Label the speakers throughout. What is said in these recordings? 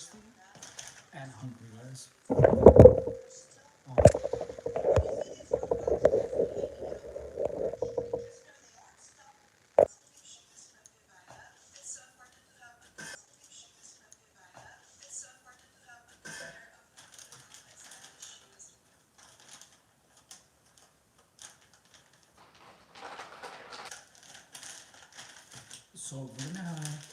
Speaker 1: thirsty and hungry, guys. Oh. So we're gonna have.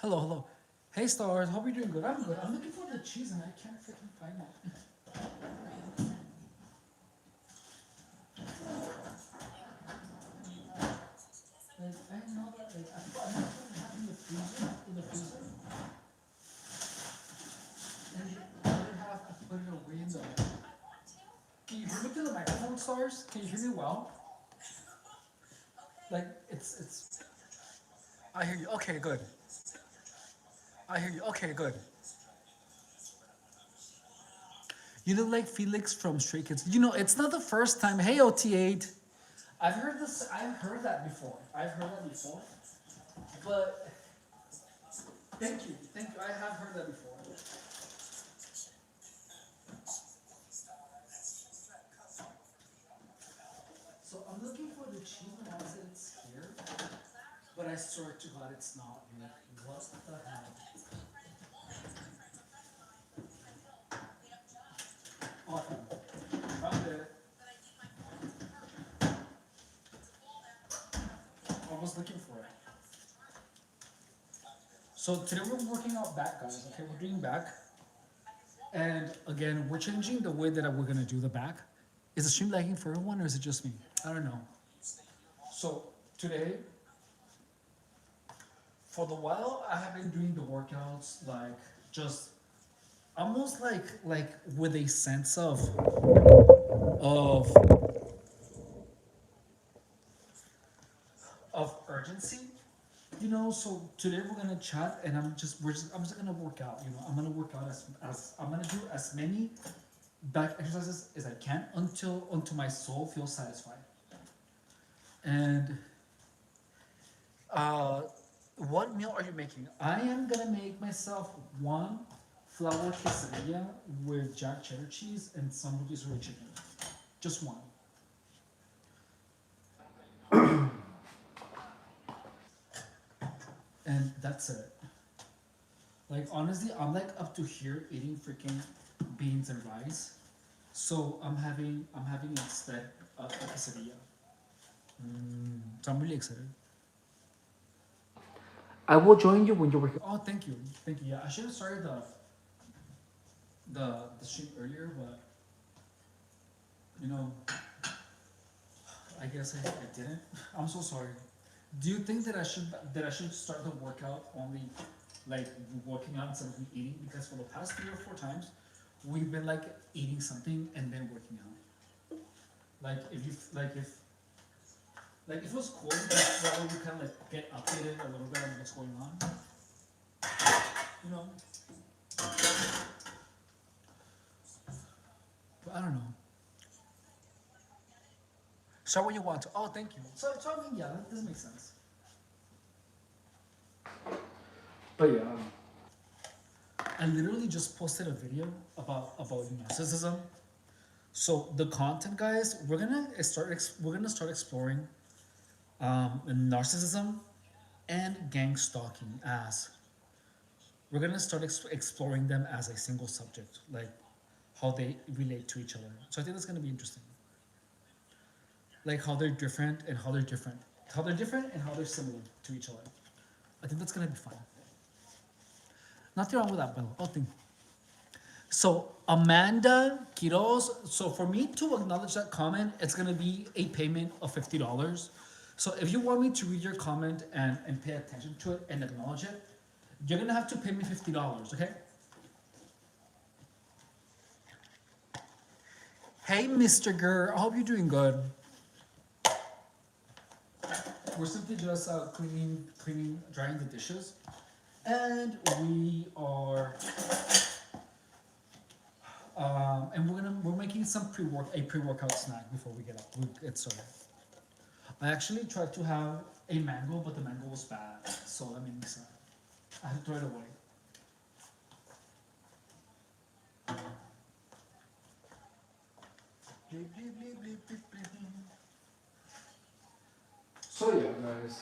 Speaker 1: Hello, hello. Hey stars, hope you're doing good. I'm good. I'm looking for the cheese and I can't freaking find it. Like, I know that like I know what I have in the freezer, and I didn't have I put it away in the. Can you hear me through the microphone, stars? Can you hear me well? Like it's. I hear you. Okay, good. I hear you. Okay, good. You look like Felix from Stray Kids. You know, it's not the first time. Hey, OT8. I've heard this. I've heard that before. I've heard that before. But thank you, thank you. I have heard that before. So I'm looking for the cheese and I said it's here, but I swear to God, it's not here. What the hell? Awesome. Found it. I was looking for it. So today we're working out back, guys. Okay, we're doing back. And again, we're changing the way that we're gonna do the back. Is the stream lagging for everyone or is it just me? I don't know. So today, for the while, I have been doing the workouts like just almost like with a sense of of urgency. You know, so today we're gonna chat and I'm just gonna work out, you know. I'm gonna work out as I'm gonna do as many back exercises as I can until my soul feels satisfied. And uh, what meal are you making? I am gonna make myself one flour quesadilla with jack cheddar cheese and some rotisserie chicken. Just one. And that's it. Like honestly, I'm like up to here eating freaking beans and rice. So I'm having instead a quesadilla. So I'm really excited. I will join you when you're working. Oh, thank you, thank you. Yeah, I should have started the stream earlier, but you know, I guess I didn't. I'm so sorry. Do you think that I should start the workout only like working out instead of eating? Because for the past 3 or 4 times, we've been like eating something and then working out. Like if you like if it was cool, that way we kind of like get updated a little bit on what's going on. You know, but I don't know. Start when you want to. Oh, thank you. So I mean, yeah, that does make sense. But yeah, I literally just posted a video about narcissism. So the content, guys, we're gonna start exploring narcissism and gang stalking as we're gonna start exploring them as a single subject, like how they relate to each other. So I think that's gonna be interesting, like how they're different and how they're similar to each other. I think that's gonna be fun. Nothing wrong with that, by the way. Oh, thing. So Amanda Quiroz. So for me to acknowledge that comment, it's gonna be a payment of $50. So if you want me to read your comment and pay attention to it and acknowledge it, you're gonna have to pay me $50. Okay. Hey, Mr. Gurr. I hope you're doing good. We're simply just drying the dishes, and we are, and we're making a pre-workout snack before we get started. I actually tried to have a mango, but the mango was bad, so that made me sad. I had to throw it away. So yeah, guys.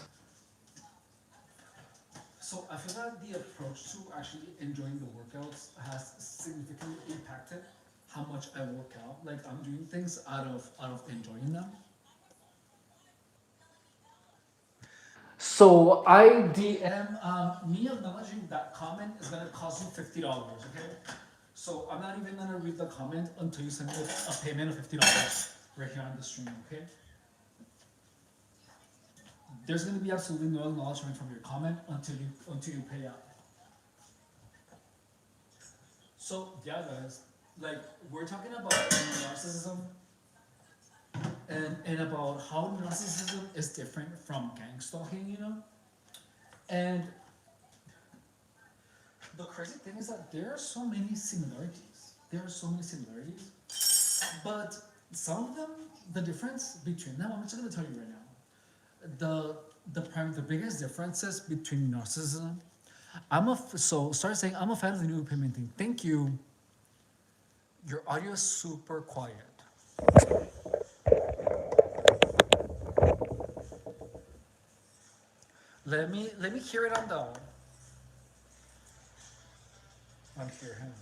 Speaker 1: So I feel that the approach to actually enjoying the workouts has significantly impacted how much I work out. Like I'm doing things out of enjoying them. So IDM, me acknowledging that comment is gonna cost you $50. Okay. So I'm not even gonna read the comment until you send me a payment of $50 right here on the stream. Okay. There's gonna be absolutely no acknowledgement from your comment until you pay out. So yeah, guys, like we're talking about narcissism and about how narcissism is different from gang stalking, And the crazy thing is that there are so many similarities. There are so many similarities, but some of them, the difference between them, I'm just gonna tell you right now. The biggest differences between narcissism. So start saying I'm a fan of the new payment thing. Thank you. Your audio is super quiet. Let me hear it on the. On here, hang on.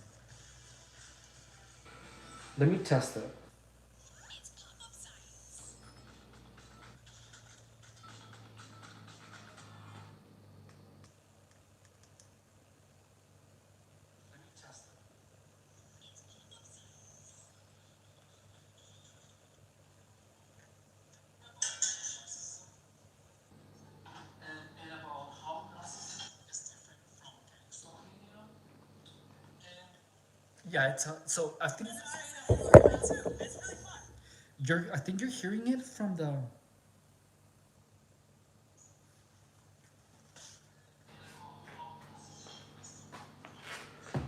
Speaker 1: Let me test it. Let me test it. And about how narcissism is different from gang stalking. Yeah, so I think you're hearing it from the.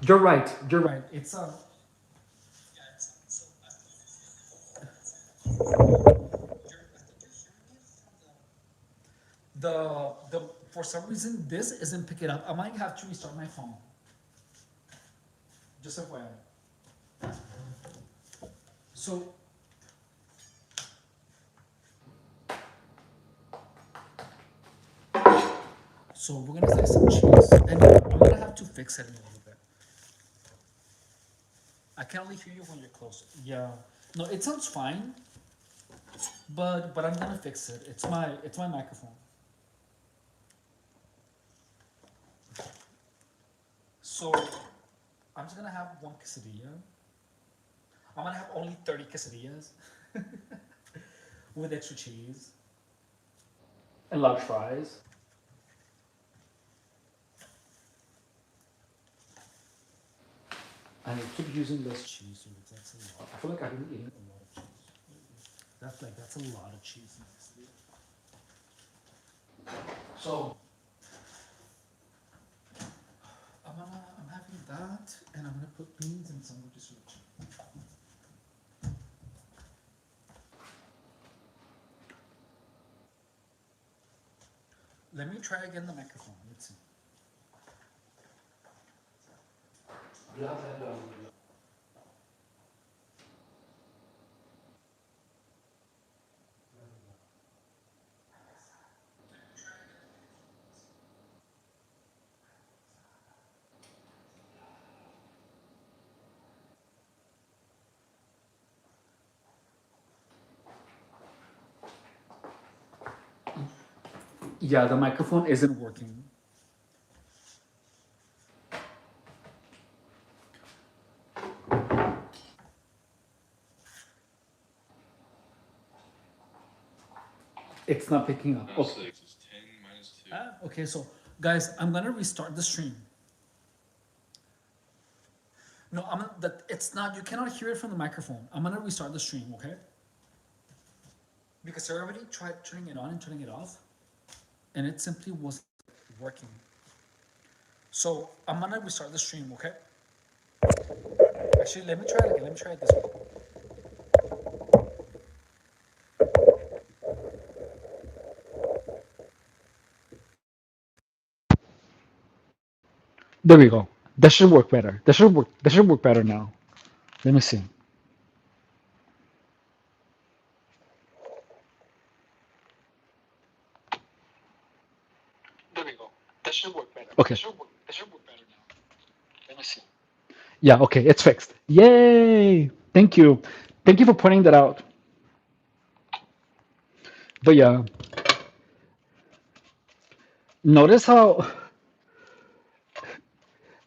Speaker 1: You're right. You're right. It's the for some reason this isn't picking up. I might have to restart my phone. Just FYI. So we're gonna slice some cheese, and I'm gonna have to fix it in a little bit. I can only hear you when you're close. Yeah. No, it sounds fine, but I'm gonna fix it. It's my microphone. So I'm just gonna have one quesadilla. I'm gonna have only 30 quesadillas with extra cheese and large fries. And I keep using less cheese, dude. That's a lot. I feel like I've been eating a lot of cheese. That's a lot of cheese in this video. So I'm having that, and I'm gonna put beans and some of this rich. Let me try again the microphone. Let's see. Yeah, the microphone isn't working. It's not picking up. Okay. Okay, so guys, I'm gonna restart the stream. No, I'm that it's not. You cannot hear it from the microphone. I'm gonna restart the stream, okay? Because I already tried turning it on and turning it off, and it simply wasn't working. So I'm gonna restart the stream, okay? Actually, let me try it again. Let me try it this way. There we go. That should work better. That should work. That should work better now. Let me see. There we go. That should work better. Okay. That should work better now. Let me see. Yeah. Okay. It's fixed. Yay! Thank you. Thank you for pointing that out. But yeah, notice how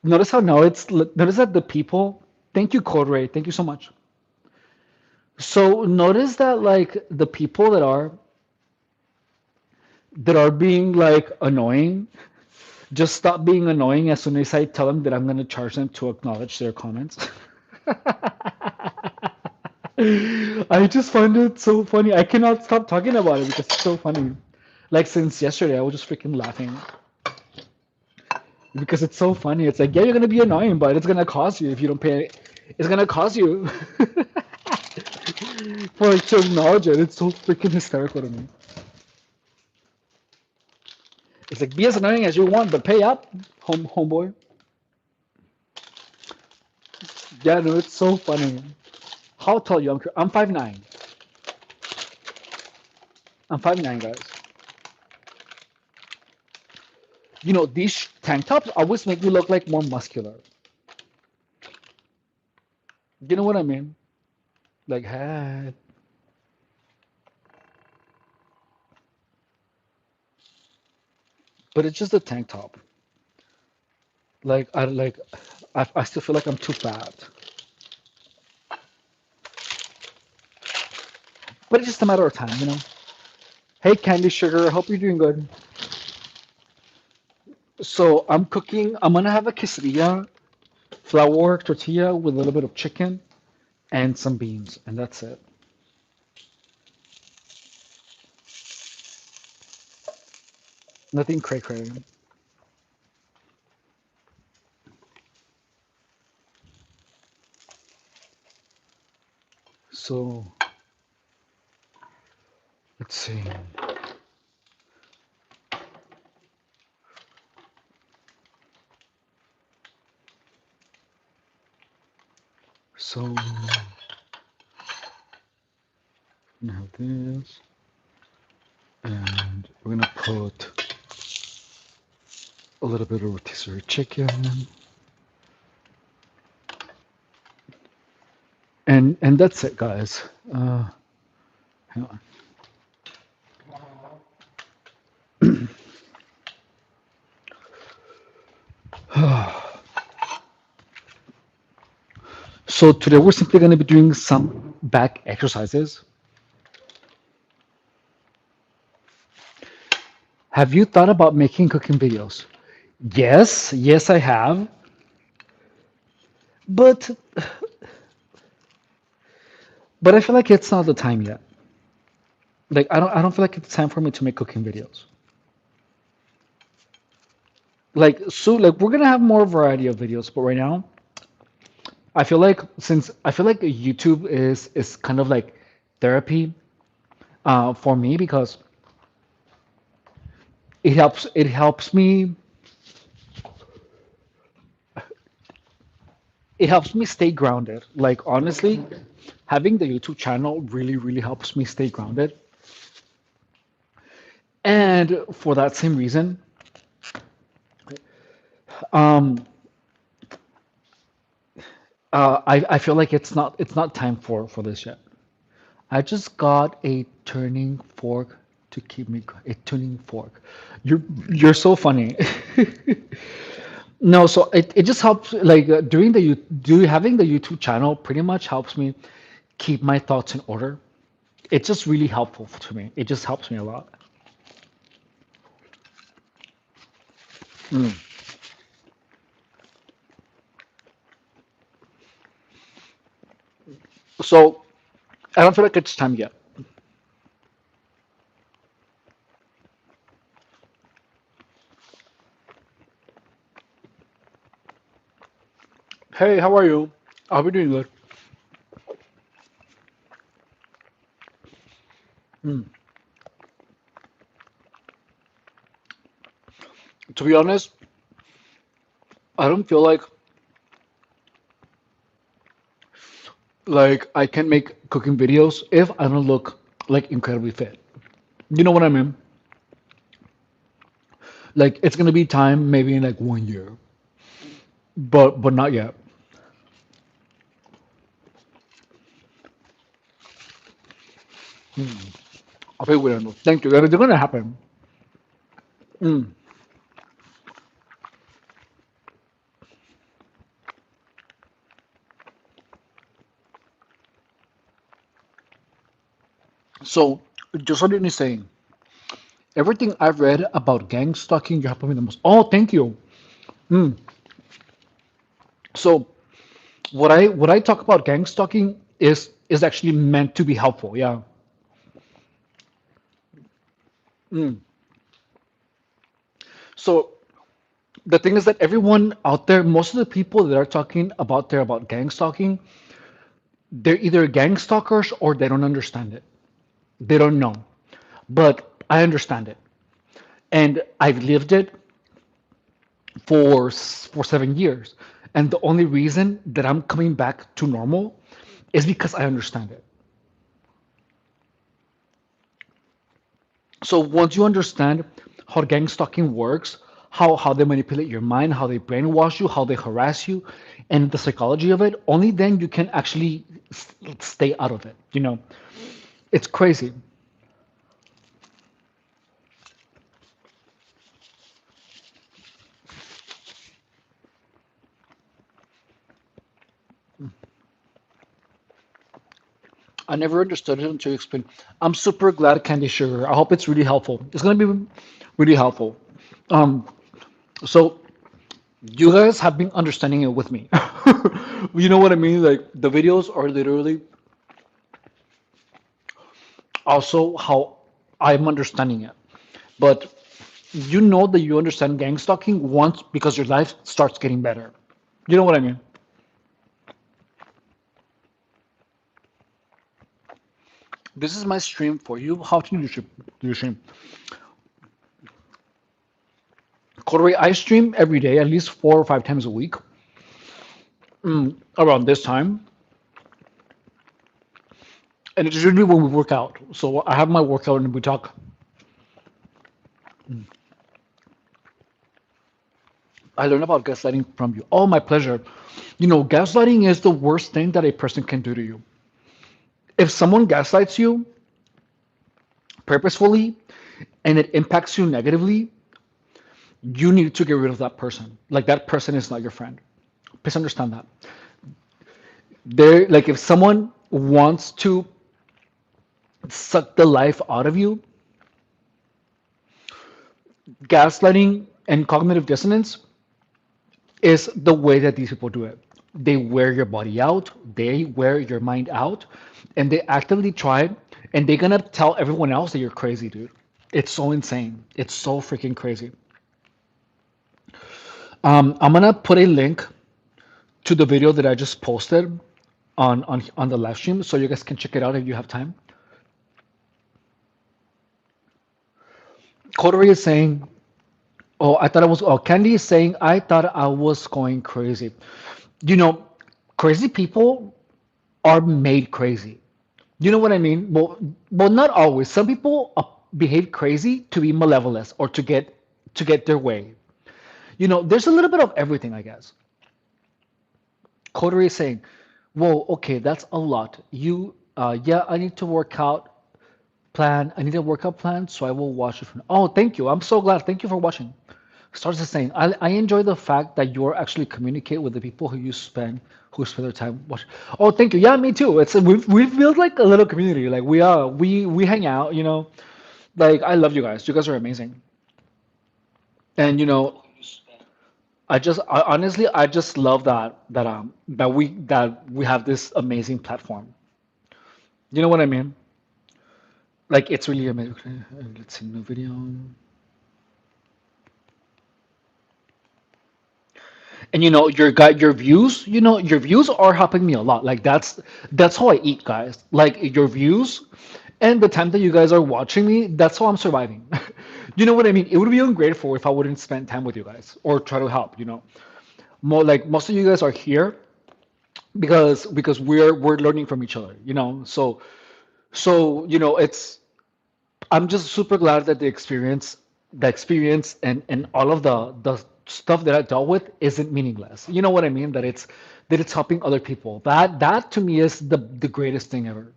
Speaker 1: notice how now notice that the people. Thank you, Code Ray. Thank you so much. So notice that like the people that are being like annoying just stop being annoying as soon as I tell them that I'm going to charge them to acknowledge their comments. I just find it so funny. I cannot stop talking about it because it's so funny. Like since yesterday, I was just freaking laughing because it's so funny. It's like, yeah, you're gonna be annoying, but it's gonna cost you if you don't pay. It's gonna cost you for to acknowledge it. It's so freaking hysterical to me. It's like be as annoying as you want, but pay up, homeboy. Yeah, no, it's so funny. How tall are you? I'm 5'9". I'm 5'9", guys. You know, these tank tops always make me look like more muscular. You know what I mean? Like, hey. But it's just a tank top. Like, I still feel like I'm too fat. But it's just a matter of time, you know? Hey, Candy Sugar, I hope you're doing good. So I'm cooking, I'm gonna have a quesadilla, flour tortilla with a little bit of chicken and some beans, and that's it. Nothing cray cray. So let's see. So I'm gonna have this, and we're gonna put a little bit of rotisserie chicken, and that's it, guys. Hang on. So today we're simply going to be doing some back exercises. Have you thought about making cooking videos? Yes, I have. But I feel like it's not the time yet. Like I don't feel like it's time for me to make cooking videos. Like so like we're gonna have more variety of videos, but right now I feel like YouTube is kind of like therapy for me because
Speaker 2: it helps me stay grounded. Like honestly, having the YouTube channel really helps me stay grounded. And for that same reason, um, I feel like it's not time for this yet. I just got a tuning fork to keep me a tuning fork. You're so funny. No, so it just helps like doing the you do having the YouTube channel pretty much helps me keep my thoughts in order. It's just really helpful to me. It just helps me a lot. Mm. So I don't feel like it's time yet. Hey, how are you? I'll be doing good. Mm. To be honest, I don't feel like I can make cooking videos if I don't look like incredibly fit. You know what I mean? Like it's gonna be time maybe in like 1 year, but not yet. I'll be waiting. Thank you. They're gonna happen. Mm. So just what you're saying, everything I've read about gang stalking, you're helping me the most. Oh, thank you. Mm. So what I talk about gang stalking is actually meant to be helpful. Yeah. Mm. So the thing is that everyone out there, most of the people that are talking about gang stalking, they're either gang stalkers or they don't understand it. They don't know. But I understand it. And I've lived it for 7 years. And the only reason that I'm coming back to normal is because I understand it. So once you understand how gang stalking works, how they manipulate your mind, how they brainwash you, how they harass you, and the psychology of it, only then you can actually stay out of it. It's crazy. I never understood it until you explained. I'm super glad, Candy Sugar. I hope it's really helpful. It's gonna be really helpful. Um, so you guys have been understanding it with me. You know what I mean? Like the videos are literally also how I'm understanding it. But you know that you understand gang stalking once because your life starts getting better. You know what I mean? This is my stream for you. How do you stream? Corey, I stream every day, at least 4 or 5 times a week, around this time. And it's usually when we work out. So I have my workout and we talk. I learned about gaslighting from you. Oh, my pleasure. Gaslighting is the worst thing that a person can do to you. If someone gaslights you purposefully and it impacts you negatively, you need to get rid of that person. Like that person is not your friend. Please understand that. Like if someone wants to suck the life out of you, gaslighting and cognitive dissonance is the way that these people do it. They wear your body out, they wear your mind out, and they actively try, and they're gonna tell everyone else that you're crazy, dude. It's so insane. It's so freaking crazy. I'm gonna put a link to the video that I just posted on the live stream, so you guys can check it out if you have time. Coterie is saying Oh, I thought I was. Oh, Candy is saying I thought I was going crazy. You know, crazy people are made crazy. You know what I mean? Well, not always. Some people behave crazy to be malevolent or to get their way. There's a little bit of everything, I guess. Coterie is saying, "Whoa, okay, that's a lot. Yeah, I need to work out plan. I need a workout plan, so I will watch it from." Oh, thank you. I'm so glad. Thank you for watching. Stars is saying, I enjoy the fact that you're actually communicate with the people who spend their time watching. Oh, thank you. Yeah, me too. We've built like a little community. Like we hang out. Like I love you guys. You guys are amazing. And honestly I just love that we have this amazing platform. You know what I mean? Like it's really amazing. Okay, let's see new video. And your views are helping me a lot. Like that's how I eat, guys. Like your views and the time that you guys are watching me, that's how I'm surviving. You know what I mean? It would be ungrateful if I wouldn't spend time with you guys or try to help. More like most of you guys are here because we're learning from each other. So it's I'm just super glad that the experience and all of the stuff that I dealt with isn't meaningless. You know what I mean? That it's helping other people. That to me is the greatest thing ever.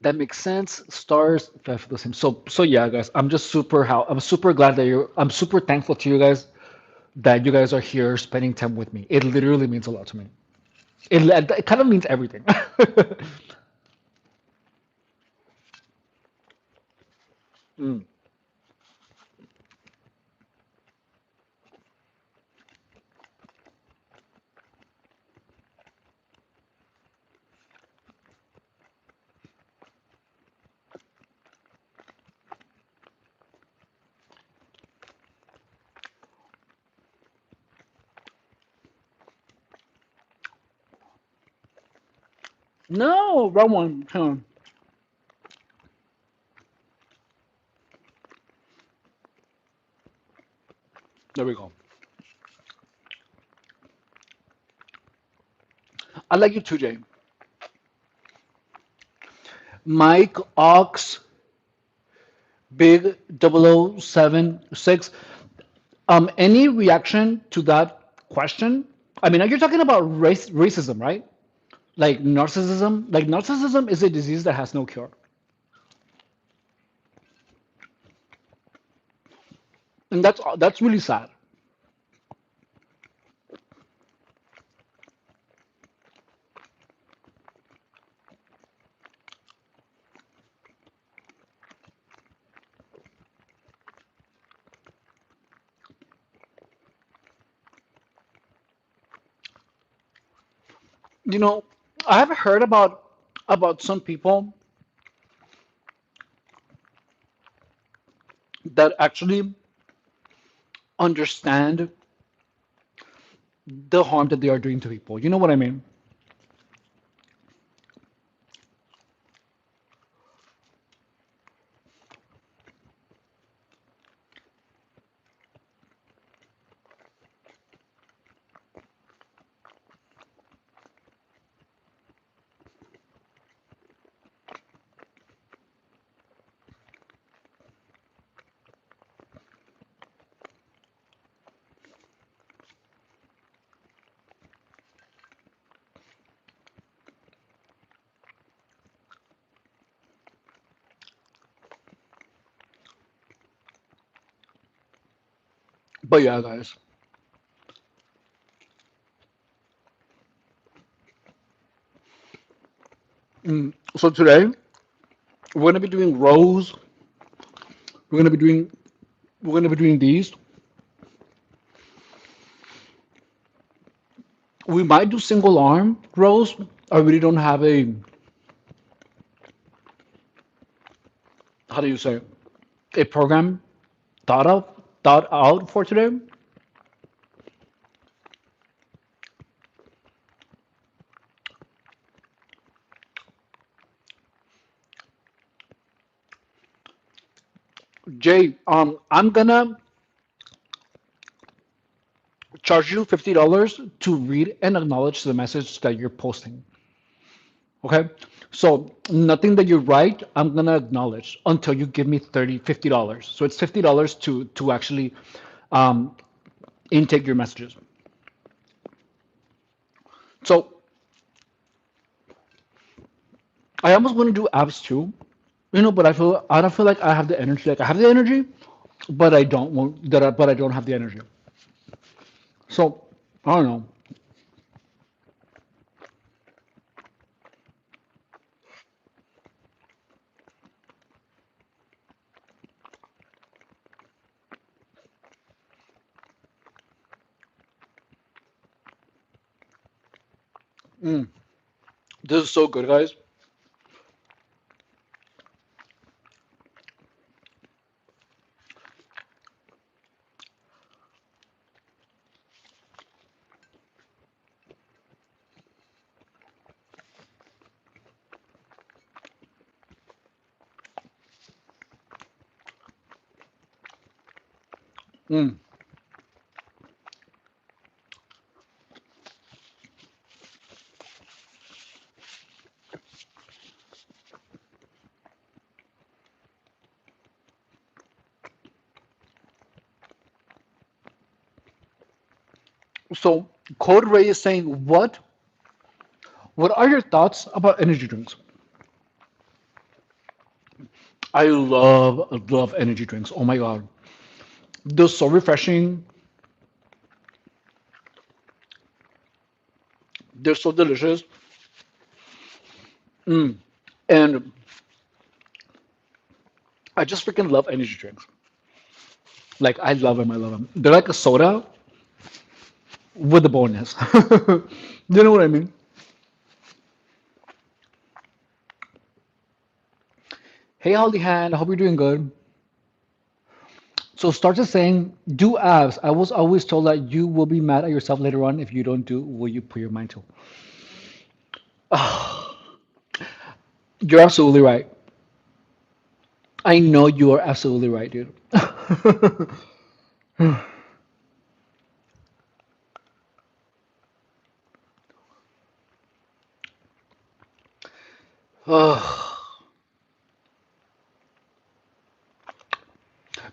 Speaker 2: That makes sense. Stars, five for the same. So yeah, guys, I'm super glad I'm super thankful to you guys that you guys are here spending time with me. It literally means a lot to me. It kind of means everything. Mm. No, wrong one. Hang on. There we go. I like you too, Jay. Mike Ox Big 0076. Any reaction to that question? I mean, are you talking about racism, right? Like narcissism? Like narcissism is a disease that has no cure. And that's really sad. You know, I have heard about some people that actually understand the harm that they are doing to people. You know what I mean? But yeah, guys. So today we're gonna be doing rows. We're gonna be doing we're gonna be doing these. We might do single arm rows. I really don't have a, how do you say, a program thought out for today. Jay, I'm gonna charge you $50 to read and acknowledge the message that you're posting. Okay? So nothing that you write, I'm gonna acknowledge until you give me $50. So it's $50 to actually um, intake your messages. So I almost want to do apps too, but I don't feel like I have the energy. Like I have the energy, but I don't want that. But I don't have the energy. So I don't know. Mm, this is so good, guys. Mm. So Code Ray is saying, What are your thoughts about energy drinks? I love energy drinks. Oh my god, they're so refreshing. They're so delicious. Mm. And I just freaking love energy drinks. Like I love them. I love them. They're like a soda with a bonus. You know what I mean? Hey, Holly Hand. I hope you're doing good. So starts is saying, do abs. I was always told that you will be mad at yourself later on if you don't do what you put your mind to. You're absolutely right. I know you are absolutely right, dude.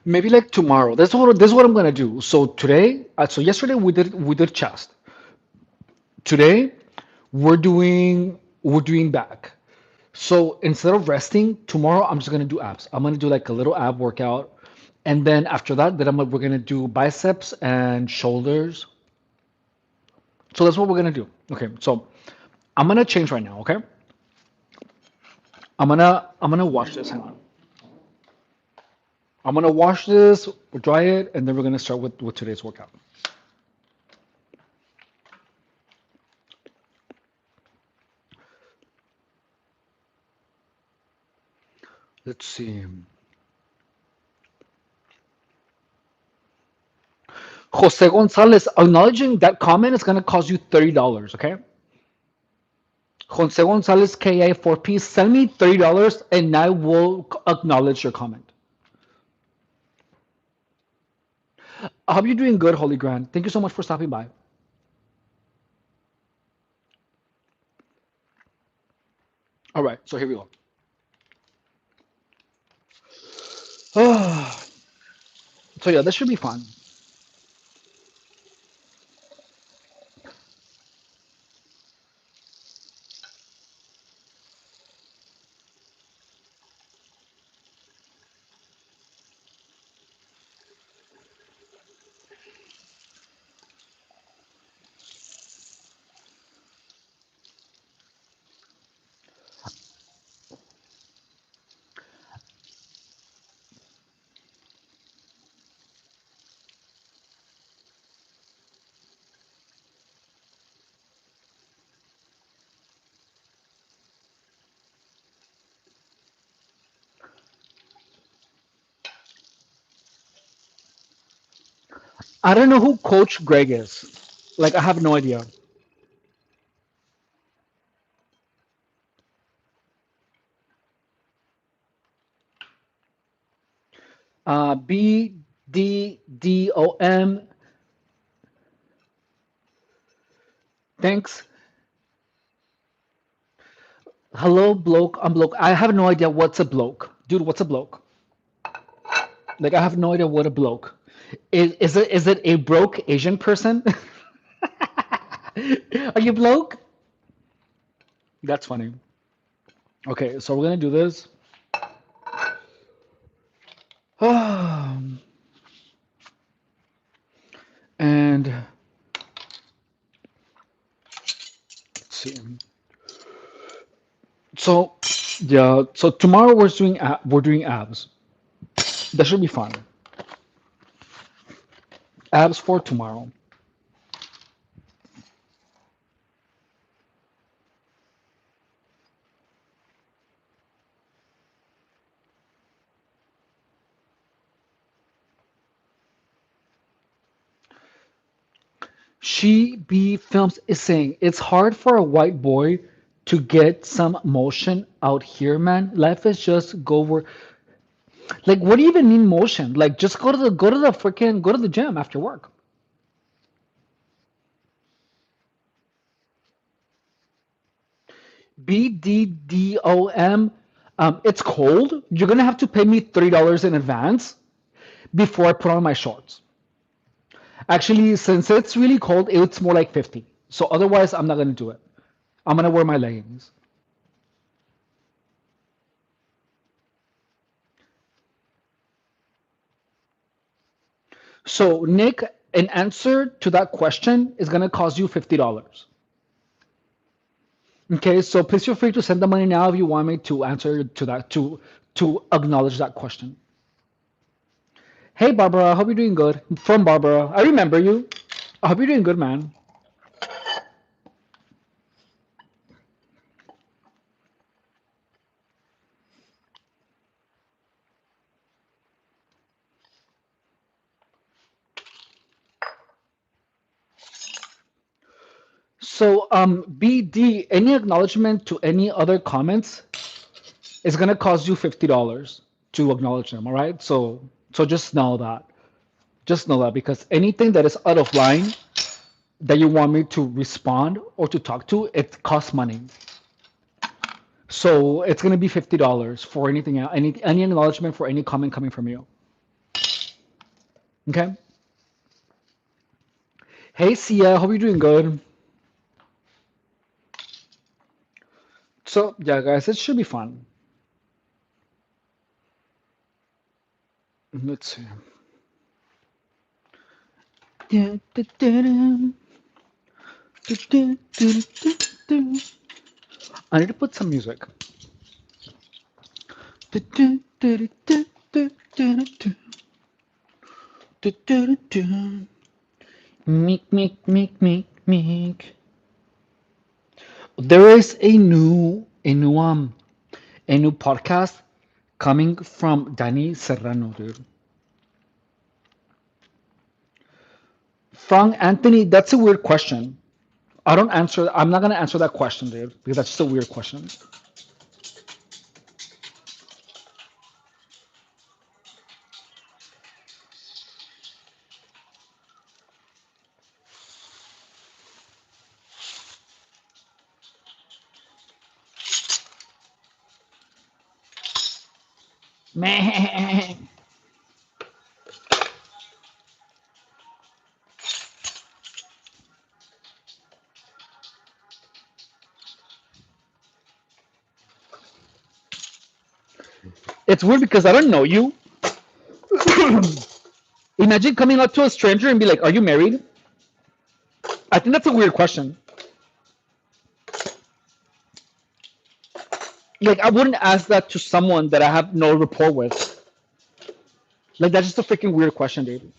Speaker 2: Maybe like tomorrow. This is what I'm gonna do. So today, so yesterday we did chest. Today we're doing back. So instead of resting, tomorrow I'm just gonna do abs. I'm gonna do like a little ab workout, and then after that, we're gonna do biceps and shoulders. So that's what we're gonna do. Okay, so I'm gonna change right now. Okay, I'm gonna wash this. Hang on. I'm gonna wash this, dry it, and then we're gonna start with today's workout. Let's see. Jose Gonzalez, acknowledging that comment is gonna cost you $30. Okay. Jose Gonzalez KA 4P, send me $30 and I will acknowledge your comment. I hope you're doing good, Holy Grand. Thank you so much for stopping by. All right, so here we go. So yeah, this should be fun. I don't know who Coach Greg is. Like, I have no idea. BDDOM. Thanks. Hello, bloke. I'm bloke. I have no idea what's a bloke. Dude, what's a bloke? Like, I have no idea what a bloke. Is it a broke Asian person? Are you bloke? That's funny. Okay, so we're gonna do this. And let's see. So yeah, so tomorrow we're doing abs. That should be fun. Abs for tomorrow. She B Films is saying it's hard for a white boy to get some motion out here, man. Life is just go work. Like, what do you even mean motion? Like, just go to the gym after work. BDDOM. It's cold. You're gonna have to pay me $3 in advance before I put on my shorts. Actually, since it's really cold, it's more like 50. So otherwise, I'm not gonna do it. I'm gonna wear my leggings. So Nick, an answer to that question is gonna cost you $50. Okay, so please feel free to send the money now if you want me to answer to that to acknowledge that question. Hey Barbara, I hope you're doing good. From Barbara, I remember you. I hope you're doing good, man. So BD, any acknowledgement to any other comments is gonna cost you $50 to acknowledge them. All right, so just know that. Just know that because anything that is out of line that you want me to respond or to talk to, it costs money. So it's gonna be $50 for anything, any acknowledgement for any comment coming from you. Okay. Hey Sia, hope you're doing good. So yeah, guys, it should be fun. Let's see. I need to put some music. Meek, meek, meek, meek, meek. There is a new podcast coming from Danny Serrano, dude. Frank Anthony, that's a weird question. I'm not gonna answer that question, dude, because that's just a weird question. Man. It's weird because I don't know you. Imagine coming up to a stranger and be like, "Are you married?" I think that's a weird question. Like, I wouldn't ask that to someone that I have no rapport with. Like, that's just a freaking weird question, dude.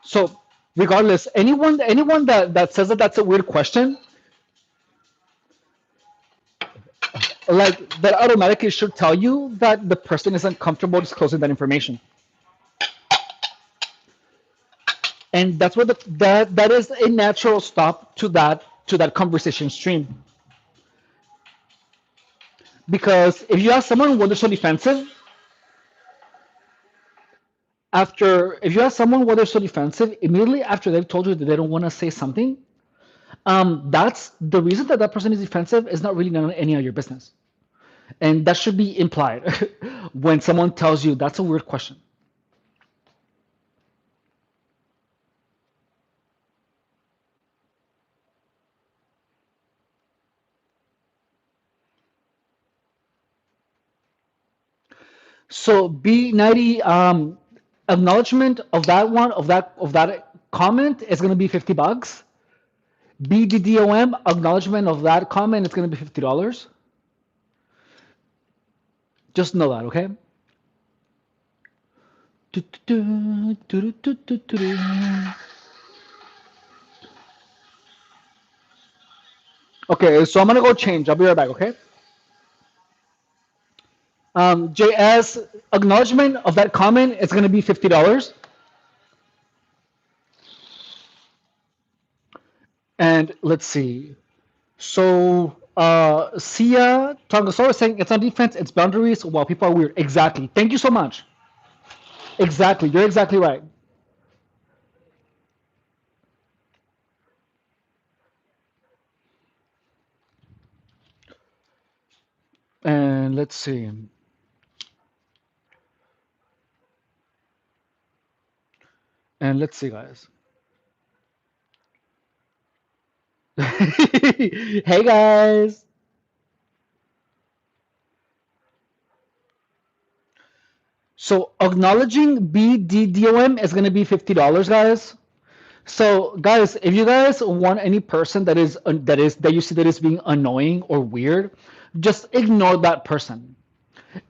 Speaker 2: So, regardless, anyone that says that that's a weird question, like that automatically should tell you that the person isn't comfortable disclosing that information. And that's what that is a natural stop to that conversation stream. Because if you ask someone whether they're so defensive, if you ask someone whether they're so defensive, immediately after they've told you that they don't want to say something, that's the reason that that person is defensive is not really none of any of your business. And that should be implied when someone tells you that's a weird question. So B90 acknowledgement of that one of that comment is going to be $50. BDDOM acknowledgement of that comment is going to be $50. Just know that, okay? Okay, so I'm gonna go change. I'll be right back, okay? JS acknowledgement of that comment is gonna be $50. And let's see. So Sia Tongasaurus saying it's on defense, it's boundaries while people are weird. Exactly. Thank you so much. Exactly. You're exactly right. And let's see. And let's see, guys. Hey guys. So acknowledging BDDOM is gonna be $50, guys. So guys, if you guys want any person that you see that is being annoying or weird, just ignore that person.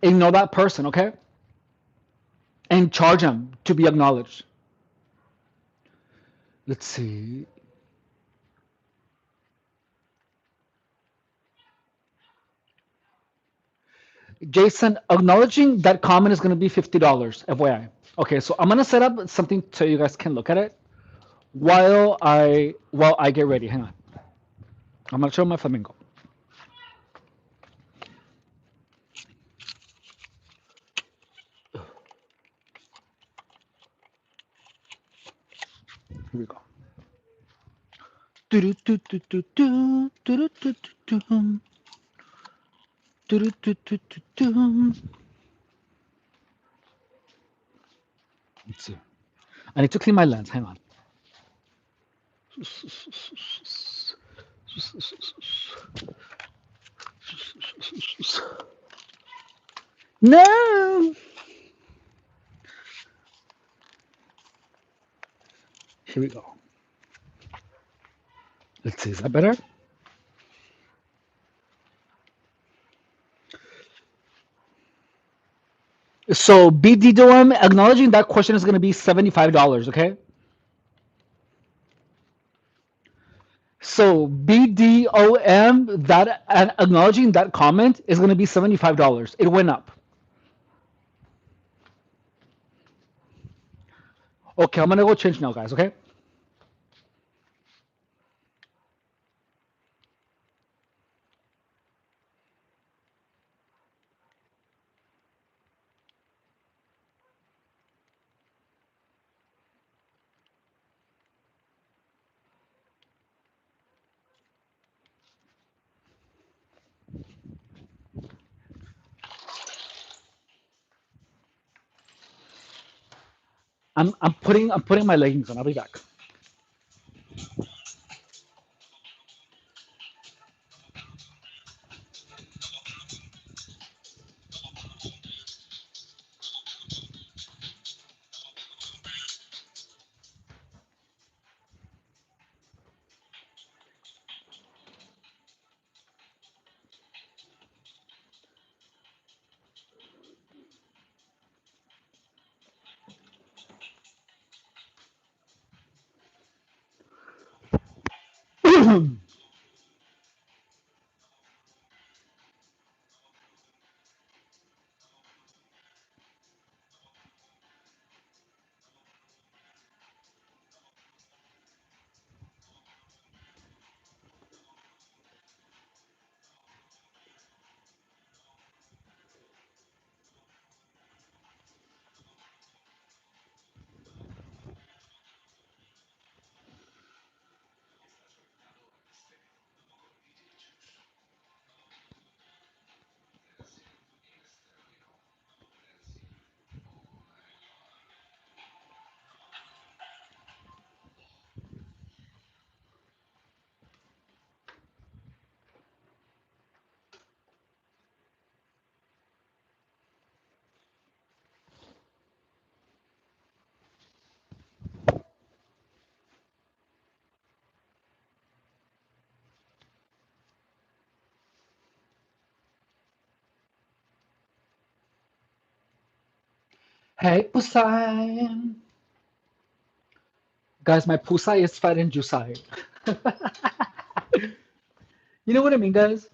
Speaker 2: Ignore that person, okay? And charge them to be acknowledged. Let's see. Jason, acknowledging that comment is going to be $50, FYI. Okay, so I'm going to set up something so you guys can look at it while I get ready. Hang on. I'm going to show my flamingo. Here we go. Let's see. I need to clean my lens. Hang on. No. Here we go. Let's see. Is that better? So BDDOM acknowledging that question is going to be $75. Okay. So BDOM that and acknowledging that comment is going to be $75. It went up. Okay, I'm gonna go change now, guys. Okay. I'm putting my leggings on. I'll be back. Hey, Pusai. Guys, my Pusai is fat and juicy. You know what I mean, guys?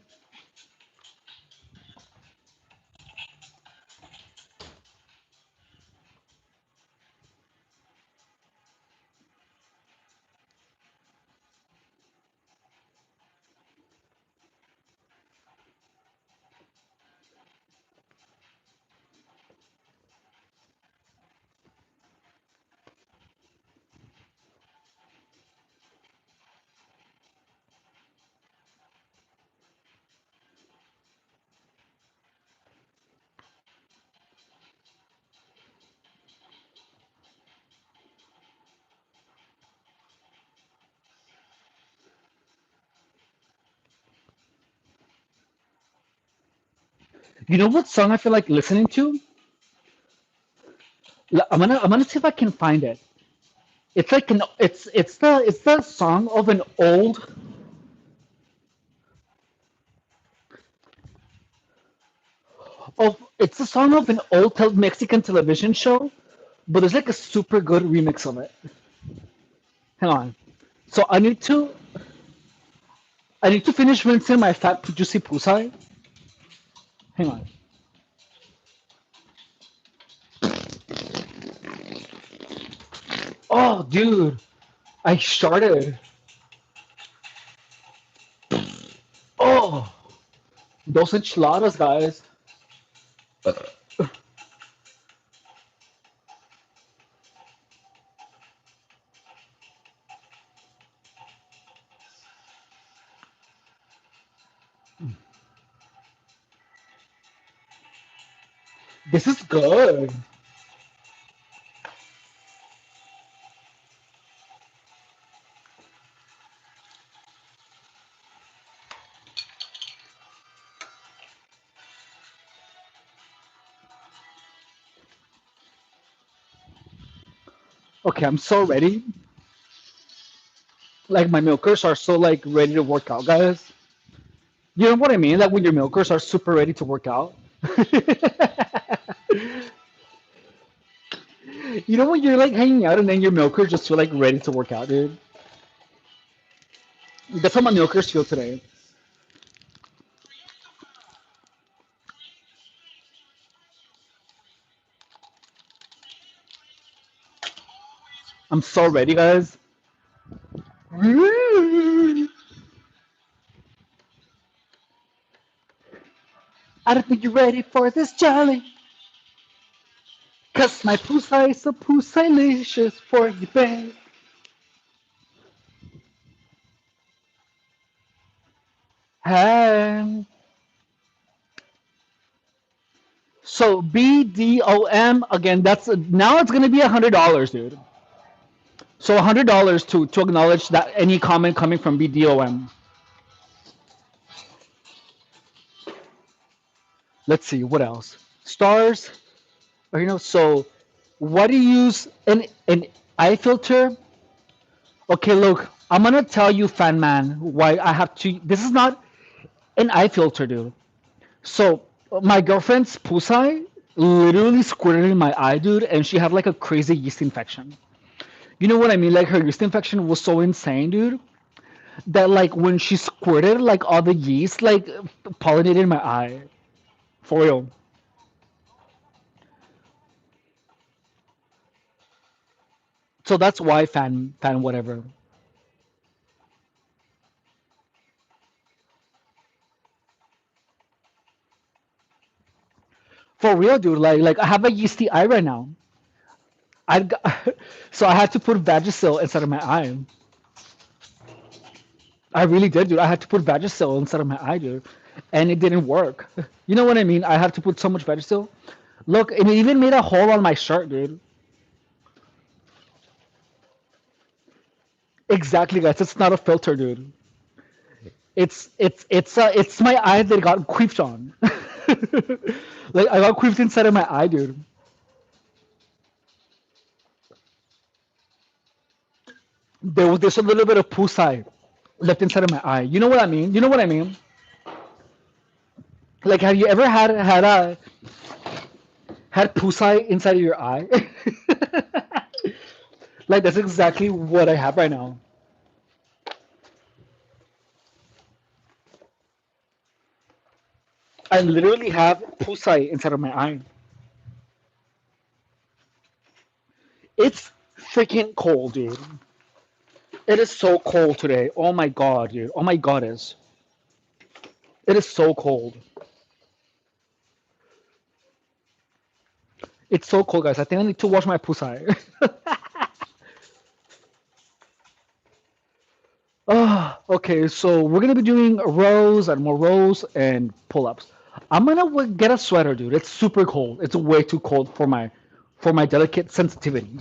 Speaker 2: You know what song I feel like listening to? I'm gonna see if I can find it. It's like it's the song of an old it's the song of an old Mexican television show, but there's like a super good remix of it. Hang on. So I need to finish rinsing my fat juicy pusai. Hang on. Oh, dude, I started. Oh, those enchiladas, guys. This is good. Okay, I'm so ready. Like my milkers are so like ready to work out, guys. You know what I mean? Like when your milkers are super ready to work out. You know when you're like hanging out and then your milkers just feel like ready to work out, dude. That's how my milkers feel today. I'm so ready, guys. I don't think you're ready for this, Charlie. Cause my pussy is so pussylicious for you, babe. Hey. So BDOM again. That's now it's gonna be $100, dude. So $100 to acknowledge that any comment coming from BDOM. Let's see what else. Stars. Or, so what do you use an eye filter? Okay, look, I'm gonna tell you, fan man, why I have to. This is not an eye filter, dude. So my girlfriend's pusai literally squirted in my eye, dude, and she had like a crazy yeast infection. You know what I mean? Like her yeast infection was so insane, dude, that like when she squirted, like all the yeast like pollinated my eye. For real. So that's why fan whatever. For real, dude. Like I have a yeasty eye right now. I got, so I had to put Vagisil inside of my eye. I really did, dude. I had to put Vagisil inside of my eye, dude, and it didn't work. You know what I mean? I have to put so much Vagisil. Look, and it even made a hole on my shirt, dude. Exactly, guys. It's not a filter, dude. It's my eye that got queefed on. Like I got queefed inside of my eye, dude. There's a little bit of poo side left inside of my eye. You know what I mean? You know what I mean? Like, have you ever had pusai inside of your eye. Like that's exactly what I have right now. I literally have pusai inside of my eye. It's freaking cold, dude. It is so cold today. Oh my god, dude. Oh my goddess. It is so cold. It's so cold, guys. I think I need to wash my pusai. Okay, so we're gonna be doing rows and more rows and pull-ups. I'm gonna get a sweater, dude. It's super cold. It's way too cold for my delicate sensitivity.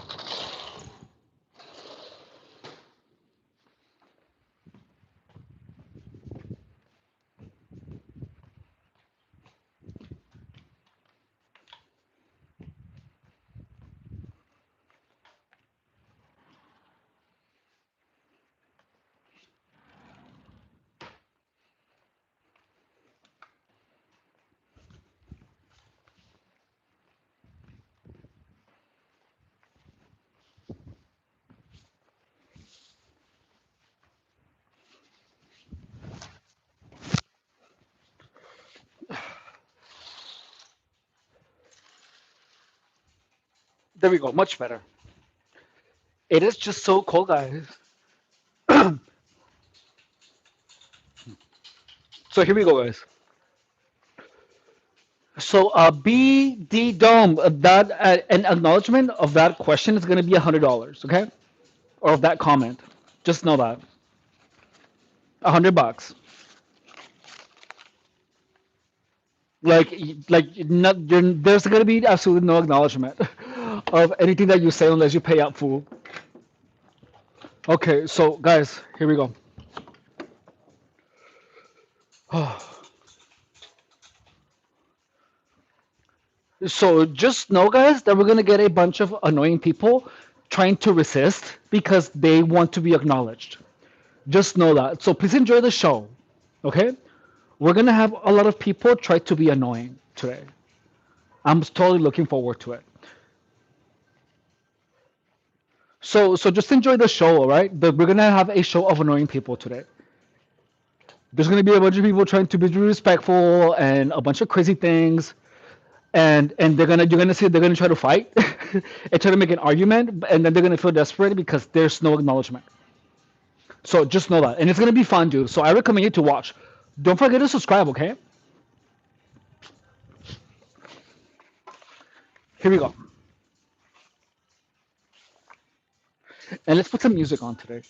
Speaker 2: There we go. Much better. It is just so cold, guys. So here we go, guys. So BD Dome, that an acknowledgement of that question is gonna be $100, okay? Or of that comment. Just know that. $100. There's gonna be absolutely no acknowledgement of anything that you say unless you pay up full. Okay, so guys, here we go. So just know, guys, that we're gonna get a bunch of annoying people trying to resist because they want to be acknowledged. Just know that. So please enjoy the show. Okay? We're gonna have a lot of people try to be annoying today. I'm totally looking forward to it. So just enjoy the show, all right? But we're gonna have a show of annoying people today. There's gonna be a bunch of people trying to be respectful and a bunch of crazy things, and you're gonna see they're gonna try to fight and try to make an argument, and then they're gonna feel desperate because there's no acknowledgement. So just know that, and it's gonna be fun, dude. So I recommend you to watch. Don't forget to subscribe, okay? Here we go, and let's put some music on today.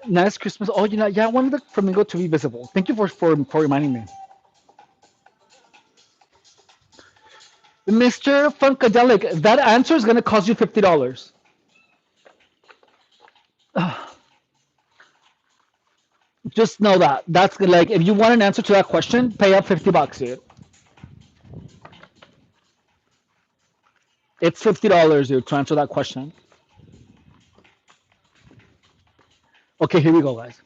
Speaker 2: Nice Christmas. Oh, yeah, I wanted the flamingo to be visible. Thank you for reminding me. Mr. Funkadelic, that answer is gonna cost you $50. Just know that. That's like if you want an answer to that question, pay up $50, dude. It's $50, dude, to answer that question. Okay, here we go, guys.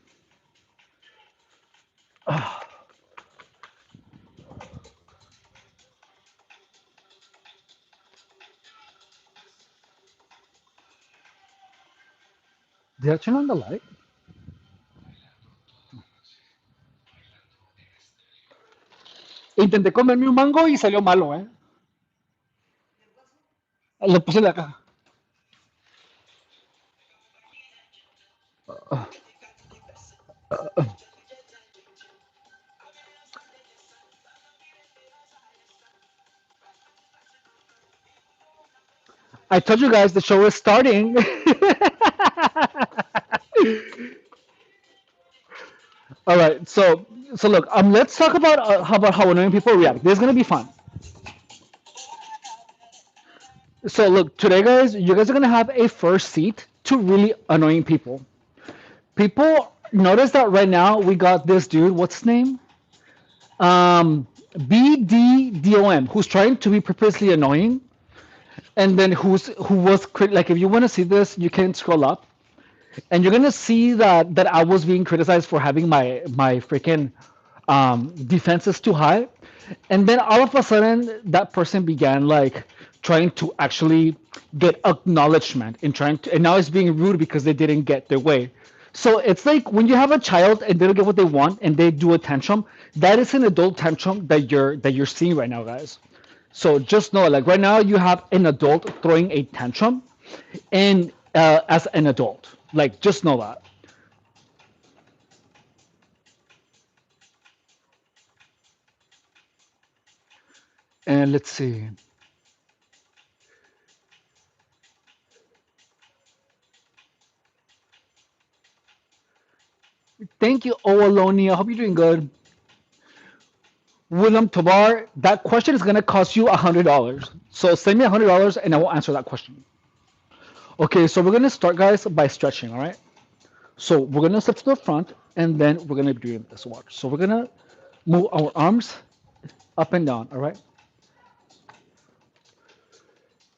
Speaker 2: Did I turn on the light? Intenté comerme un mango y salió malo, ¿eh? Lo puse de acá. I told you guys the show is starting. All right, so look, let's talk about how annoying people react. This is gonna be fun. So look, today, guys, you guys are gonna have a first seat to really annoying people. People notice that right now we got this dude. What's his name? BDDOM, who's trying to be purposely annoying. And then like if you want to see this, you can scroll up and you're gonna see that I was being criticized for having my freaking defenses too high, and then all of a sudden that person began like trying to actually get acknowledgement and and now it's being rude because they didn't get their way. So it's like when you have a child and they don't get what they want and they do a tantrum, that is an adult tantrum that you're seeing right now, guys. So just know, like right now, you have an adult throwing a tantrum, and as an adult, like just know that. And let's see. Thank you, Owalonia. Hope you're doing good. William Tovar, that question is gonna cost you $100. So send me $100 and I will answer that question. Okay, so we're gonna start, guys, by stretching. All right. So we're gonna step to the front, and then we're gonna be doing this. Watch. So we're gonna move our arms up and down. All right.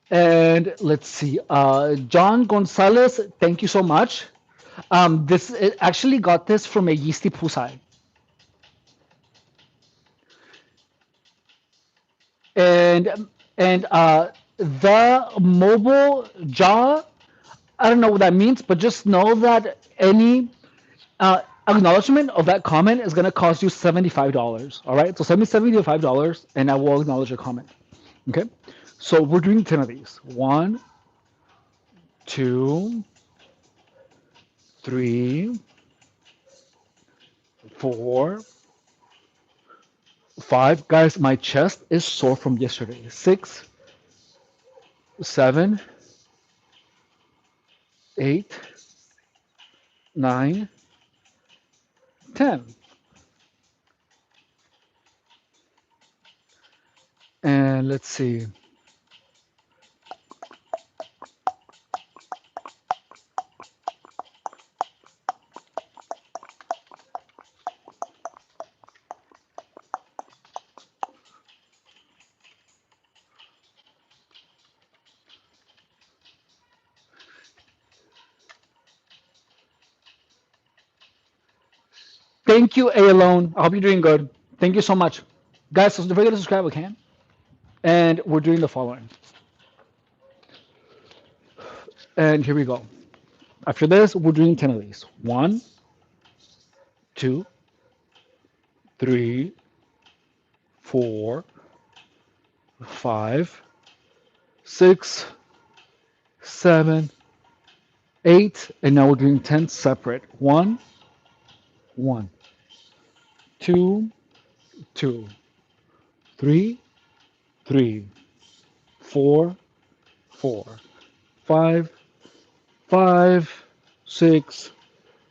Speaker 2: And let's see, John Gonzalez, thank you so much. This it actually got this from a Yeasty Pusai. And the mobile jaw, I don't know what that means, but just know that any acknowledgement of that comment is gonna cost you $75. All right, so send me $75, and I will acknowledge your comment. Okay, so we're doing 10 of these. One, two, three, four, five. Guys, my chest is sore from yesterday. Six, seven, eight, nine, 10. And let's see. Thank you, A Alone. I hope you're doing good. Thank you so much. Guys, so don't forget to subscribe, okay? And we're doing the following. And here we go. After this, we're doing 10 of these. One, two, three, four, five, six, seven, eight, and now we're doing 10 separate. One, one, two, two, three, three, four, four, five, five, six,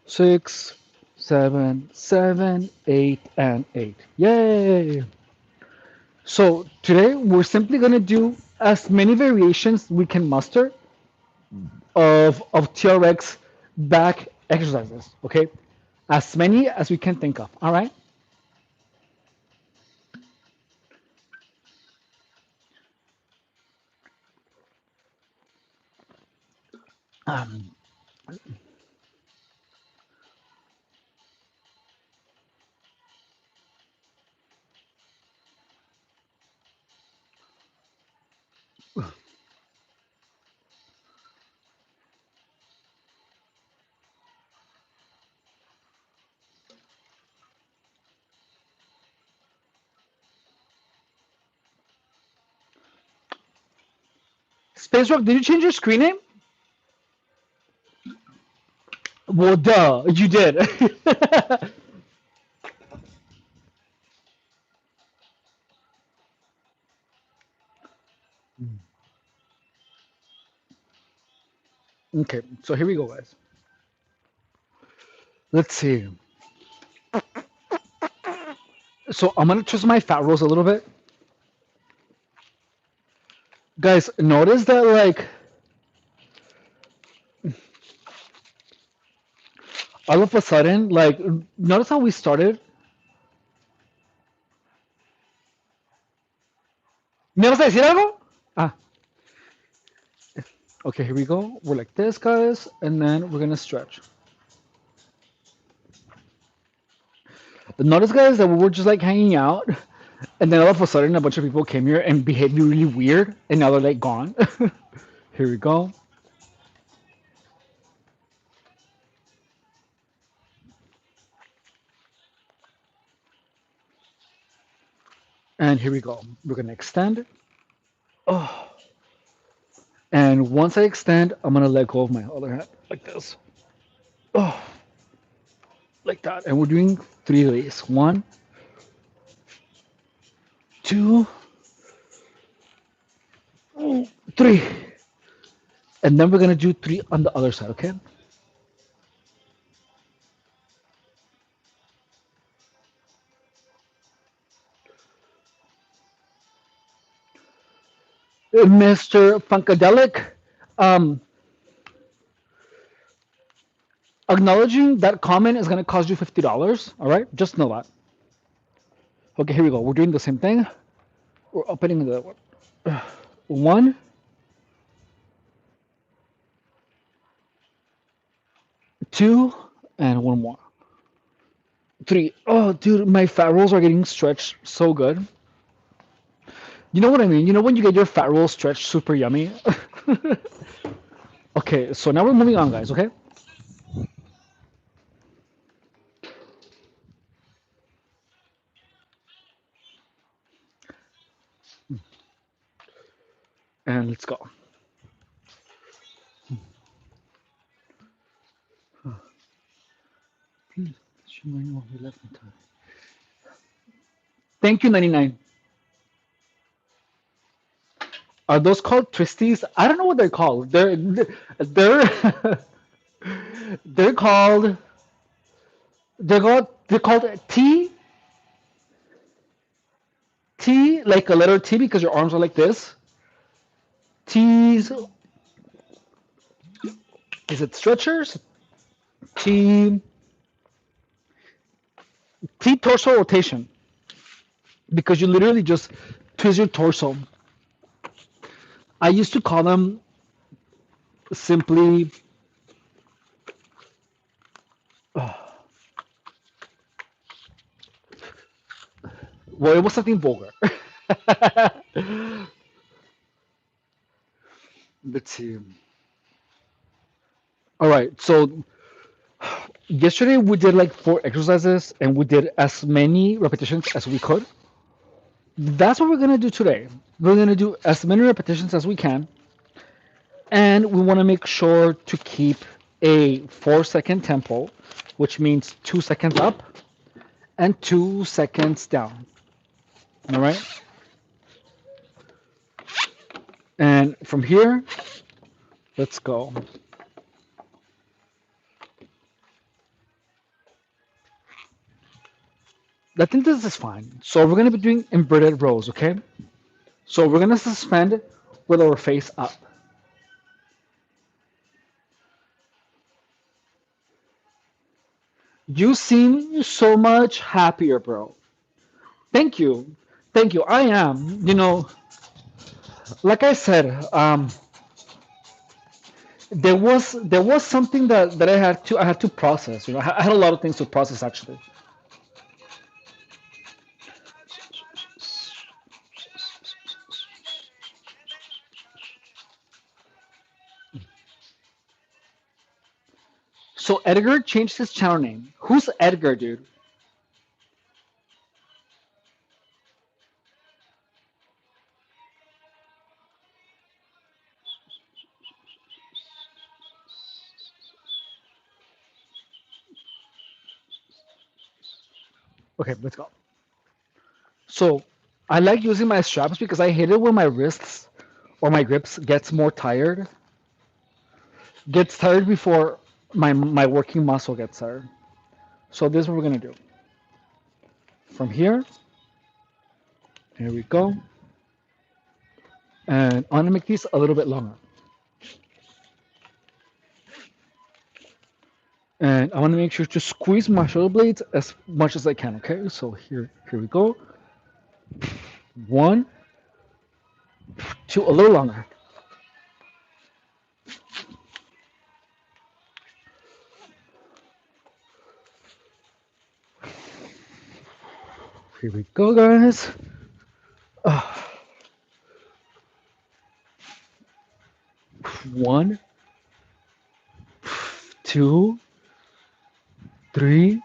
Speaker 2: six, seven, seven, eight, and eight. Yay! So today we're simply gonna do as many variations we can muster of TRX back exercises. Okay, as many as we can think of. All right. Um, Space Rock, did you change your screen name? Well, duh, you did. Okay, so here we go, guys. Let's see. So I'm gonna twist my fat rolls a little bit. Guys, notice that like all of a sudden, like notice how we started. ¿Me vas a decir algo? Ah, Okay, here we go. We're like this, guys, and then we're gonna stretch. Notice, guys, that we were just like hanging out, and then all of a sudden, a bunch of people came here and behaved really weird, and now they're like gone. Here we go. And here we go. We're gonna extend. Oh, and once I extend, I'm gonna let go of my other hand like this. Oh, like that. And we're doing 3 days. One, two, three. And then we're gonna do three on the other side, okay? Mr. Funkadelic, um, acknowledging that comment is gonna cost you $50. All right, just know that. Okay, here we go. We're doing the same thing. We're opening the one, two, and one more. Three. Oh, dude, my fat rolls are getting stretched so good. You know what I mean? You know when you get your fat rolls stretched super yummy? Okay, so now we're moving on, guys, okay? And let's go. Please, thank you, 99. Are those called twisties? I don't know what they're called. They're they're called they're called T like a letter T because your arms are like this. T's is it stretchers? T T torso rotation because you literally just twist your torso. I used to call them simply well, it was something vulgar. Let's see. All right, so yesterday we did like 4 exercises and we did as many repetitions as we could. That's what we're gonna do today. We're gonna do as many repetitions as we can, and we want to make sure to keep a 4 second tempo, which means 2 seconds up and 2 seconds down. All right, and from here, let's go. I think this is fine. So we're gonna be doing inverted rows, okay? So we're gonna suspend with our face up. You seem so much happier, bro. Thank you. Thank you. I am. Like I said, there was something that I had to process. I had a lot of things to process actually. So Edgar changed his channel name. Who's Edgar, dude? Okay, let's go. So I like using my straps because I hate it when my wrists or my grips gets tired before my working muscle gets tired. So this is what we're gonna do. From here we go, and I'm gonna make these a little bit longer. And I want to make sure to squeeze my shoulder blades as much as I can. Okay, so here we go. One, two, a little longer. Here we go, guys. Uh, One, two, three,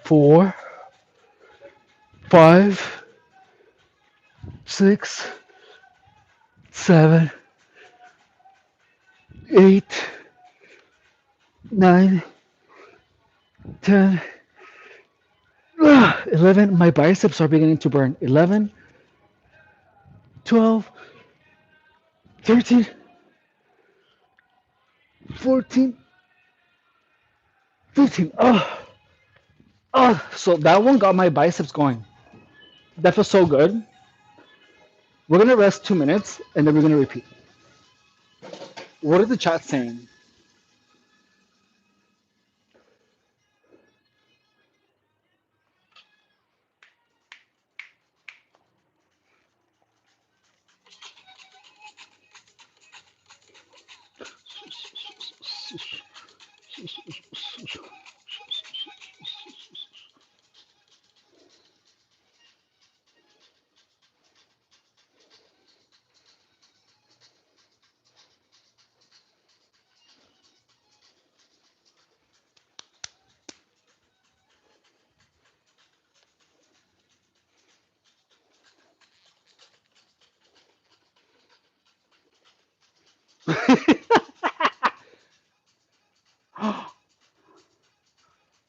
Speaker 2: four, five, six, seven, eight, nine, 10, 11. My biceps are beginning to burn. 11, 12, 13, 14, 15. Oh, oh. So that one got my biceps going. That feels so good. We're gonna rest 2 minutes and then we're gonna repeat. What is the chat saying?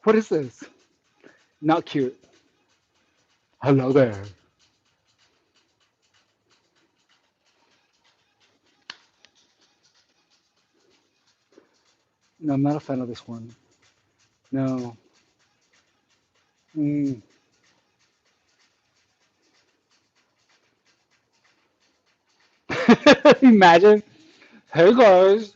Speaker 2: What is this? Not cute. Hello there. No, I'm not a fan of this one. No. Mm. Imagine. Hey guys.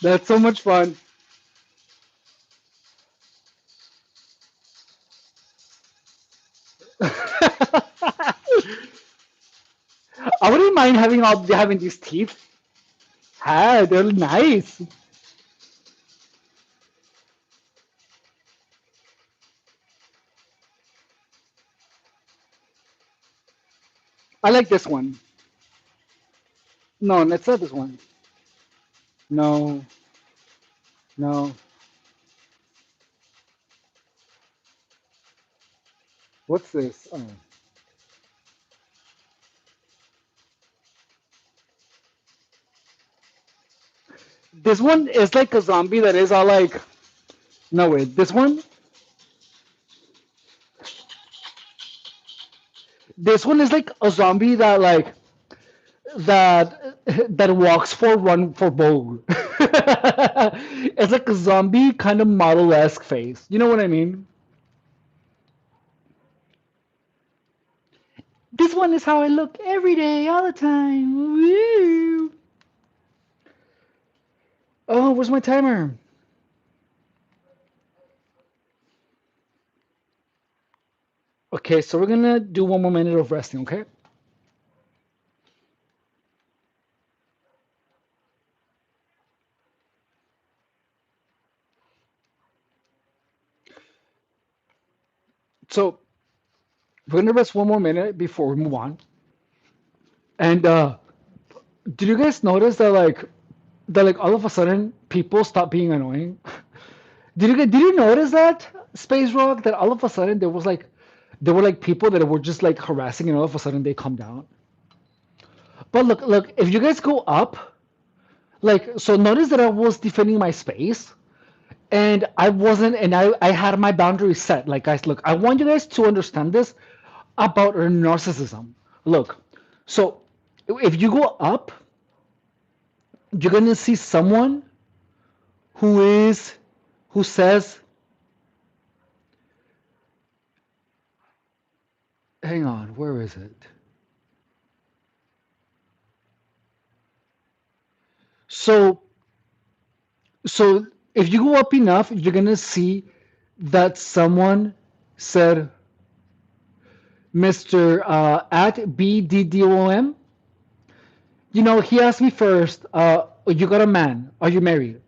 Speaker 2: That's so much fun. I wouldn't mind having these teeth. Ah, they're nice. I like this one. No, let's not this one. No, no. What's this? Oh. This one is like a zombie that is all like. No wait, this one is like a zombie that like that walks for run for Vogue. It's like a zombie kind of model-esque face. You know what I mean? This one is how I look every day, all the time. Woo! Oh, where's my timer? Okay, so we're gonna do 1 more minute of resting, okay? So we're gonna rest 1 more minute before we move on. And did you guys notice that all of a sudden people stop being annoying? Did you notice that Space Rock that all of a sudden there were like people that were just like harassing and all of a sudden they come down. But look, if you guys go up, like so notice that I was defending my space and I wasn't and I had my boundaries set. Like guys, look, I want you guys to understand this about narcissism. Look, so if you go up, you're gonna see someone who is who says, hang on, where is it? So So if you go up enough, you're gonna see that someone said, Mr. At BDDOM, he asked me first, you got a man, are you married?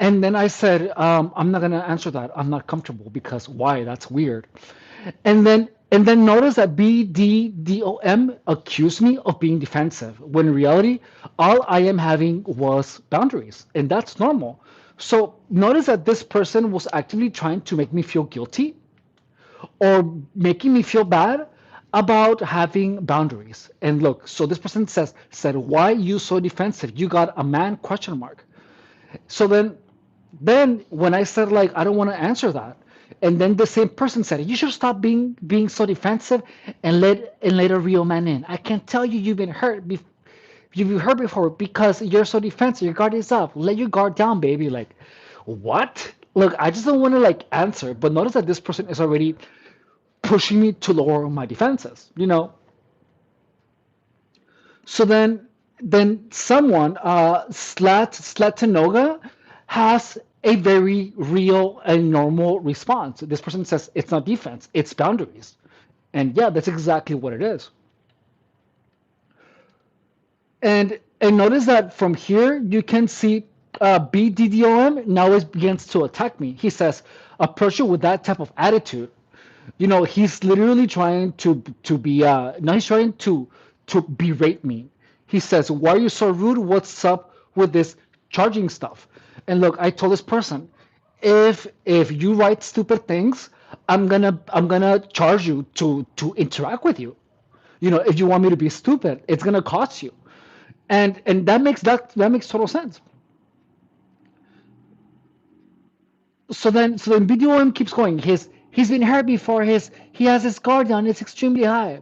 Speaker 2: And then I said, I'm not gonna answer that. I'm not comfortable because why? That's weird. And then notice that BDDOM accused me of being defensive when in reality all I am having was boundaries, and that's normal. So notice that this person was actively trying to make me feel guilty or making me feel bad about having boundaries. And look, so this person said, why you so defensive? You got a man question mark. So then when I said like I don't want to answer that, and then the same person said you should stop being so defensive and let a real man in. I can tell you you've been hurt. You've been hurt before because you're so defensive. Your guard is up. Let your guard down, baby. Like, what? Look, I just don't want to like answer, but notice that this person is already pushing me to lower my defenses. So then someone, Slatanoga, has a very real and normal response. This person says it's not defense, it's boundaries. And yeah, that's exactly what it is. And notice that from here you can see BDDOM now is begins to attack me. He says, approach you with that type of attitude. He's literally trying to be now he's trying to berate me. He says, why are you so rude? What's up with this charging stuff? And look, I told this person, if you write stupid things, I'm gonna charge you to interact with you. If you want me to be stupid, it's gonna cost you. And that makes total sense. So then BDOM keeps going. He's been hurt before. He has his guard down. It's extremely high.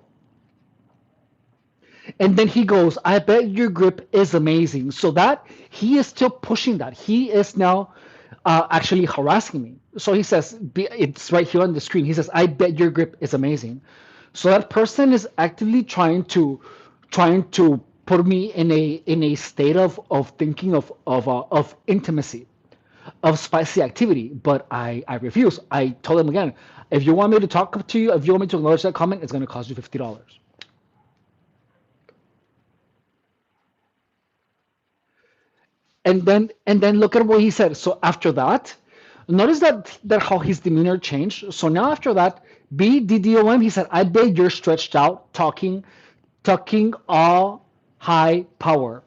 Speaker 2: And then he goes, I bet your grip is amazing. So that he is still pushing that. He is now actually harassing me. So he says, it's right here on the screen. He says, I bet your grip is amazing. So that person is actively trying to put me in a state of thinking of intimacy, of spicy activity. But I refuse. I told him again, if you want me to talk to you, if you want me to acknowledge that comment, it's going to cost you $50. And then look at what he said. So after that, notice that how his demeanor changed. So now after that, BDDOM, he said, I bet you're stretched out, talking all high power.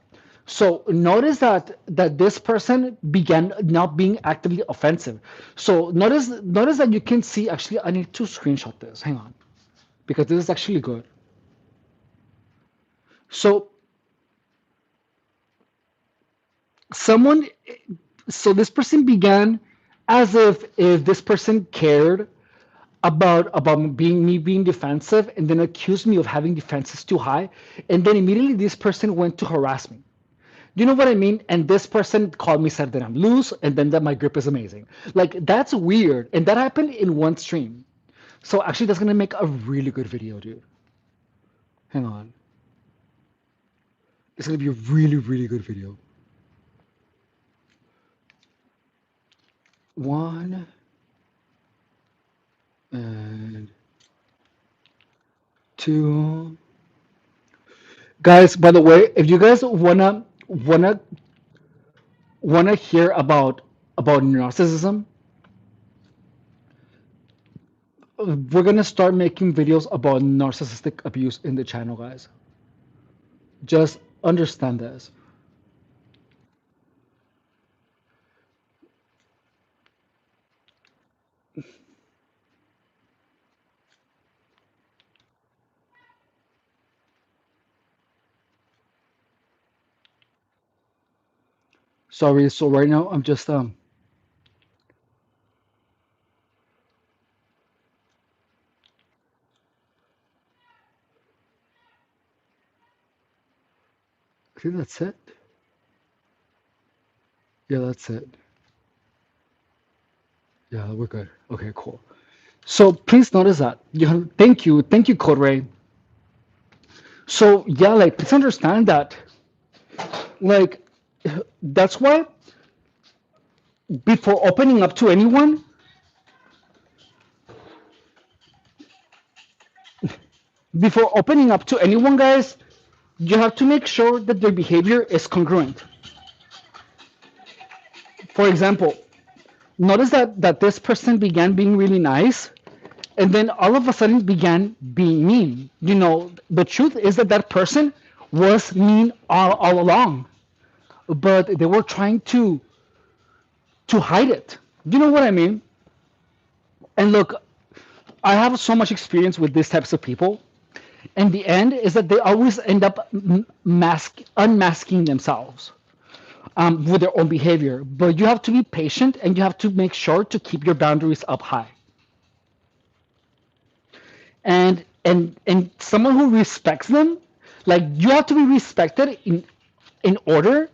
Speaker 2: So notice that this person began now being actively offensive. So notice that you can see. Actually, I need to screenshot this. Hang on, because this is actually good. So someone so this person began as if this person cared about being defensive, and then accused me of having defenses too high, and then immediately this person went to harass me. You know what I mean? And this person called me, said that I'm loose, and then that my grip is amazing. Like, that's weird, and that happened in one stream. So actually that's gonna make a really good video, dude. Hang on. It's gonna be a really, really good video. One and two. Guys, by the way, if you guys wanna hear about narcissism, we're gonna start making videos about narcissistic abuse in the channel, guys. Just understand this. Sorry, so right now I'm just I think that's it. Yeah, that's it. Yeah, we're good. Okay, cool. So please notice that. Thank you, Code Ray. So yeah, like please understand that, like that's why before opening up to anyone, guys, you have to make sure that their behavior is congruent. For example, notice that this person began being really nice, and then all of a sudden began being mean. The truth is that that person was mean all along, but they were trying to hide it. You know what I mean? And look, I have so much experience with these types of people, and the end is that they always end up unmasking themselves with their own behavior. But you have to be patient, and you have to make sure to keep your boundaries up high. And someone who respects them, like, you have to be respected in order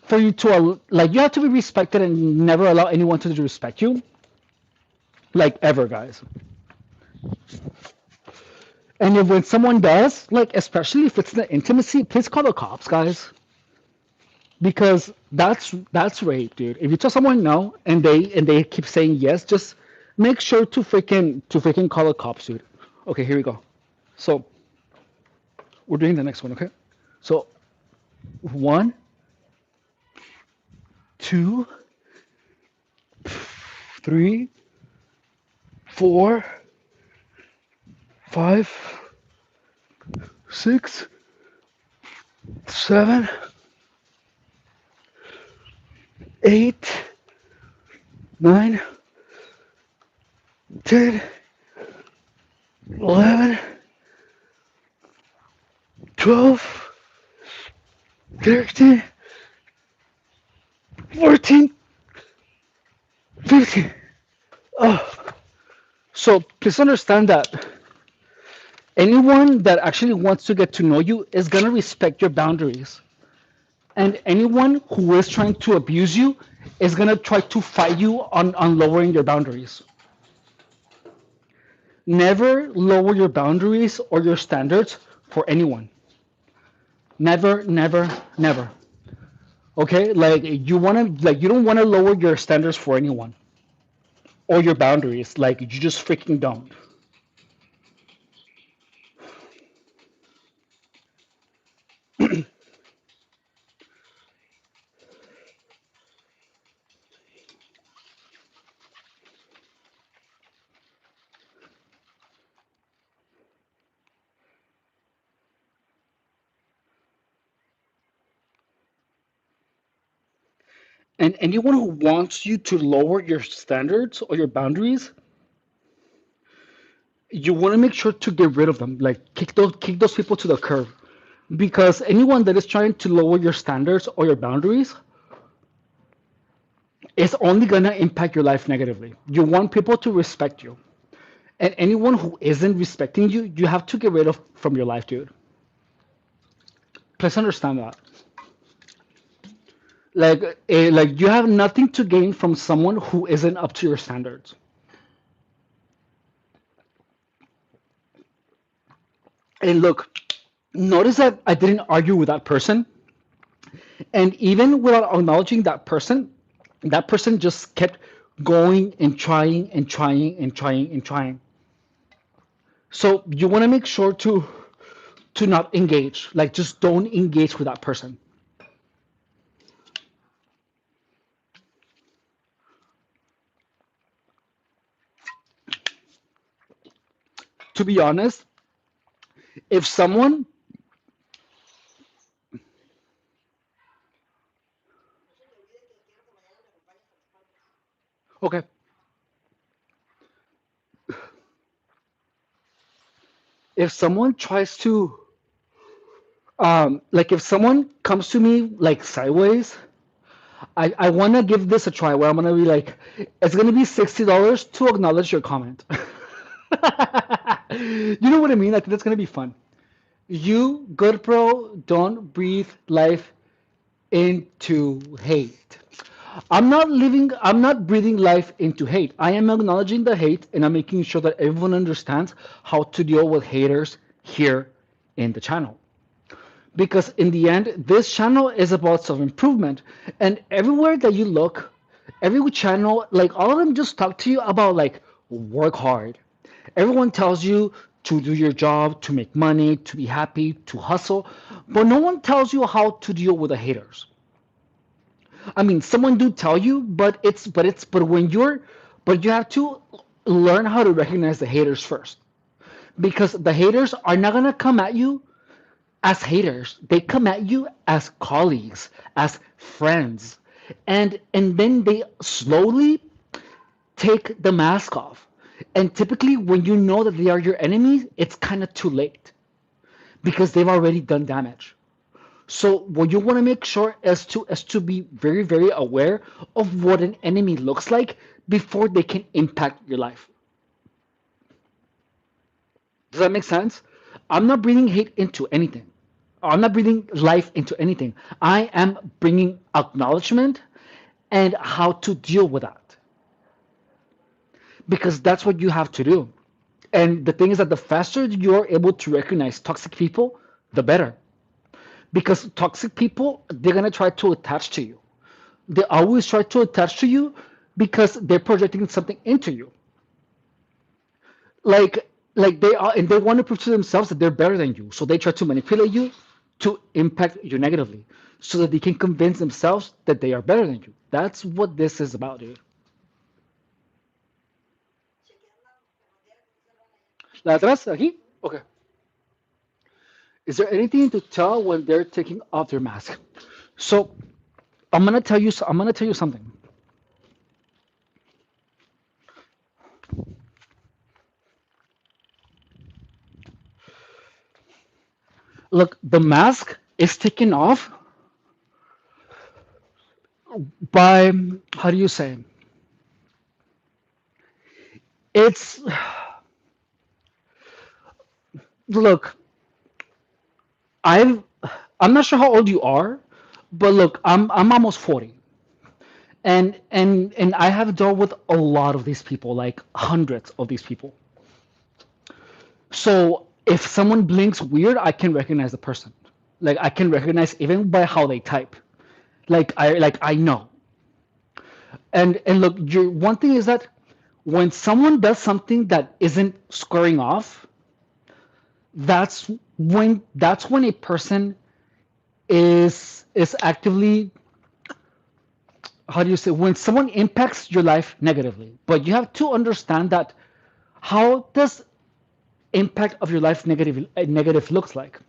Speaker 2: for you to, like, you have to be respected and never allow anyone to disrespect you, like, ever, guys. And if when someone does, like, especially if it's the intimacy, please call the cops, guys, because that's rape, dude. If you tell someone no and they keep saying yes, just make sure to freaking call the cops, dude. Okay, here we go. So we're doing the next one, okay? So 1, 2, 3, 4, 5, 6, 7, 8, 9, 10, 11, 12, 13, 14, 15. Oh. So please understand that anyone that actually wants to get to know you is going to respect your boundaries. And anyone who is trying to abuse you is going to try to fight you on lowering your boundaries. Never lower your boundaries or your standards for anyone. Never, never, never. Okay? Like, you don't want to lower your standards for anyone or your boundaries. Like, you just freaking don't. And anyone who wants you to lower your standards or your boundaries, you want to make sure to get rid of them. Like, kick those people to the curb. Because anyone that is trying to lower your standards or your boundaries is only gonna impact your life negatively. You want people to respect you. And anyone who isn't respecting you, you have to get rid of from your life, dude. Please understand that. Like you have nothing to gain from someone who isn't up to your standards. And look, notice that I didn't argue with that person. And even without acknowledging that person just kept going and trying and trying and trying and trying. So you want to make sure to not engage. Like, just don't engage with that person. To be honest, if someone, okay, if someone tries to, like, if someone comes to me like sideways, I want to give this a try where I'm going to be like, it's going to be $60 to acknowledge your comment. You know what I mean? Like, that's going to be fun. You, good bro, don't breathe life into hate. I'm not breathing life into hate. I am acknowledging the hate and I'm making sure that everyone understands how to deal with haters here in the channel. Because in the end, this channel is about self-improvement. And everywhere that you look, Every channel, like all of them just talk to you about like work hard. Everyone tells you to do your job, to make money, to be happy, to hustle, but no one tells you how to deal with the haters. I mean, someone do tell you, but when you're but you have to learn how to recognize the haters first. Because the haters are not gonna come at you as haters. They come at you as colleagues, as friends. And then they slowly take the mask off. And typically when you know that they are your enemies, it's kind of too late because they've already done damage. So what you want to make sure is to be very, very aware of what an enemy looks like before they can impact your life. Does that make sense? I'm not bringing hate into anything. I'm not bringing life into anything. I am bringing acknowledgement and how to deal with that because that's what you have to do. And the thing is that the faster you're able to recognize toxic people, the better. Because toxic people, they're gonna try to attach to you. They always try to attach to you because they're projecting something into you. Like they are, and they want to prove to themselves that they're better than you. So they try to manipulate you to impact you negatively, so that they can convince themselves that they are better than you. That's what this is about, dude. La atrás, aquí. Okay. Is there anything to tell when they're taking off their mask? So I'm gonna tell you. I'm gonna tell you something. Look, the mask is taken off by, how do you say? It's, look, I've I'm not sure how old you are, but look, I'm almost 40. And I have dealt with a lot of these people, like hundreds of these people. So if someone blinks weird, I can recognize the person. Like I can recognize even by how they type. Like I know. And look, one thing is that when someone does something that isn't squaring off, that's when a person is actively, how do you say, when someone impacts your life negatively. But you have to understand that how does impact of your life negative looks like.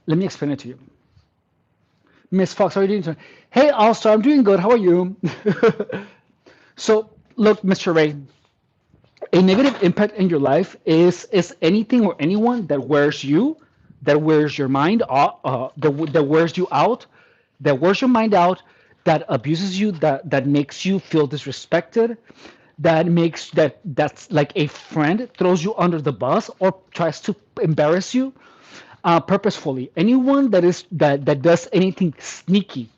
Speaker 2: Let me explain it to you. Miss Fox, how are you doing today? Hey, All-Star, I'm doing good. How are you? So, look, Mr. Ray, a negative impact in your life is anything or anyone that wears you, that wears your mind, that wears you out, that wears your mind out, that abuses you, that makes you feel disrespected, that's like a friend throws you under the bus or tries to embarrass you purposefully. Anyone that does anything sneaky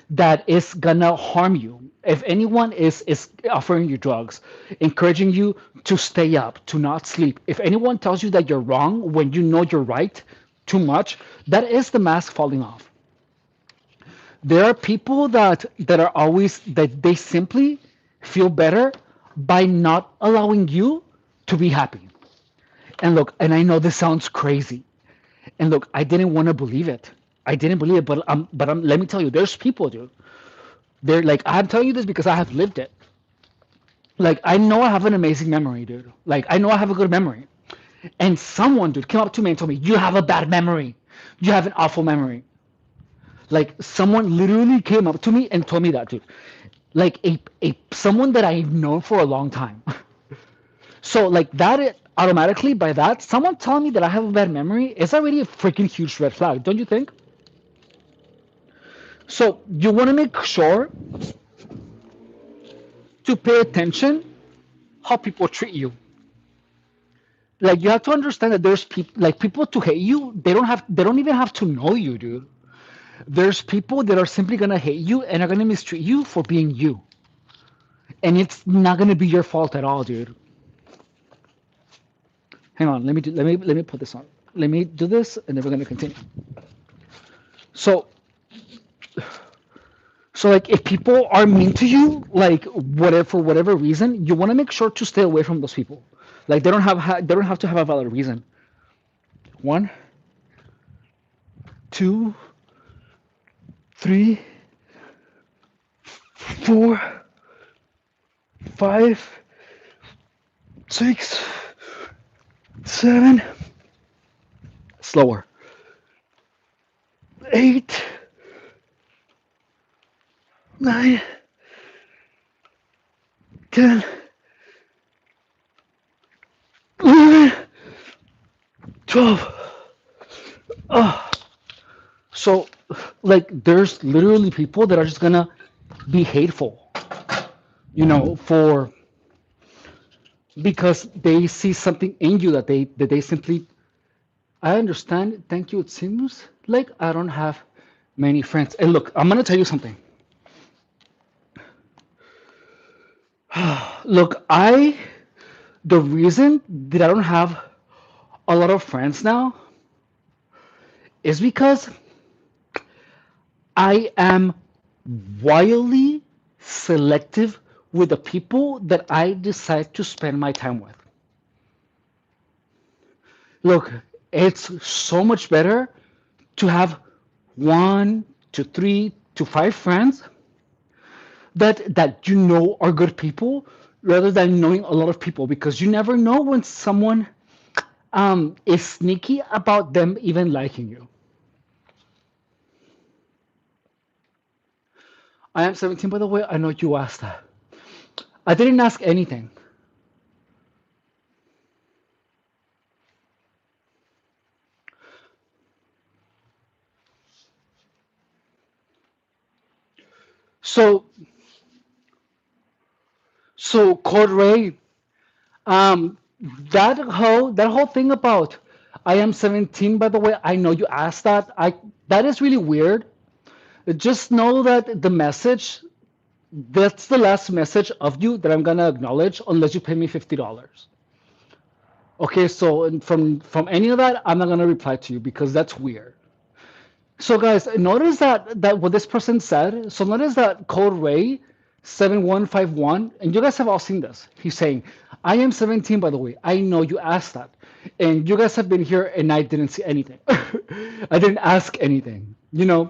Speaker 2: that is gonna harm you. If anyone is offering you drugs, encouraging you to stay up, to not sleep, if anyone tells you that you're wrong when you know you're right too much, that is the mask falling off. There are people that are always that they simply feel better by not allowing you to be happy. And look, and I know this sounds crazy. And look, I didn't want to believe it. I didn't believe it, but let me tell you, there's people, dude. They're like, I'm telling you this because I have lived it. Like, I know I have an amazing memory, dude. Like, I know I have a good memory. And someone, dude, came up to me and told me, you have a bad memory. You have an awful memory. Like, someone literally came up to me and told me that, dude. Like, a someone that I've known for a long time. So, like, automatically, by that, someone telling me that I have a bad memory is already a freaking huge red flag, don't you think? So, you want to make sure to pay attention how people treat you. Like you have to understand that there's people like people to hate you. They don't even have to know you, dude. There's people that are simply gonna hate you and are gonna mistreat you for being you, and it's not gonna be your fault at all, dude. Hang on, let me put this on. Let me do this, and then we're gonna continue. So So like if people are mean to you, like whatever for whatever reason, you want to make sure to stay away from those people. Like they don't have to have a valid reason. One, two, three, four, five, six, seven, slower, eight, nine, 10, 11, 12. So, like, there's literally people that are just gonna be hateful, for because they see something in you that they simply. I understand. Thank you. It seems like I don't have many friends. And look, I'm gonna tell you something. Look, the reason that I don't have a lot of friends now is because I am wildly selective with the people that I decide to spend my time with. Look, it's so much better to have one to three to five friends that you know are good people rather than knowing a lot of people because you never know when someone is sneaky about them even liking you. I am 17, by the way. I know you asked that. I didn't ask anything. So, so Code Ray, um, that whole thing about I am 17. By the way, I know you asked that. That is really weird. Just know that the message, that's the last message of you that I'm gonna acknowledge unless you pay me $50. Okay, so from any of that, I'm not gonna reply to you because that's weird. So guys, notice that what this person said. So notice that code Ray 7151, and you guys have all seen this. He's saying, I am 17, by the way. I know you asked that. And you guys have been here and I didn't see anything. I didn't ask anything.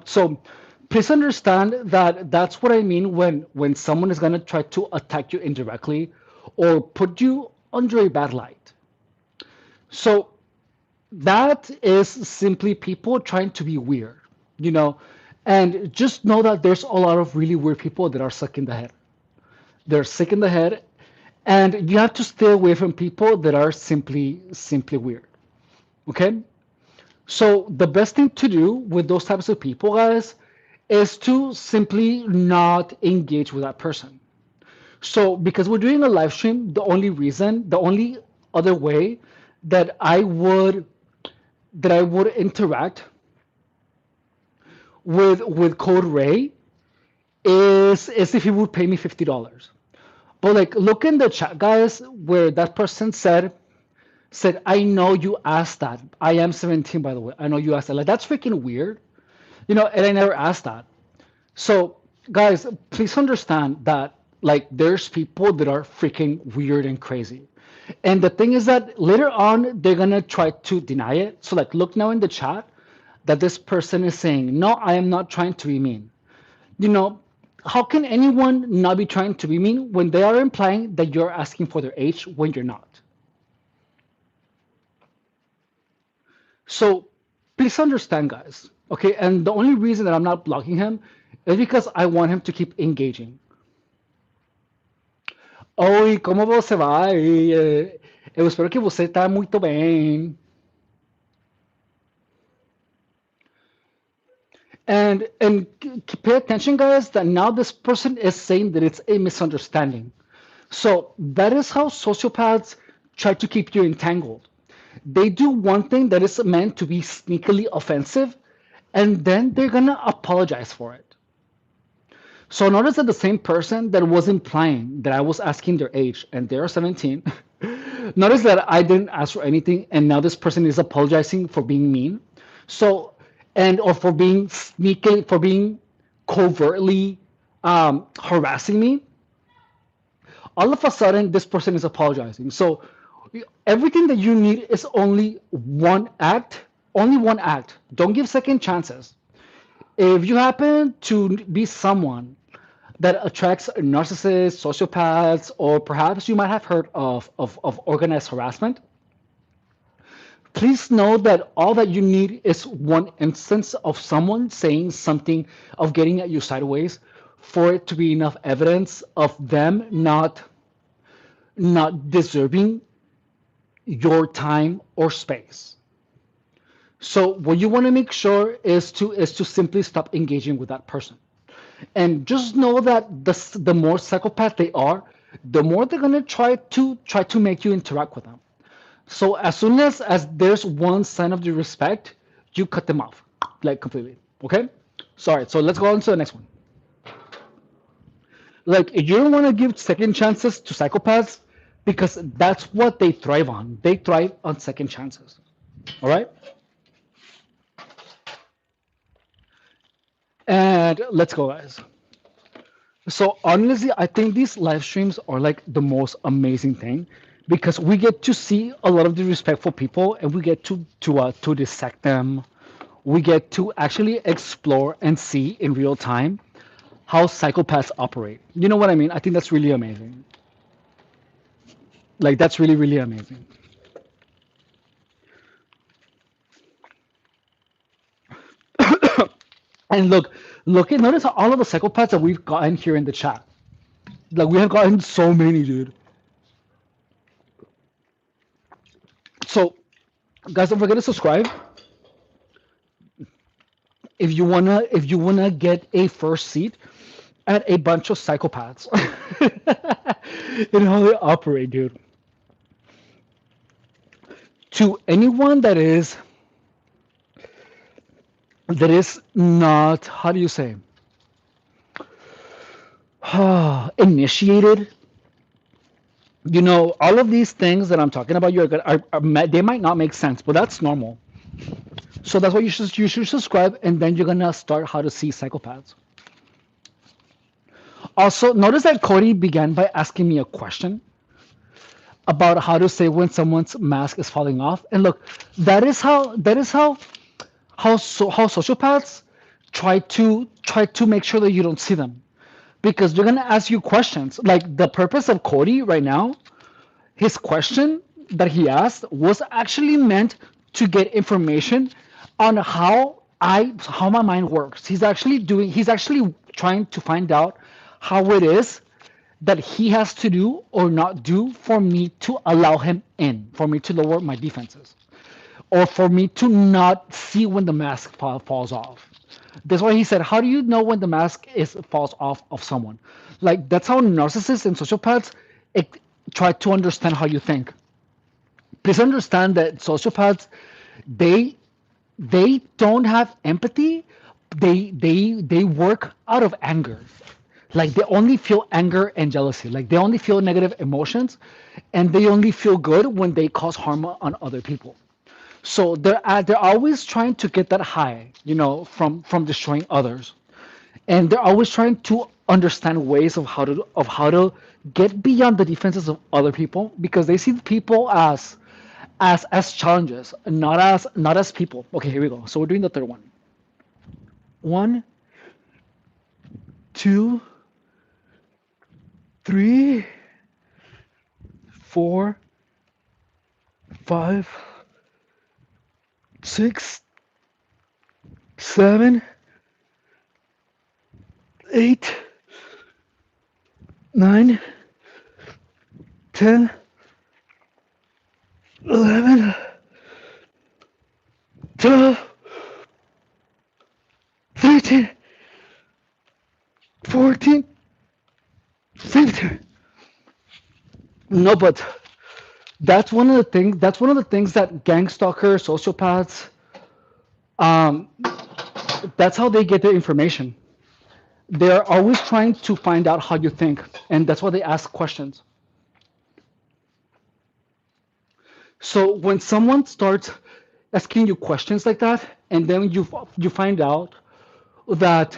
Speaker 2: So please understand that that's what I mean when someone is gonna try to attack you indirectly or put you under a bad light. So that is simply people trying to be weird, you know. And just know that there's a lot of really weird people that are sick in the head. They're sick in the head, and you have to stay away from people that are simply weird. Okay? So the best thing to do with those types of people, guys, is to simply not engage with that person. So because we're doing a live stream, the only other way that I would interact with Code Ray is if he would pay me $50. But like look in the chat, guys, where that person said, I know you asked that. I am 17, by the way. I know you asked that. Like that's freaking weird. And I never asked that. So guys, please understand that like there's people that are freaking weird and crazy. And the thing is that later on they're gonna try to deny it. So like look now in the chat that this person is saying, no, I am not trying to be mean. You know, how can anyone not be trying to be mean when they are implying that you're asking for their age when you're not? So please understand, guys. Okay, and the only reason that I'm not blocking him is because I want him to keep engaging. Oi, como você vai? Eu espero que você está muito bem. And pay attention, guys, that now this person is saying that it's a misunderstanding. So that is how sociopaths try to keep you entangled. They do one thing that is meant to be sneakily offensive, and then they're gonna apologize for it. So notice that the same person that was implying that I was asking their age and they're 17, notice that I didn't ask for anything, and now this person is apologizing for being mean. So, and or for being sneaky, for being covertly harassing me, all of a sudden this person is apologizing. So everything that you need is only one act. Don't give second chances. If you happen to be someone that attracts narcissists, sociopaths, or perhaps you might have heard of organized harassment, please know that all that you need is one instance of someone saying something, of getting at you sideways, for it to be enough evidence of them not deserving your time or space. So what you want to make sure is to simply stop engaging with that person. And just know that the more psychopath they are, the more they're gonna try to make you interact with them. So as soon as there's one sign of disrespect, you cut them off, like completely. Okay? Sorry. So let's go on to the next one. Like you don't want to give second chances to psychopaths because that's what they thrive on. They thrive on second chances. All right? And let's go, guys. So honestly, I think these live streams are like the most amazing thing because we get to see a lot of disrespectful people and we get to dissect them. We get to actually explore and see in real time how psychopaths operate. You know what I mean? I think that's really amazing. Like that's really really amazing. And look at notice all of the psychopaths that we've gotten here in the chat. Like we have gotten so many, dude. So guys, don't forget to subscribe if you wanna get a first seat at a bunch of psychopaths and how they operate, dude. To anyone that is not, how do you say, initiated, all of these things that I'm talking about, they might not make sense, but that's normal. So that's why you should subscribe, and then you're gonna start how to see psychopaths. Also, notice that Cody began by asking me a question about how to say when someone's mask is falling off. And look, that is how sociopaths try to make sure that you don't see them, because they're gonna ask you questions. Like the purpose of Cody right now, his question that he asked was actually meant to get information on how my mind works. He's actually trying to find out how it is that he has to do or not do for me to allow him in, for me to lower my defenses, or for me to not see when the mask falls off. That's why he said, "How do you know when the mask is falls off of someone?" Like that's how narcissists and sociopaths ex- try to understand how you think. Please understand that sociopaths, they they don't have empathy. They work out of anger. Like they only feel anger and jealousy. Like they only feel negative emotions, and they only feel good when they cause harm on other people. So they're always trying to get that high, from destroying others, and they're always trying to understand ways of how to get beyond the defenses of other people, because they see people as challenges, not as people. Okay, here we go. So we're doing the third one. One, two, three, four, five, six, seven, eight, nine, 10, 11, 12, 13, 14, 15. No, but that's one of the things that gang stalkers, sociopaths, um, that's how they get their information. They're always trying to find out how you think, and that's why they ask questions. So when someone starts asking you questions like that, and then you find out that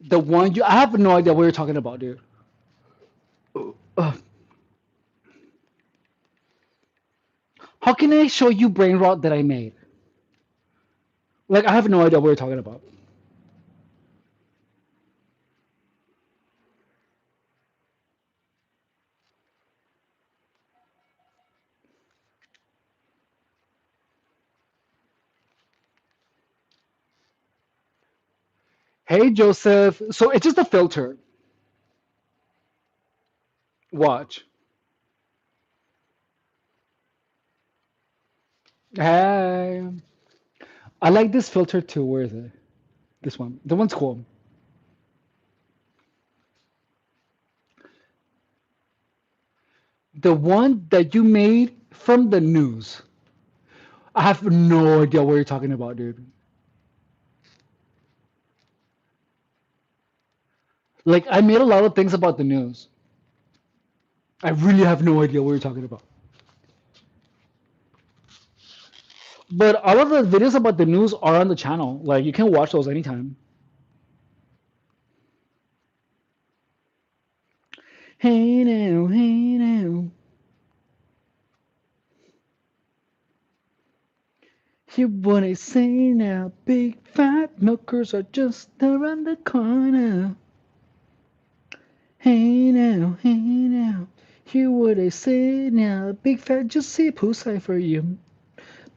Speaker 2: The one you, I have no idea what you're talking about, dude. Uh, how can I show you brain rot that I made? Like, I have no idea what you're talking about. Hey, Joseph. So it's just a filter. Watch. Hey. I like this filter too. Where is it? This one. The one's cool. The one that you made from the news. I have no idea what you're talking about, dude. Like, I made a lot of things about the news. I really have no idea what you're talking about. But all of the videos about the news are on the channel. Like, you can watch those anytime. Hey now, hey now. You wanna say now, big fat milkers are just around the corner. Hey now, hey now. Hear what I say now, big fat juicy pussy for you.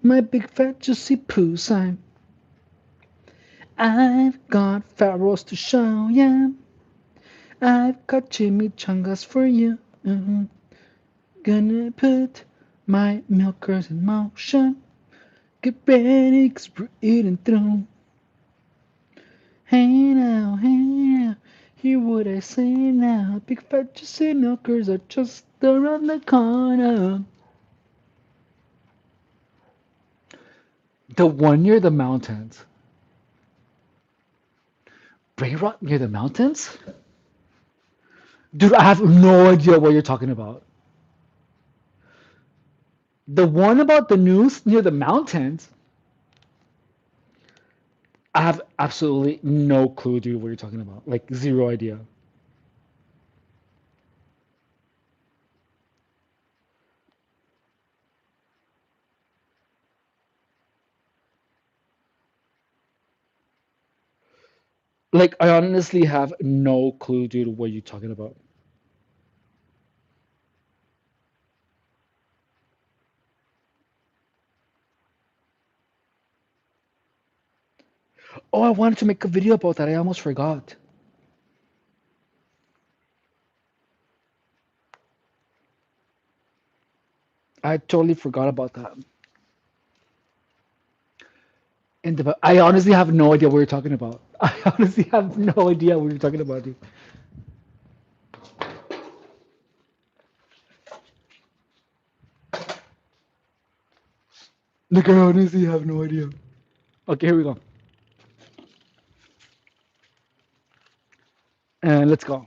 Speaker 2: My big fat juicy pussy. I've got pharaohs to show ya. I've got chimichangas for you. Gonna put my milkers in motion. Get ready, 'cause we're eating through. Hey now, hey now. Hear what I say now. Big fat juicy milkers are just around the corner. The one near the mountains. Brain rot near the mountains? Dude, I have no idea what you're talking about. The one about the news near the mountains? I have absolutely no clue, dude, what you're talking about. Like, zero idea. Like, I honestly have no clue, dude, what you're talking about. Oh, I wanted to make a video about that. I almost forgot. I totally forgot about that. And I honestly have no idea what you're talking about. I honestly have no idea what you're talking about, dude. Like, I honestly have no idea. Okay, here we go. And let's go.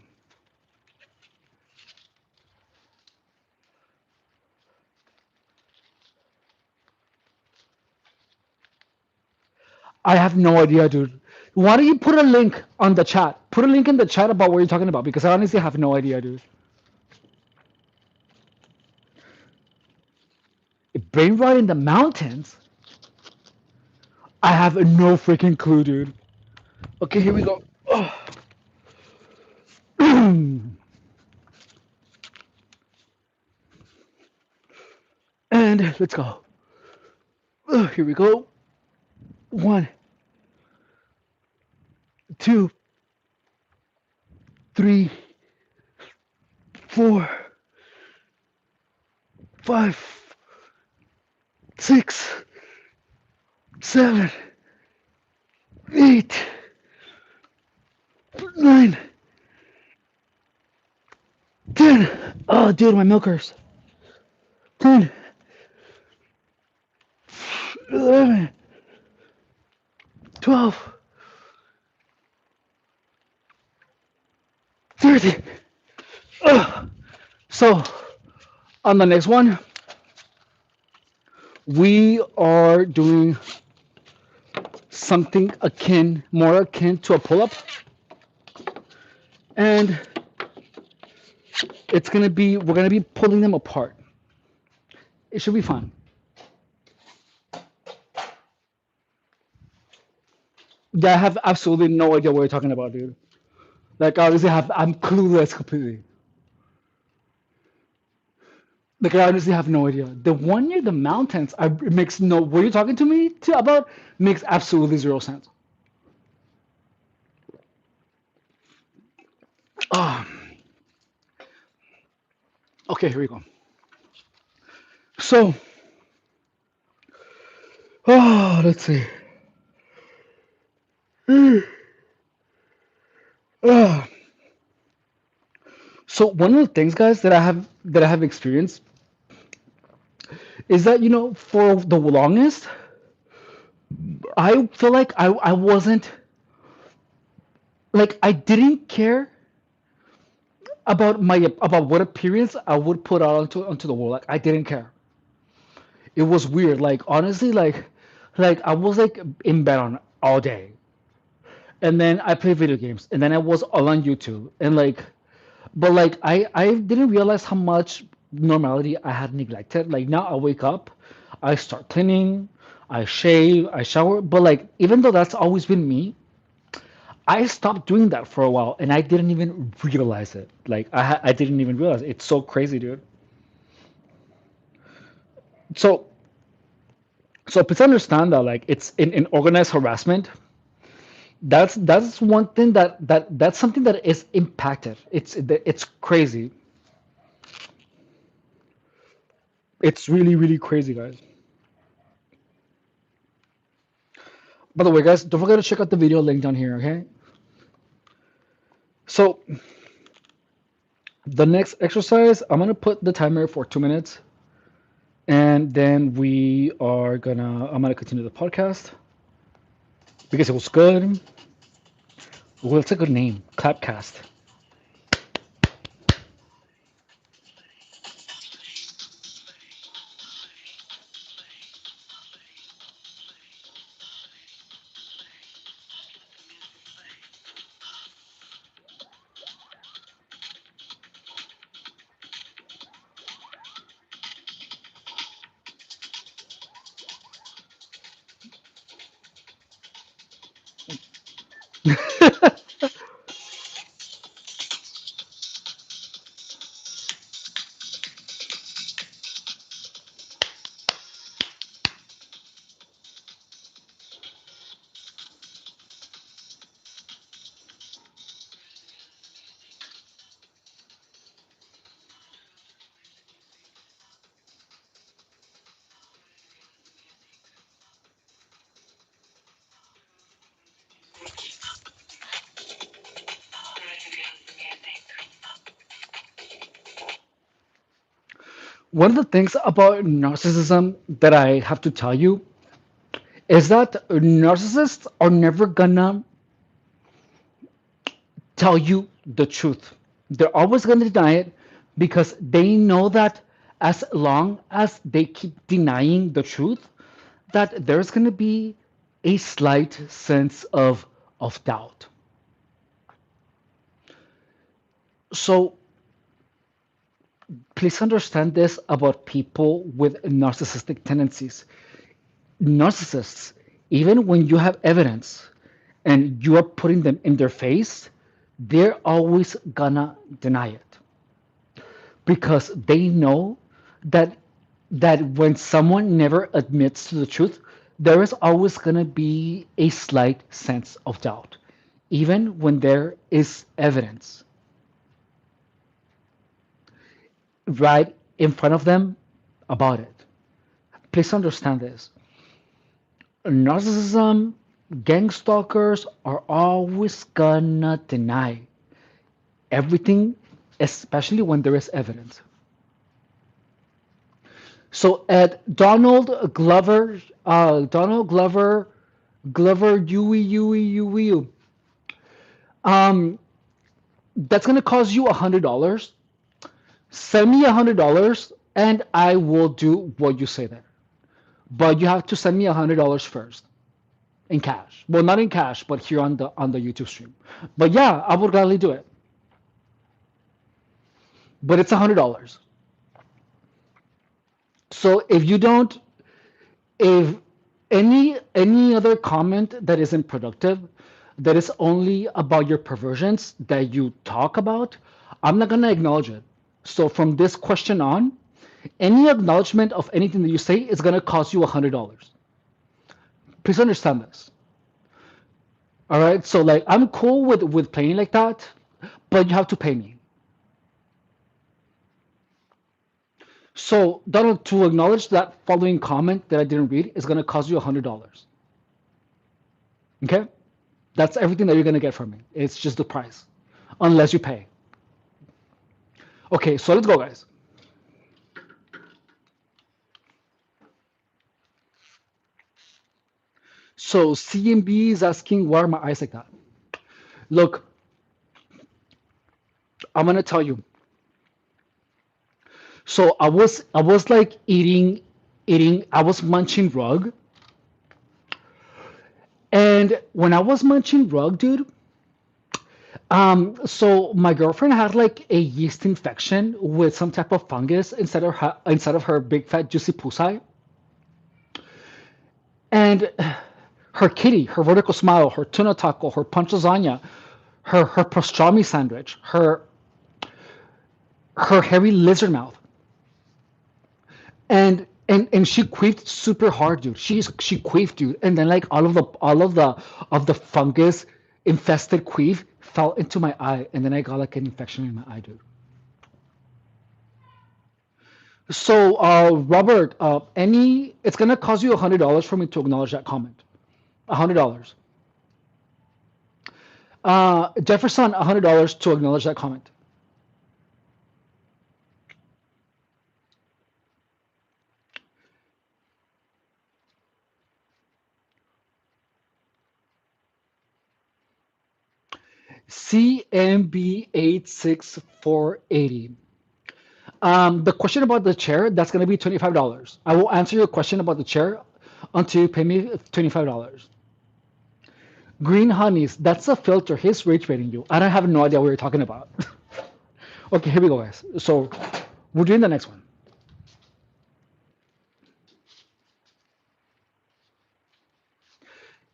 Speaker 2: I have no idea, dude. Why don't you put a link on the chat? Put a link in the chat about what you're talking about because I honestly have no idea, dude. Brain rot in the mountains? I have no freaking clue, dude. Okay, here we go. And let's go. Here we go. 1, 2, 3, 4, 5, 6, 7, 8, 9, 10. Oh, dude, my milkers. 10, 11, 12, 13. Ugh. So, on the next one, we are doing something more akin to a pull up. and we're gonna be pulling them apart. It should be fun. Yeah, I have absolutely no idea what you're talking about, dude. Like, I'm clueless completely. Like, I honestly have no idea. The one near the mountains, it makes no. What you're talking to me about makes absolutely zero sense. Ah, okay, here we go. So, let's see. Ah, so one of the things, guys, that I have experienced is that for the longest, I feel like I wasn't like I didn't care about what appearance I would put out onto the world. Like I didn't care. It was weird. Like honestly, like I was like in bed on all day, and then I play video games, and then I was all on YouTube, and but like I didn't realize how much normality I had neglected. Like now I wake up, I start cleaning, I shave, I shower, but like even though that's always been me, I stopped doing that for a while, and I didn't even realize it. Like I didn't even realize it. It's so crazy, dude. So please understand that like it's in organized harassment. That's one thing that's something that is impacted. It's crazy. It's really really crazy, guys. By the way, guys, don't forget to check out the video link down here. Okay. So the next exercise, I'm gonna put the timer for 2 minutes, and then I'm gonna continue the podcast because it was good. Well, it's a good name, Clapcast. One of the things about narcissism that I have to tell you is that narcissists are never gonna tell you the truth. They're always gonna deny it because they know that as long as they keep denying the truth, that there's gonna be a slight sense of doubt. So please understand this about people with narcissistic tendencies. Narcissists, even when you have evidence and you are putting them in their face, they're always gonna deny it because they know that when someone never admits to the truth, there is always gonna be a slight sense of doubt, even when there is evidence right in front of them about it. Please understand this. Narcissism, gang stalkers are always gonna deny everything, especially when there is evidence. So at Donald Glover, Yui, um, that's gonna cost you $100. Send me $100, and I will do what you say there. But you have to send me $100 first in cash. Well, not in cash, but here on the YouTube stream. But yeah, I would gladly do it. but it's $100. So if you don't, if any other comment that isn't productive, that is only about your perversions that you talk about, I'm not gonna acknowledge it. So from this question on, any acknowledgement of anything that you say is gonna cost you $100. Please understand this. All right. So like I'm cool with playing like that, but you have to pay me. So Donald, to acknowledge that following comment that I didn't read is gonna cost you $100. Okay? That's everything that you're gonna get from me. It's just the price, unless you pay. Okay, so let's go, guys. So CMB is asking, why are my eyes like that? Look, I'm gonna tell you. So I was like eating. I was munching rug, and when I was munching rug, dude. So my girlfriend had like a yeast infection with some type of fungus inside of her big fat juicy pussy, and her kitty, her vertical smile, her tuna taco, her punch lasagna, her pastrami sandwich, her hairy lizard mouth, and she queefed super hard, dude. She queefed, dude, and then like all of the fungus infested queef fell into my eye, and then I got like an infection in my eye, dude. So, Robert, it's gonna cost you $100 for me to acknowledge that comment. $100. Jefferson, $100 to acknowledge that comment. CMB86480. The question about the chair, that's gonna be $25. I will answer your question about the chair until you pay me $25. Green honeys, that's a filter. He's rage baiting you. I don't have no idea what you're talking about. Okay, here we go, guys. So we're doing the next one.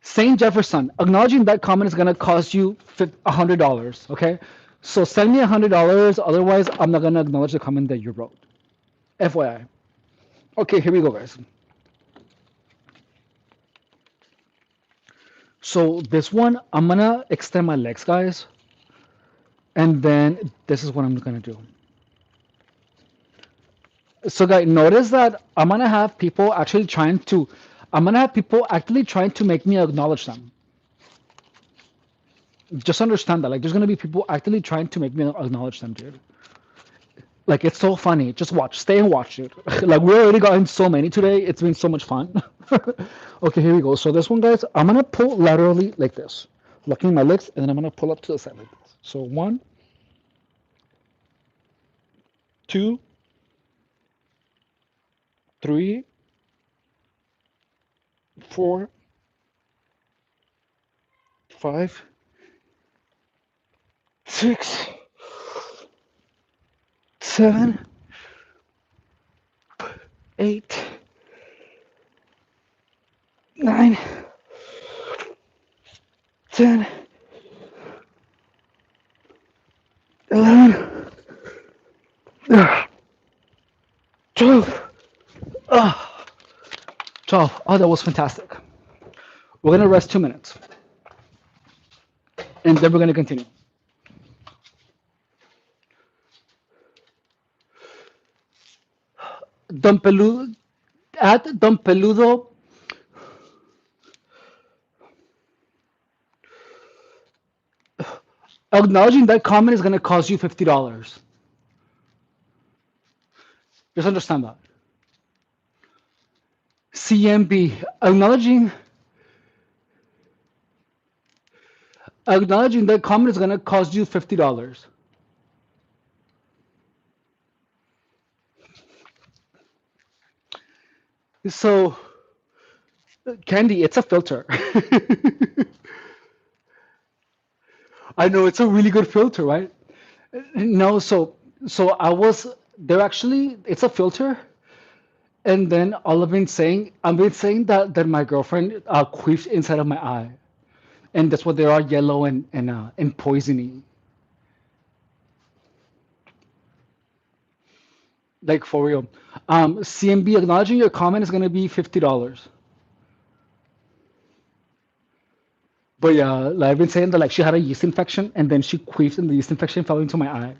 Speaker 2: Saint Jefferson, acknowledging that comment is gonna cost you $100. Okay, so send me $100. Otherwise, I'm not gonna acknowledge the comment that you wrote. FYI. Okay, here we go, guys. So this one, I'm gonna extend my legs, guys, and then this is what I'm gonna do. So, guys, notice that I'm gonna have people actually trying to make me acknowledge them. Just understand that, like, there's gonna be people actually trying to make me acknowledge them, dude. Like, it's so funny. Just watch, stay and watch, dude. Like, we already gotten so many today. It's been so much fun. Okay, here we go. So this one, guys, I'm gonna pull laterally like this, locking my legs, and then I'm gonna pull up to the side like this. So 1, 2, 3, 4, 5, 6, 7, 8, 9, 10, 11, 12. 12. Oh, that was fantastic. We're gonna rest 2 minutes, and then we're gonna continue. Don Peludo, at Don Peludo, acknowledging that comment is gonna cost you $50. Just understand that. CMB, acknowledging that comment is gonna cost you $50. So, Candy, it's a filter. I know it's a really good filter, right? No, so So I was they're actually it's a filter, and then all I've been saying that my girlfriend queefed inside of my eye, and that's what they are yellow and poisony. Like for real. CMB acknowledging your comment is gonna be $50. But yeah, like I've been saying that like she had a yeast infection and then she queefed and the yeast infection fell into my eye.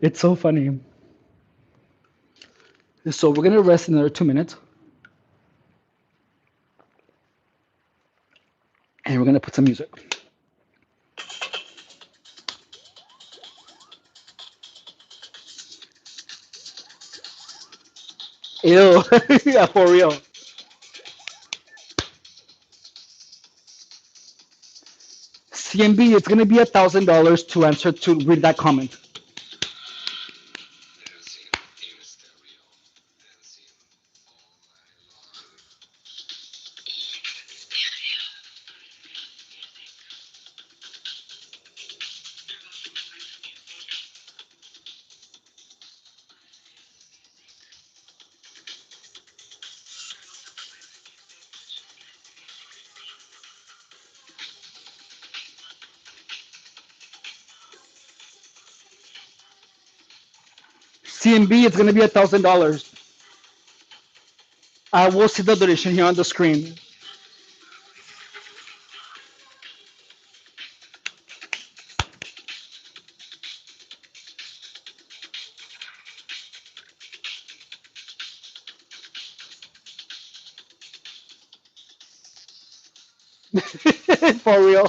Speaker 2: It's so funny. So we're gonna rest another 2 minutes and we're gonna put some music. Ew. Yeah, for real. CMB, it's gonna be $1,000 to answer to read that comment. CMB, it's gonna be $1,000. I will see the donation here on the screen. For real.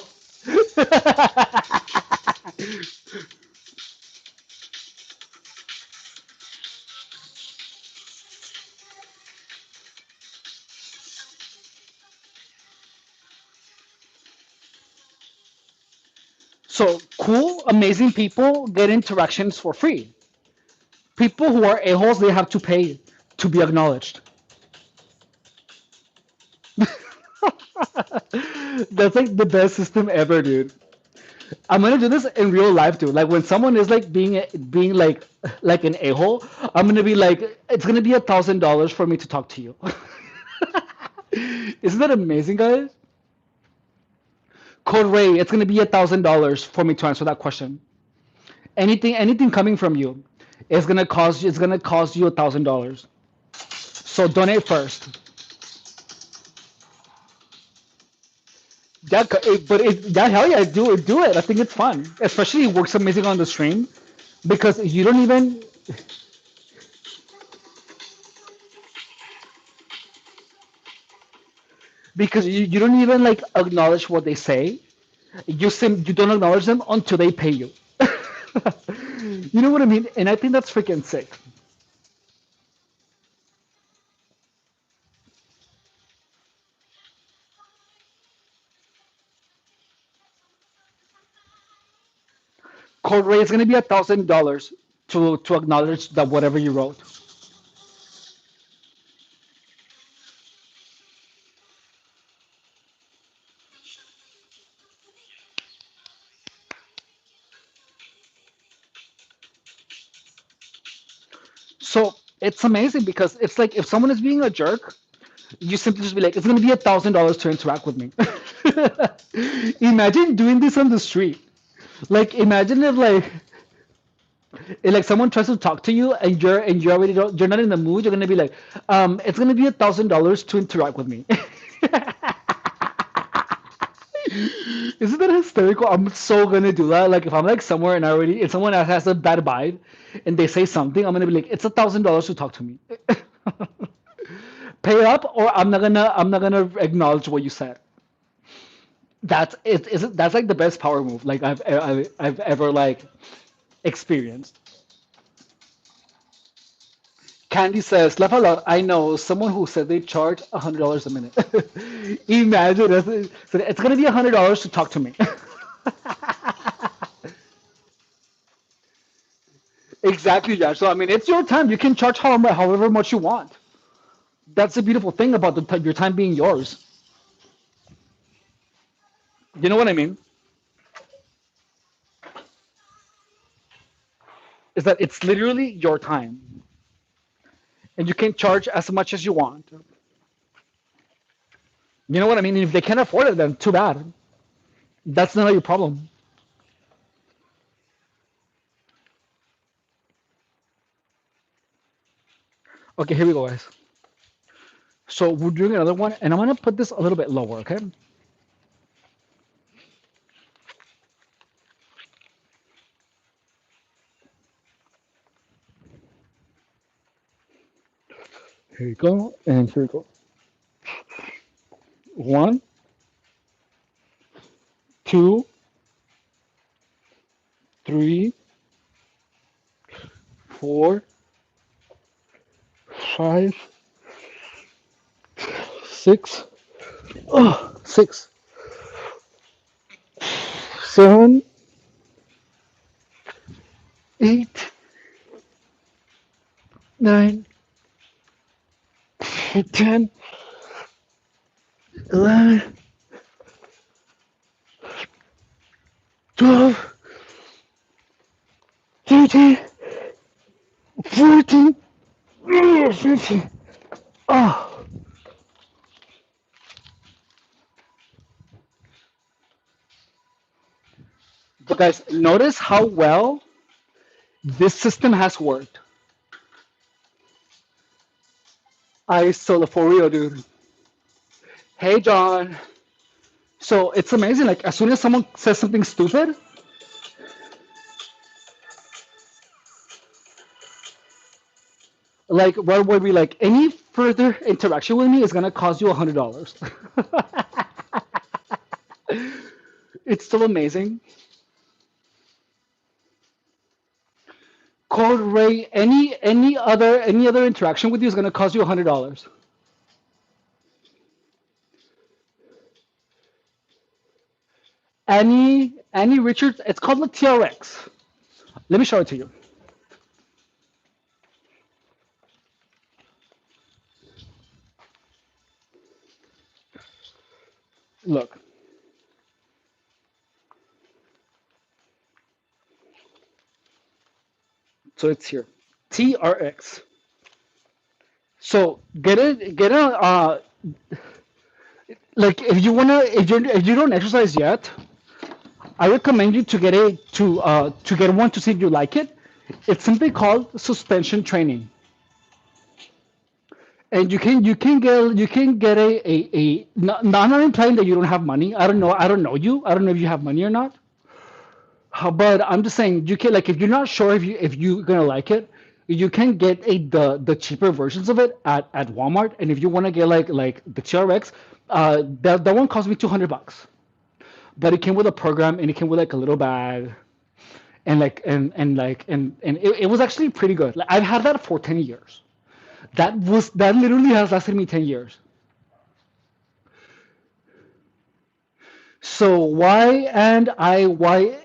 Speaker 2: So cool, amazing people get interactions for free. People who are a-holes, they have to pay to be acknowledged. That's like the best system ever, dude. I'm gonna do this in real life too. Like when someone is like being like an a-hole, I'm gonna be like, it's gonna be $1,000 for me to talk to you. Isn't that amazing, guys? Code Ray, it's gonna be $1,000 for me to answer that question. Anything coming from you is gonna cost you. It's gonna cost you $1,000. So donate first. Yeah, hell yeah, do it. I think it's fun, especially it works amazing on the stream because you don't even you don't even like acknowledge what they say. You don't acknowledge them until they pay you. You know what I mean? And I think that's freaking sick. Cold rate is gonna be $1,000 to acknowledge that whatever you wrote. So it's amazing because it's like if someone is being a jerk, you simply just be like, it's gonna be $1,000 to interact with me. Imagine doing this on the street. Like imagine if like someone tries to talk to you and you already don't, you're not in the mood, you're gonna be like, it's gonna be $1,000 to interact with me. Isn't that hysterical? I'm so gonna do that. Like if I'm like somewhere and I already if someone else has a bad vibe and they say something, I'm gonna be like, it's $1,000 to talk to me. Pay up or I'm not gonna acknowledge what you said. That's it is that's like the best power move like I've ever like experienced. Candy says, laugh out loud. I know someone who said they charge $100 a minute. Imagine so it's gonna be $100 to talk to me. Exactly, yeah. So I mean, it's your time. You can charge however much you want. That's the beautiful thing about your time being yours. You know what I mean? is that it's literally your time, and you can charge as much as you want. You know what I mean? If they can't afford it, then too bad. That's not your problem. Okay, here we go, guys. So we're doing another one, and I'm gonna put this a little bit lower, okay? Here we go, and here we go. One, two, three, four, five, six, six, seven, eight, nine, 10, 11, 12, 13, 14, 15. Oh, but guys, notice how well this system has worked. I saw the for real, dude. Hey, John. So it's amazing. Like as soon as someone says something stupid, like what would be like any further interaction with me is gonna cost you $100. It's still amazing. Code Ray, any other interaction with you is gonna cost you $100. Annie Richards, it's called the TRX. Let me show it to you. Look, so it's here, TRX. So get it. Like if you don't exercise yet, I recommend you to get one to see if you like it. It's simply called suspension training, and you can get a not implying that you don't have money. I don't know you. I don't know if you have money or not. But I'm just saying you can, like, if you're not sure if you're gonna like it, you can get the cheaper versions of it at Walmart. And if you want to get like the TRX, that one cost me $200. But it came with a program, and it came with like a little bag, and it was actually pretty good. Like, I've had that for 10 years. That literally has lasted me 10 years. So why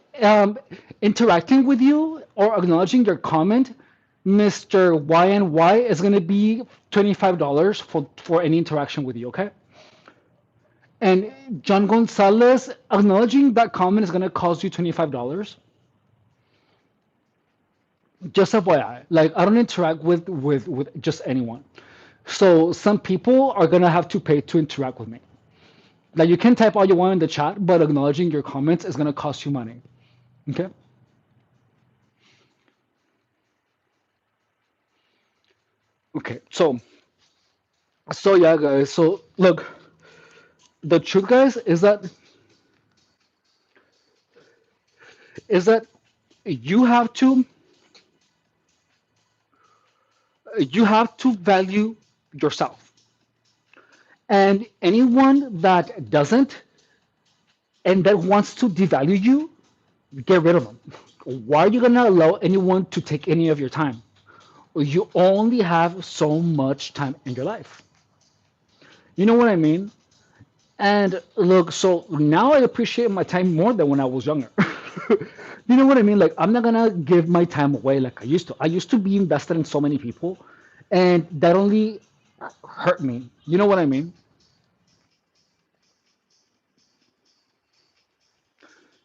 Speaker 2: interacting with you or acknowledging your comment, Mr. Y is going to be $25 for any interaction with you, okay? And John Gonzalez, acknowledging that comment is going to cost you $25. Just FYI, like, I don't interact with just anyone. So some people are going to have to pay to interact with me. Like, you can type all you want in the chat, but acknowledging your comments is going to cost you money. Okay? Okay. So yeah, guys. So look, the truth, guys, is that you have to you have to value yourself, and anyone that doesn't and that wants to devalue you, get rid of them. Why are you gonna allow anyone to take any of your time? You only have so much time in your life. You know what I mean? And look, so now I appreciate my time more than when I was younger. You know what I mean? Like, I'm not gonna give my time away like I used to. I used to be invested in so many people, and that only hurt me. You know what I mean?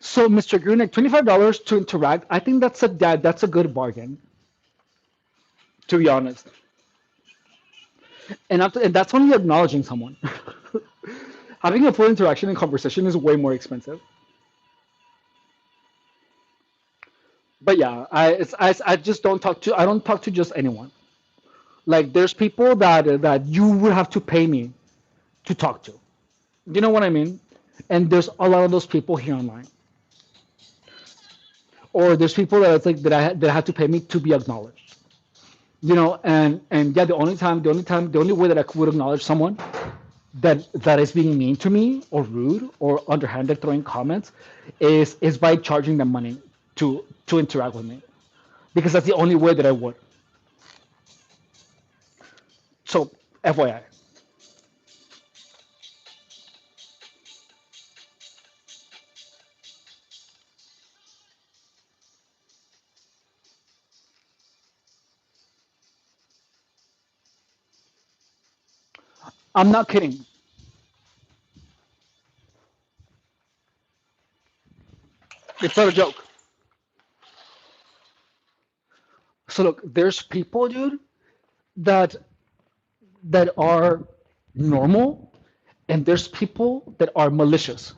Speaker 2: So, Mr. Grunek, $25 to interact. I think that's a good bargain, to be honest. And that's only acknowledging someone. Having a full interaction and conversation is way more expensive. But yeah, I just I don't talk to just anyone. Like there's people that you would have to pay me to talk to. You know what I mean? And there's a lot of those people here online. Or there's people that it's like that have to pay me to be acknowledged. And yeah, the only way that I would acknowledge someone that is being mean to me or rude or underhanded throwing comments is by charging them money to interact with me because that's the only way that I would. So FYI, I'm not kidding. It's not a joke. So look, there's people, dude, that that are normal, and there's people that are malicious.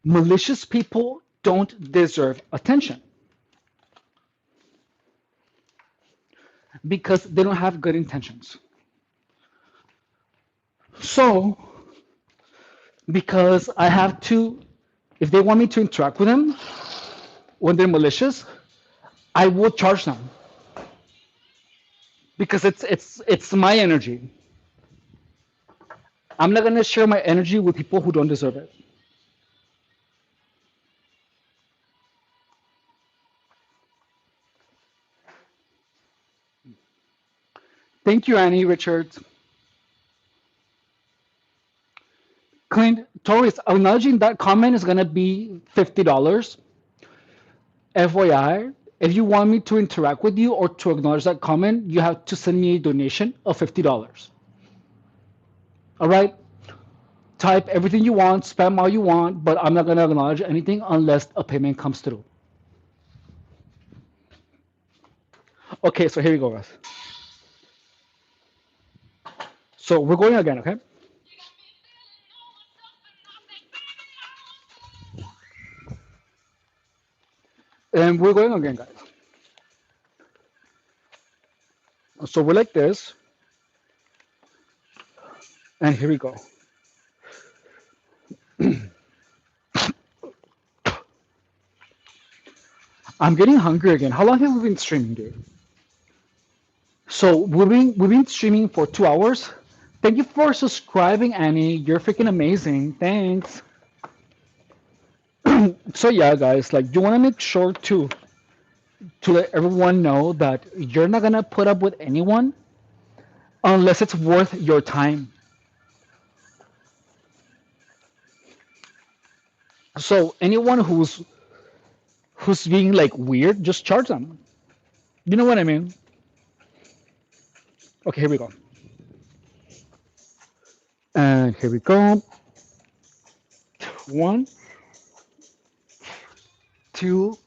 Speaker 2: Malicious people don't deserve attention because they don't have good intentions. So, because I have to, if they want me to interact with them when they're malicious, I will charge them because it's my energy. I'm not gonna share my energy with people who don't deserve it. Thank you, Annie Richards. Clint Torres, acknowledging that comment is gonna be $50. FYI, if you want me to interact with you or to acknowledge that comment, you have to send me a donation of $50. All right? Type everything you want, spam all you want, but I'm not gonna acknowledge anything unless a payment comes through. Okay, so here we go, guys. So we're going again, okay? And we're going again, guys. So we're like this, and here we go. I'm getting hungry again. How long have we been streaming, dude? So we've been streaming for 2 hours. Thank you for subscribing, Annie. You're freaking amazing. Thanks. So yeah, guys, like you want to make sure to let everyone know that you're not gonna put up with anyone unless it's worth your time. So anyone who's being like weird, just charge them. You know what I mean? Okay, here we go. And here we go. One, two,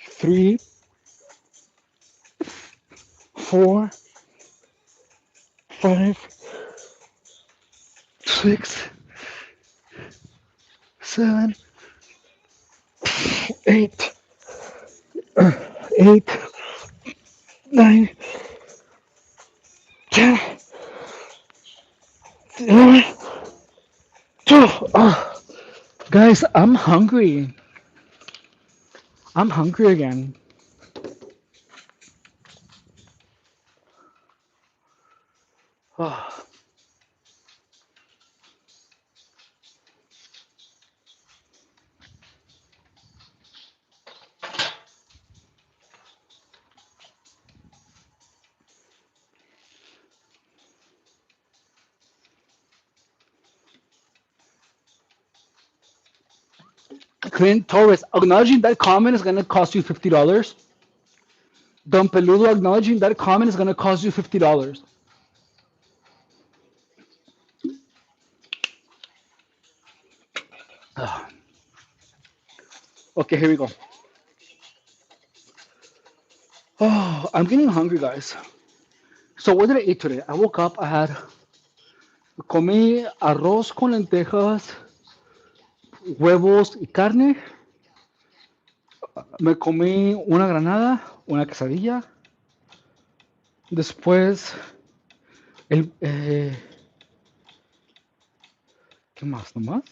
Speaker 2: three, four, five, six, seven, eight, eight, nine, 10, 11, 12. Guys, I'm hungry. I'm hungry again. Oh. Clint Torres, acknowledging that comment is gonna cost you $50. Don Peludo, acknowledging that comment is gonna cost you $50. Okay, here we go. Oh, I'm getting hungry, guys. So what did I eat today? I woke up, I had comí arroz con lentejas, huevos y carne. Me comí una granada, una quesadilla. Después, el, ¿qué más? ¿Nomás?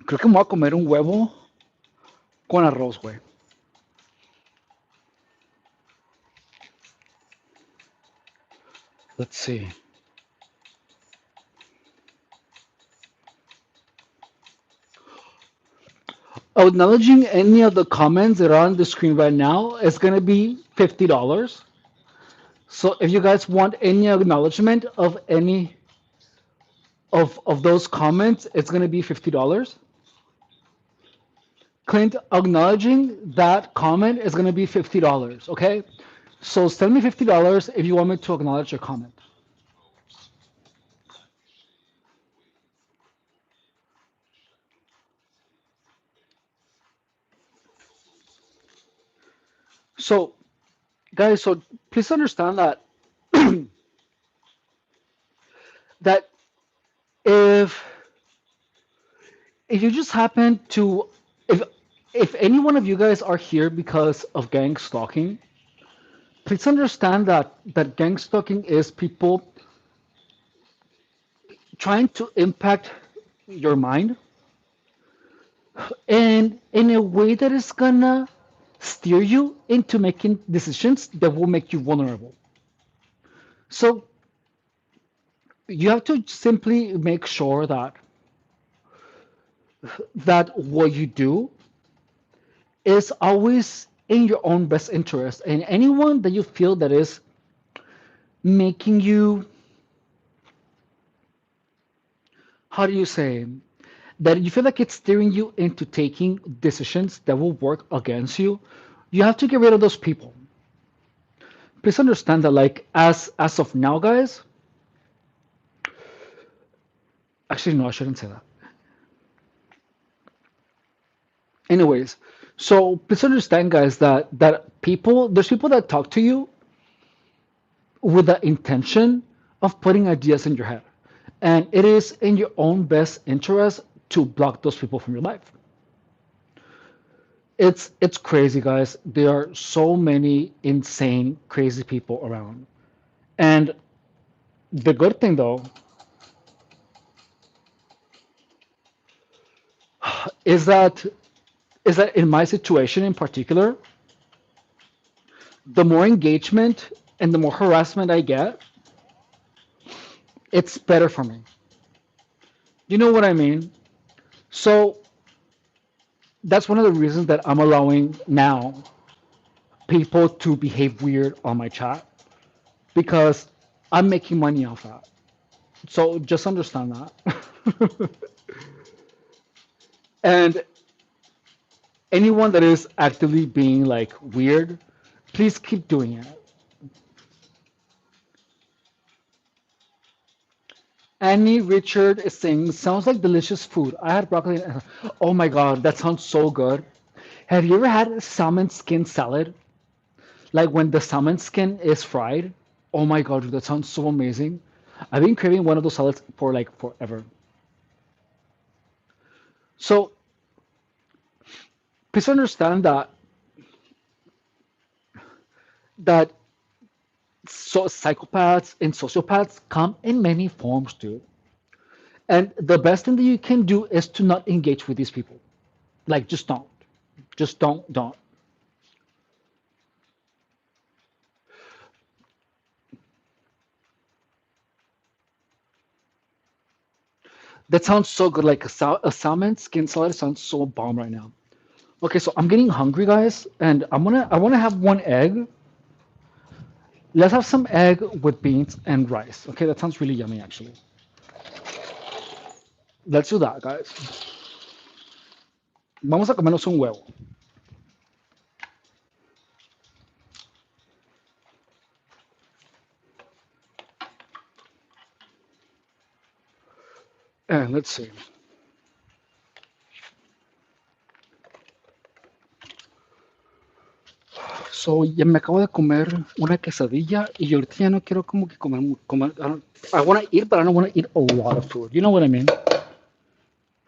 Speaker 2: Creo que me voy a comer un huevo con arroz, güey. Let's see. Acknowledging any of the comments that are on the screen right now is going to be $50. So if you guys want any acknowledgement of any of those comments, it's going to be $50. Clint, acknowledging that comment is going to be $50. Okay? So send me $50 if you want me to acknowledge your comment. So, guys, so please understand that that if if you just happen to if if any one of you guys are here because of gang stalking, please understand that gang stalking is people trying to impact your mind and in a way that is gonna steer you into making decisions that will make you vulnerable. So you have to simply make sure that what you do is always in your own best interest, and anyone that you feel that is making you, how do you say, that you feel like it's steering you into taking decisions that will work against you, you have to get rid of those people. Please understand that, like, as of now, guys, actually no, I shouldn't say that. Anyways, so please understand, guys, that people, there's people that talk to you with the intention of putting ideas in your head, and it is in your own best interest to block those people from your life. It's crazy, guys. There are so many insane, crazy people around. And the good thing, though, is that in my situation in particular, the more engagement and the more harassment I get, it's better for me. You know what I mean? So that's one of the reasons that I'm allowing now people to behave weird on my chat because I'm making money off that. So just understand that. And anyone that is actively being like weird, please keep doing it. Annie Richard is saying, sounds like delicious food. I had broccoli. Oh my God, that sounds so good. Have you ever had salmon skin salad? Like when the salmon skin is fried? Oh my God, that sounds so amazing. I've been craving one of those salads for like forever. So please understand that so psychopaths and sociopaths come in many forms, dude. And the best thing that you can do is to not engage with these people. Like, just don't. Just don't. That sounds so good. Like a salmon skin salad sounds so bomb right now. Okay, so I'm getting hungry, guys, and I wanna have one egg. Let's have some egg with beans and rice. Okay, that sounds really yummy, actually. Let's do that, guys. Vamos a comernos un huevo. And let's see. So, ya me acabo de comer una quesadilla y ahorita ya no quiero como que comer I want to eat, but I don't want to eat a lot of food. You know what I mean?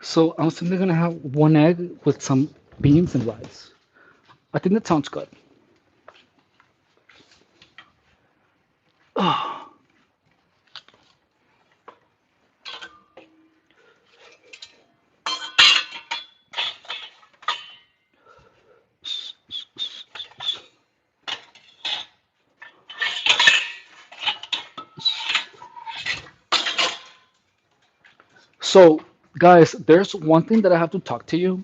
Speaker 2: So, I'm simply gonna have one egg with some beans and rice. I think that sounds good. So, guys, there's one thing that I have to talk to you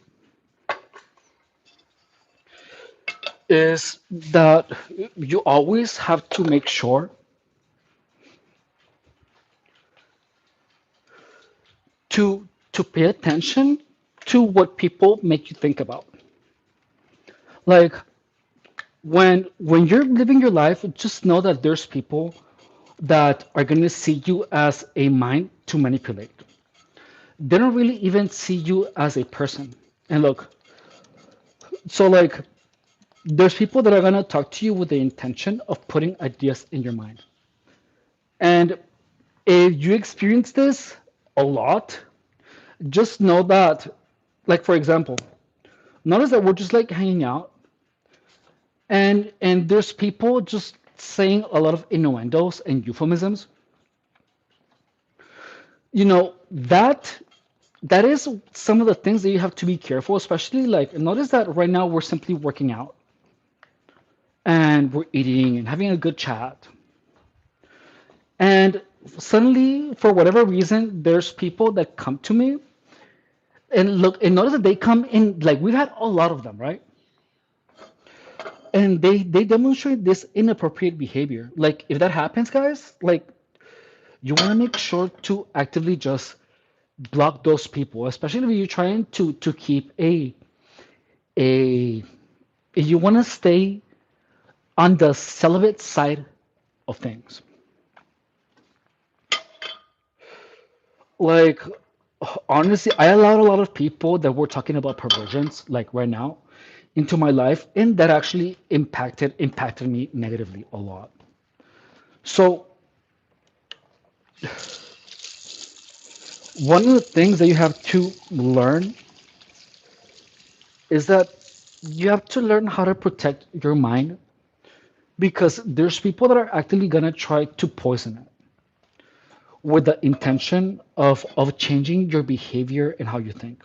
Speaker 2: is that you always have to make sure to pay attention to what people make you think about. Like when you're living your life, just know that there's people that are going to see you as a mind to manipulate. They don't really even see you as a person. And look, so like there's people that are going to talk to you with the intention of putting ideas in your mind. And if you experience this a lot, just know that, like for example, notice that we're just like hanging out, and there's people just saying a lot of innuendos and euphemisms. You know that is some of the things that you have to be careful, especially like notice that right now we're simply working out and we're eating and having a good chat, and suddenly for whatever reason there's people that come to me and look and notice that they come in like we've had a lot of them, right? And they demonstrate this inappropriate behavior. Like if that happens, guys, like you want to make sure to actively just block those people, especially if you're trying to keep a if you want to stay on the celibate side of things. Like honestly, I allowed a lot of people that were talking about perversions like right now into my life, and that actually impacted me negatively a lot. So one of the things that you have to learn is that you have to learn how to protect your mind because there's people that are actively gonna try to poison it with the intention of changing your behavior and how you think.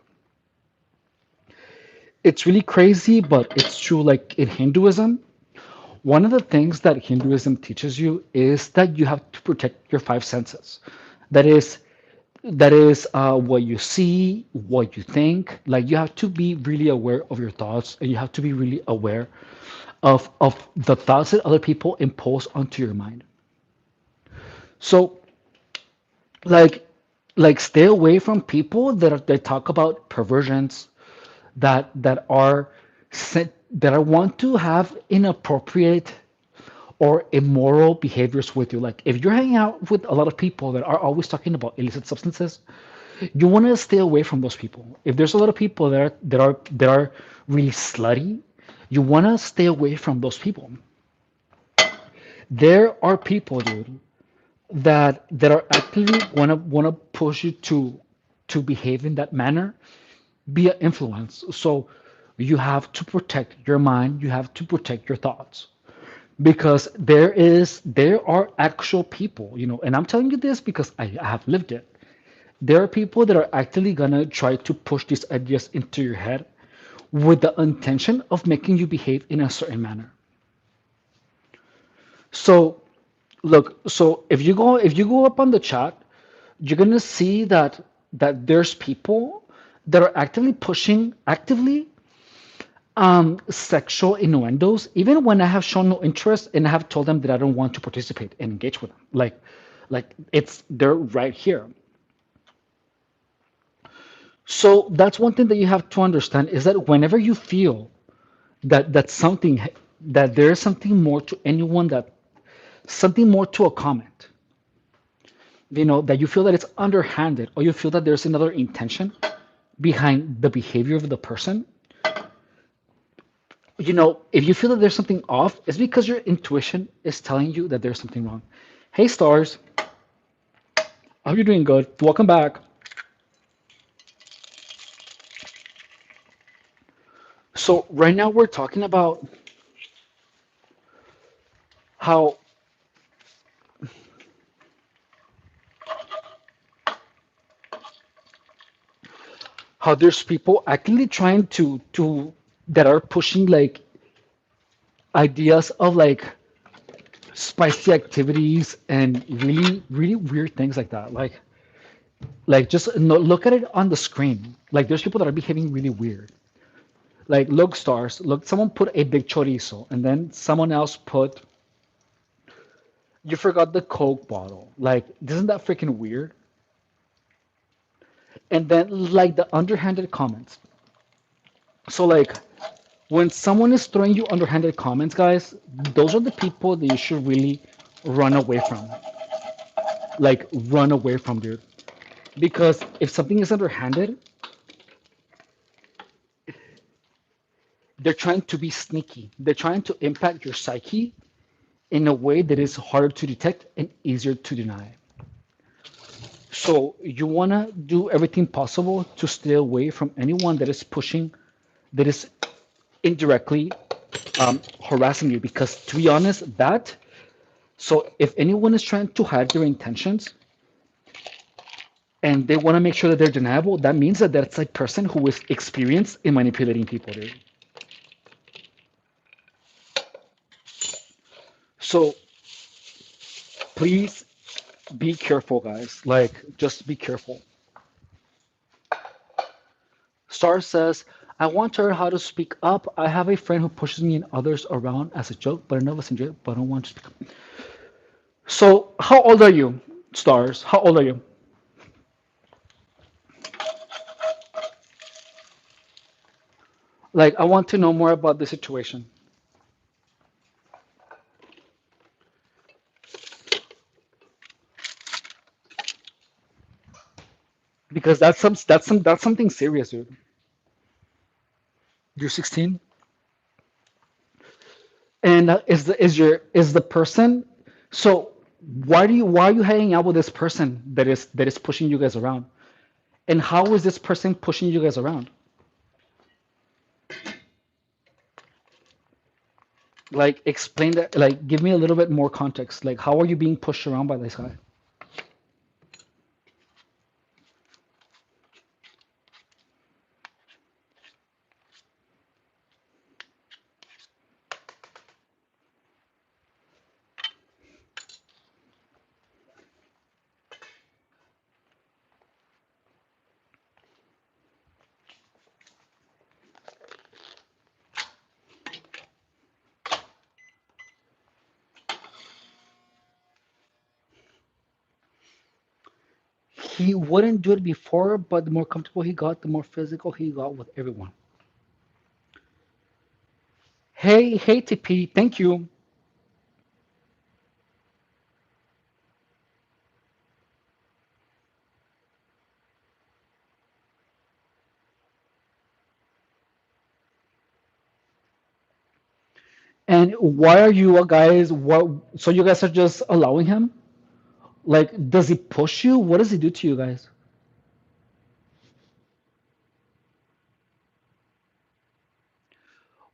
Speaker 2: It's really crazy, but it's true. Like in Hinduism, one of the things that Hinduism teaches you is that you have to protect your five senses. That is, what you see, what you think. Like you have to be really aware of your thoughts, and you have to be really aware of the thoughts that other people impose onto your mind. So like stay away from people that talk about perversions that are that are want to have inappropriate or immoral behaviors with you. Like if you're hanging out with a lot of people that are always talking about illicit substances, you want to stay away from those people. If there's a lot of people that are really slutty, you want to stay away from those people. There are people, dude, that are actually wanna push you to behave in that manner via influence. So you have to protect your mind, you have to protect your thoughts. Because there are actual people, and I'm telling you this because I have lived it. There are people that are actually gonna try to push these ideas into your head with the intention of making you behave in a certain manner. So look, so if you go up on the chat, you're gonna see that there's people that are actively sexual innuendos, even when I have shown no interest and I have told them that I don't want to participate and engage with them. Like they're right here. So that's one thing that you have to understand is that whenever you feel that there is something more to anyone, that something more to a comment, that you feel that it's underhanded, or you feel that there's another intention behind the behavior of the person, if you feel that there's something off, it's because your intuition is telling you that there's something wrong. Hey, stars, I hope you're doing good. Welcome back. So, right now we're talking about how there's people actually trying to that are pushing like ideas of like spicy activities and really really weird things like that. Like just no, look at it on the screen. Like there's people that are behaving really weird. Like look, stars, look, someone put a big chorizo and then someone else put, you forgot the Coke bottle. Like, isn't that freaking weird? And then like the underhanded comments. So like when someone is throwing you underhanded comments, guys, those are the people that you should really run away from. Like run away from, dude. Because if something is underhanded, they're trying to be sneaky. They're trying to impact your psyche in a way that is harder to detect and easier to deny. So you want to do everything possible to stay away from anyone that is pushing, that is indirectly harassing you. Because to be honest, so if anyone is trying to hide their intentions and they want to make sure that they're deniable, that means that that's a person who is experienced in manipulating people, dude. So please be careful, guys. Like, just be careful. Star says, I want to learn how to speak up. I have a friend who pushes me and others around as a joke, but I never enjoy it, but I don't want to speak up. So, how old are you, Stars? How old are you? Like, I want to know more about the situation because that's something serious, dude. You're 16, and is the person? So, why are you hanging out with this person that is pushing you guys around? And how is this person pushing you guys around? Like, explain that. Like, give me a little bit more context. Like, how are you being pushed around by this guy? He wouldn't do it before, but the more comfortable he got, the more physical he got with everyone. Hey, TP, thank you. And why are you guys? What? So you guys are just allowing him? Like, does he push you? What does he do to you guys?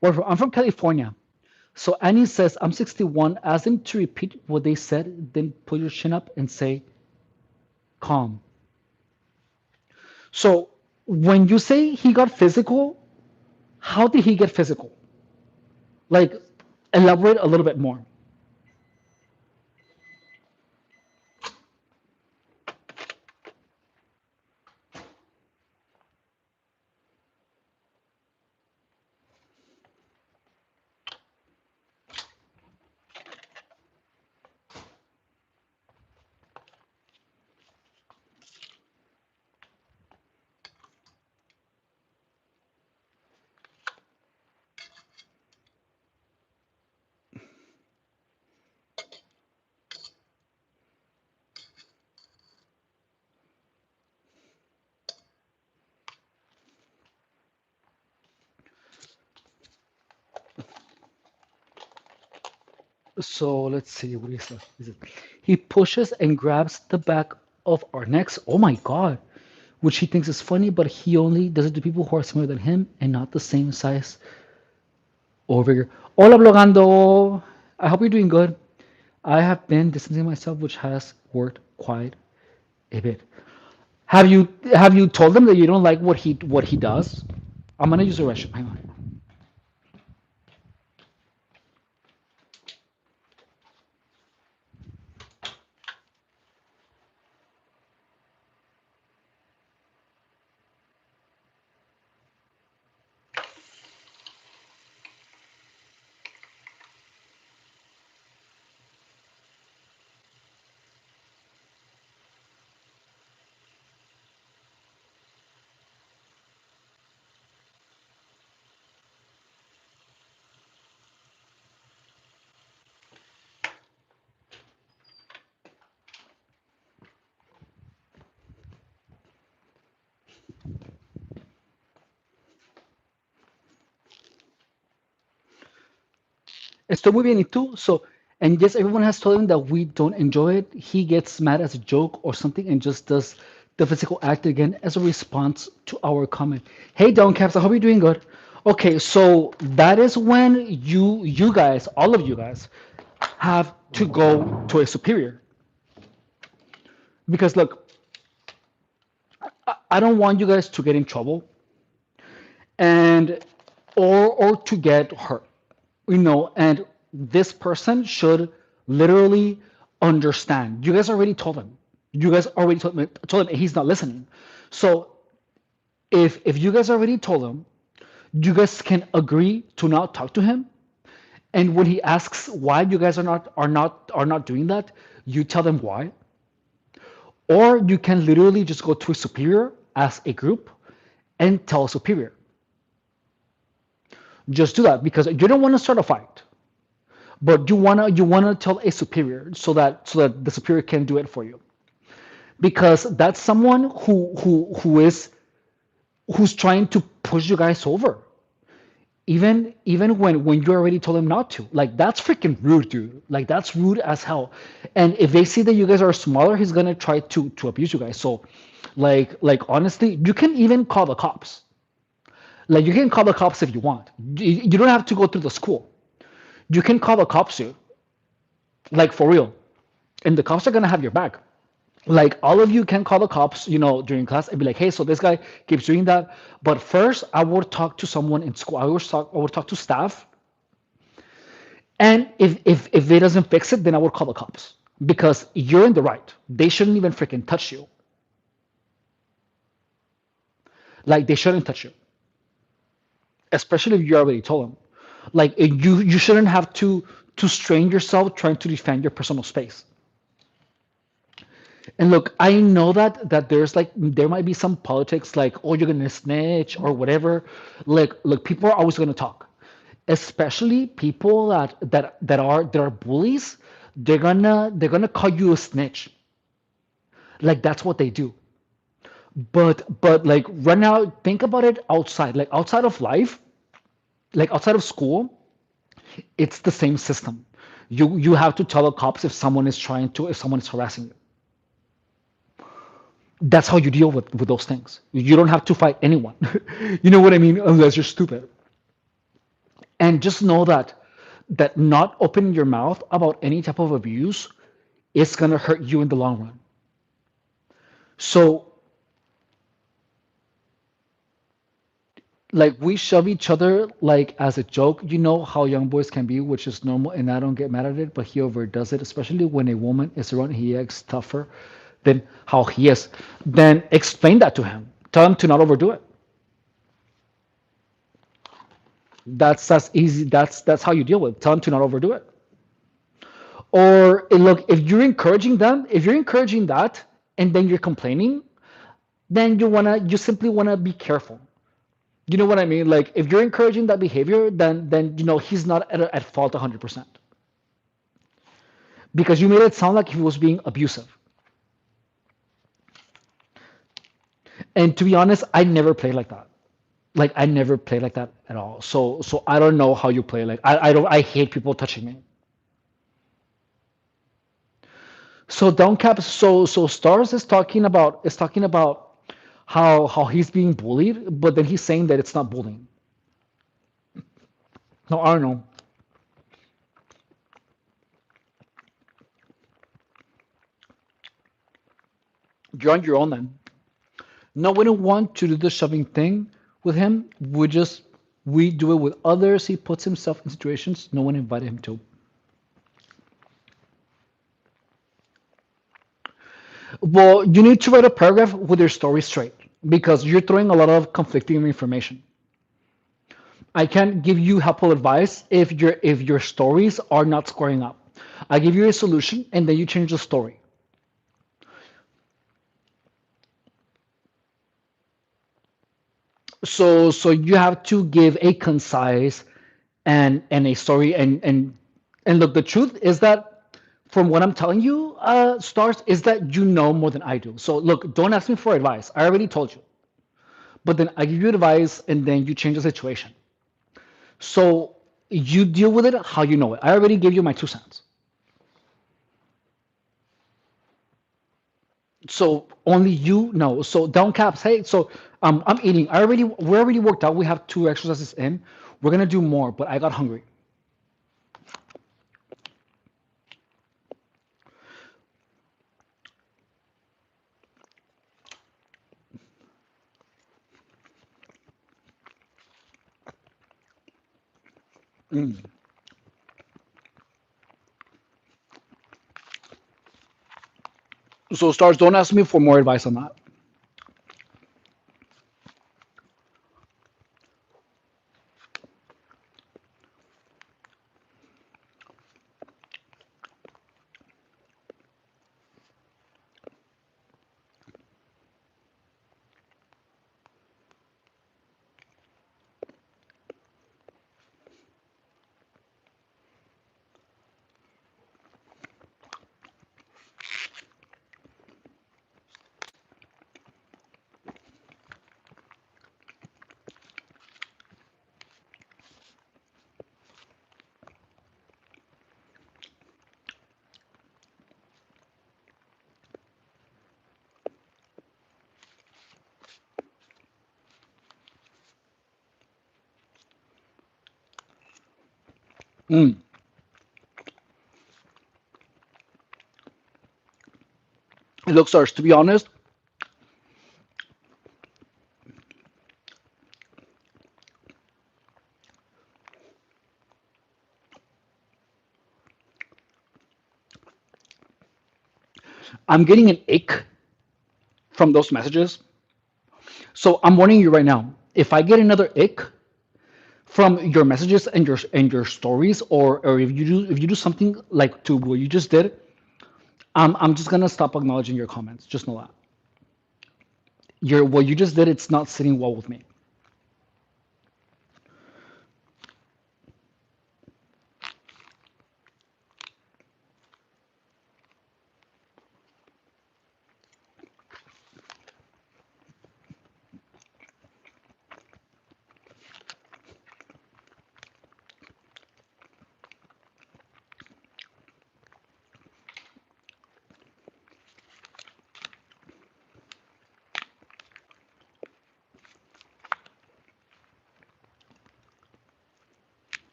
Speaker 2: Well, I'm from California. So Annie says, I'm 61. Ask them to repeat what they said, then put your chin up and say, calm. So when you say he got physical, how did he get physical? Like, elaborate a little bit more. So let's see. What is it? He pushes and grabs the back of our necks. Oh my God. Which he thinks is funny, but he only does it to people who are smaller than him and not the same size or bigger. Hola, Blogando. I hope you're doing good. I have been distancing myself, which has worked quite a bit. Have you told him that you don't like what he does? I'm gonna use a restroom. Hang on. Estoy muy bien, ¿y tú? So, and yes, everyone has told him that we don't enjoy it. He gets mad as a joke or something and just does the physical act again as a response to our comment. Hey, Downcaps, I hope you're doing good. Okay, so that is when you guys, all of you guys, have to go to a superior. Because look, I don't want you guys to get in trouble and or to get hurt, and this person should literally understand. You guys already told him. You guys already told him, and he's not listening. So if you guys already told him, you guys can agree to not talk to him. And when he asks why you guys are not doing that, you tell them why. Or you can literally just go to a superior as a group and tell a superior. Just do that because you don't want to start a fight, but you wanna tell a superior so that the superior can do it for you, because that's someone who's trying to push you guys over, even when you already told them not to. Like, that's freaking rude, dude. Like, that's rude as hell. And if they see that you guys are smaller, he's gonna try to abuse you guys. So, like honestly, you can even call the cops. Like, you can call the cops if you want. You don't have to go through the school. You can call the cops, dude. Like, for real. And the cops are gonna have your back. Like, all of you can call the cops, during class and be like, hey, so this guy keeps doing that. But first, I would talk to someone in school. I would talk to staff. And if it doesn't fix it, then I would call the cops because you're in the right. They shouldn't even freaking touch you. Like, they shouldn't touch you, especially if you already told them. Like, you shouldn't have to strain yourself trying to defend your personal space. And look, I know that there might be some politics, like, oh, you're gonna snitch or whatever. Like, look, people are always gonna talk, especially people that are bullies. They're gonna call you a snitch. Like, that's what they do. But like, right now, think about it outside, like outside of life, like outside of school. It's the same system. You have to tell the cops if someone is harassing you. That's how you deal with those things. You don't have to fight anyone. You know what I mean? Unless you're stupid. And just know that not opening your mouth about any type of abuse is gonna hurt you in the long run. So, like, we shove each other like as a joke. You know how young boys can be, which is normal, and I don't get mad at it, but he overdoes it, especially when a woman is around. He acts tougher than how he is. Then explain that to him. Tell him to not overdo it. That's easy. That's how you deal with it. Tell him to not overdo it. Or, look, if you're encouraging that and then you're complaining, then you simply wanna be careful. You know what I mean? Like, if you're encouraging that behavior, then he's not at fault 100%, because you made it sound like he was being abusive. And to be honest, I never played like that. Like, I never played like that at all. So I don't know how you play. Like, I don't. I hate people touching me. So downcap. So stars is talking about how he's being bullied, but then he's saying that it's not bullying. No, I don't know. You're on your own then. No, we don't want to do the shoving thing with him. We do it with others. He puts himself in situations no one invited him to. Well, you need to write a paragraph with your story straight because you're throwing a lot of conflicting information. I can't give you helpful advice if your stories are not squaring up. I give you a solution and then you change the story. So you have to give a concise and a story and look. The truth is that from what I'm telling you, stars, is that you know more than I do. So look, don't ask me for advice. I already told you. But then I give you advice and then you change the situation. So you deal with it how you know it. I already gave you my 2 cents. So only you know. So down caps. Hey, so I'm eating. We already worked out. We have 2 exercises in. We're gonna do more, but I got hungry. Mm. So stars, don't ask me for more advice on that. Mm. Look, stars. To be honest, I'm getting an ick from those messages. So I'm warning you right now. If I get another ick from your messages and your stories, or if you do something like to what you just did, I'm just gonna stop acknowledging your comments. Just know that your what you just did, it's not sitting well with me.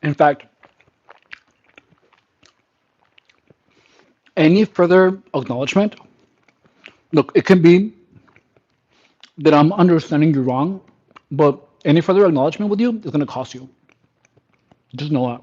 Speaker 2: In fact, any further acknowledgement, look, it can be that I'm understanding you wrong, but any further acknowledgement with you is gonna cost you. Just know that.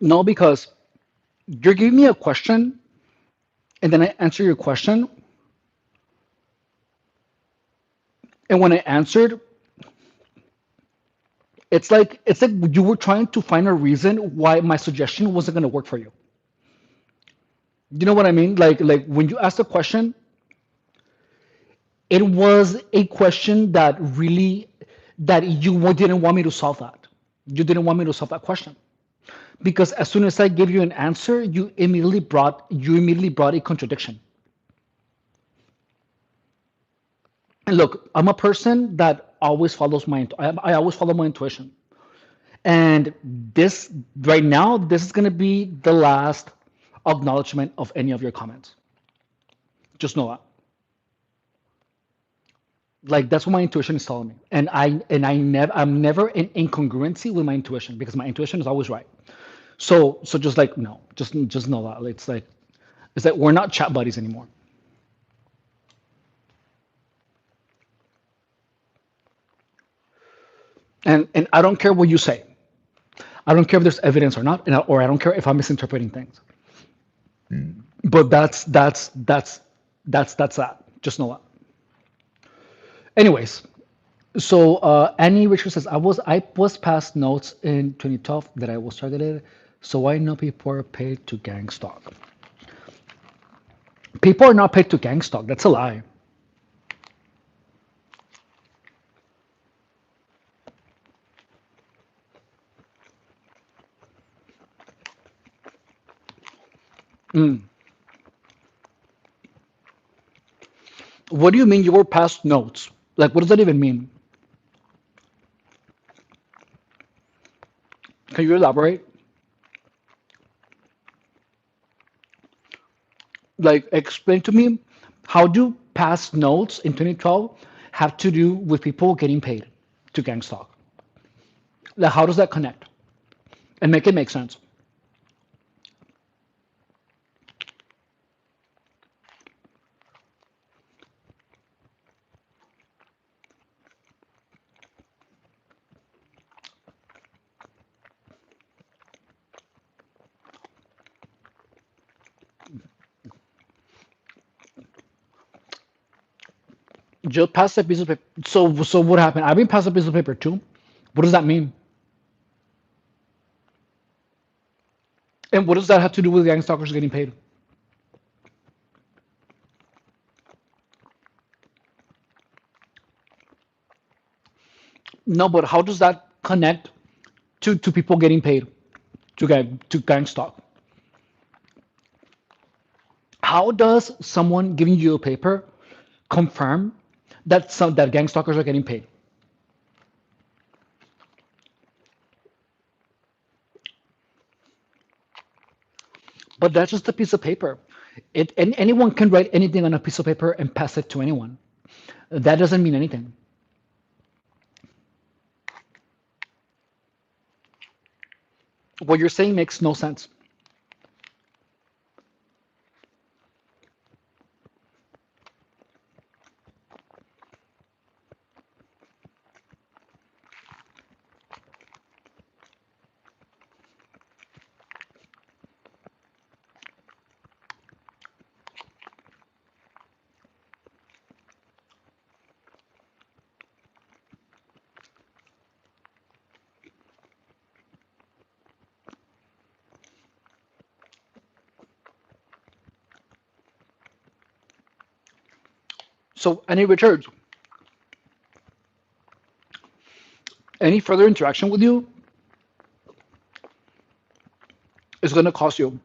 Speaker 2: No, because you're giving me a question, and then I answer your question, and when I answered, it's like you were trying to find a reason why my suggestion wasn't going to work for you. You know what I mean? Like when you asked a question, it was a question that really that didn't want me to solve that. You didn't want me to solve that question because as soon as I gave you an answer, you immediately brought a contradiction. And look, I'm a person that always follows I always follow my intuition. And this right now, this is going to be the last acknowledgement of any of your comments. Just know that. Like that's what my intuition is telling me. I'm never in incongruency with my intuition because my intuition is always right. So just like no, just know that. It's like we're not chat buddies anymore. And I don't care what you say. I don't care if there's evidence or not, or I don't care if I'm misinterpreting things. But that's that. Just know that. Anyways, so Annie Richard says I was passed notes in 2012 that I was targeted, so I know people are paid to gang stalk. People are not paid to gang stalk. That's a lie. What do you mean you were passed notes? Like, what does that even mean? Can you elaborate? Like, explain to me how do past notes in 2012 have to do with people getting paid to gang stalk? Like, how does that connect? And make it make sense. Just pass a piece of paper. So what happened? I've been passed a piece of paper too. What does that mean? And what does that have to do with gang stalkers getting paid? No, but how does that connect to people getting paid to gang stalk? How does someone giving you a paper confirm that gang stalkers are getting paid? But that's just a piece of paper. And anyone can write anything on a piece of paper and pass it to anyone. That doesn't mean anything. What you're saying makes no sense. So any Richards, any further interaction with you is going to cost you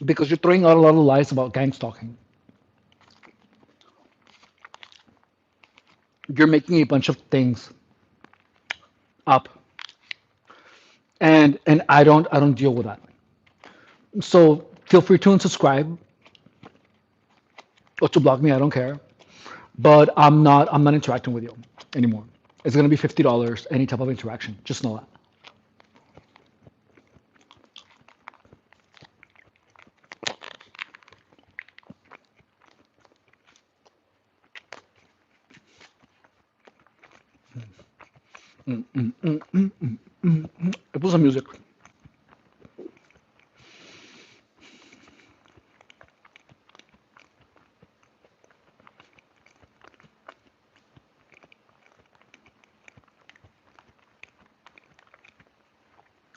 Speaker 2: because you're throwing out a lot of lies about gang stalking. You're making a bunch of things up, and I don't deal with that. So feel free to unsubscribe or to block me. I don't care. But I'm not interacting with you anymore. It's gonna be $50 any type of interaction. Just know that. Mm, mm, mm, mm, mm, mm, mm. I put some music.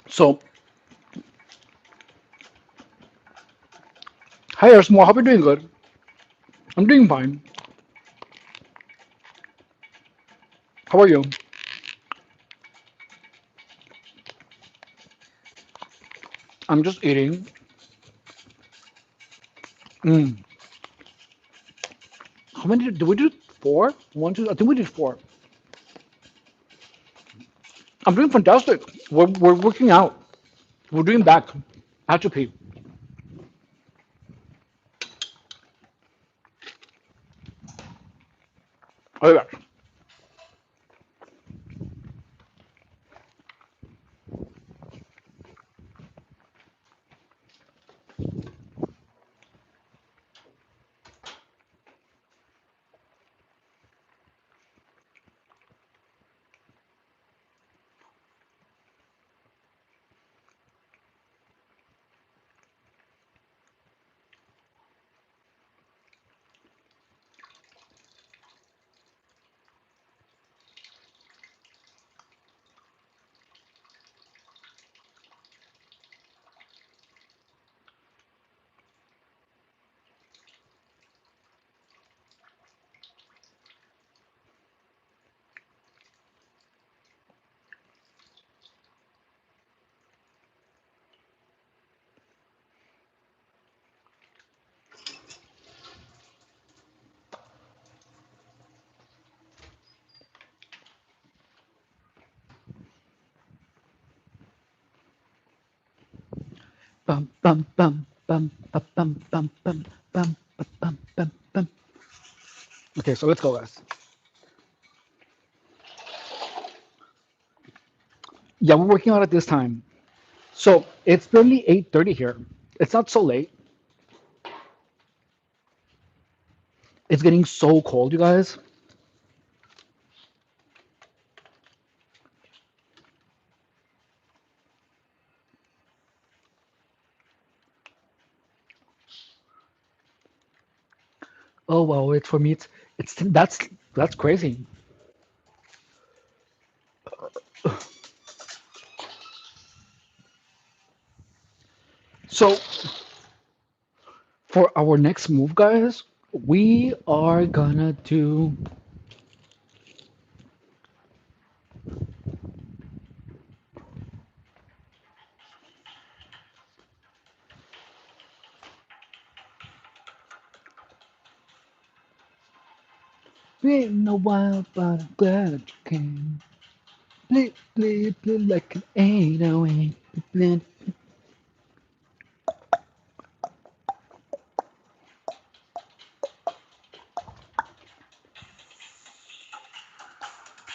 Speaker 2: So, hi Ersmo, hope you're doing good. I'm doing fine. How are you? I'm just eating. Mm. How many did we do? Four? One, two. I think we did four. I'm doing fantastic. We're working out. We're doing back. Atrophy. Oh yeah. Bum bum bum bum bum bum bum bum bum bum bum bum. Okay, so let's go, guys. Yeah, we're working out at this time. So it's barely 8:30 here. It's not so late. It's getting so cold, you guys. Oh wow, it's for me. It's that's crazy. So for our next move, guys, we are gonna do. Been a while, but I'm glad you came. Play, play, play like an 808. Play.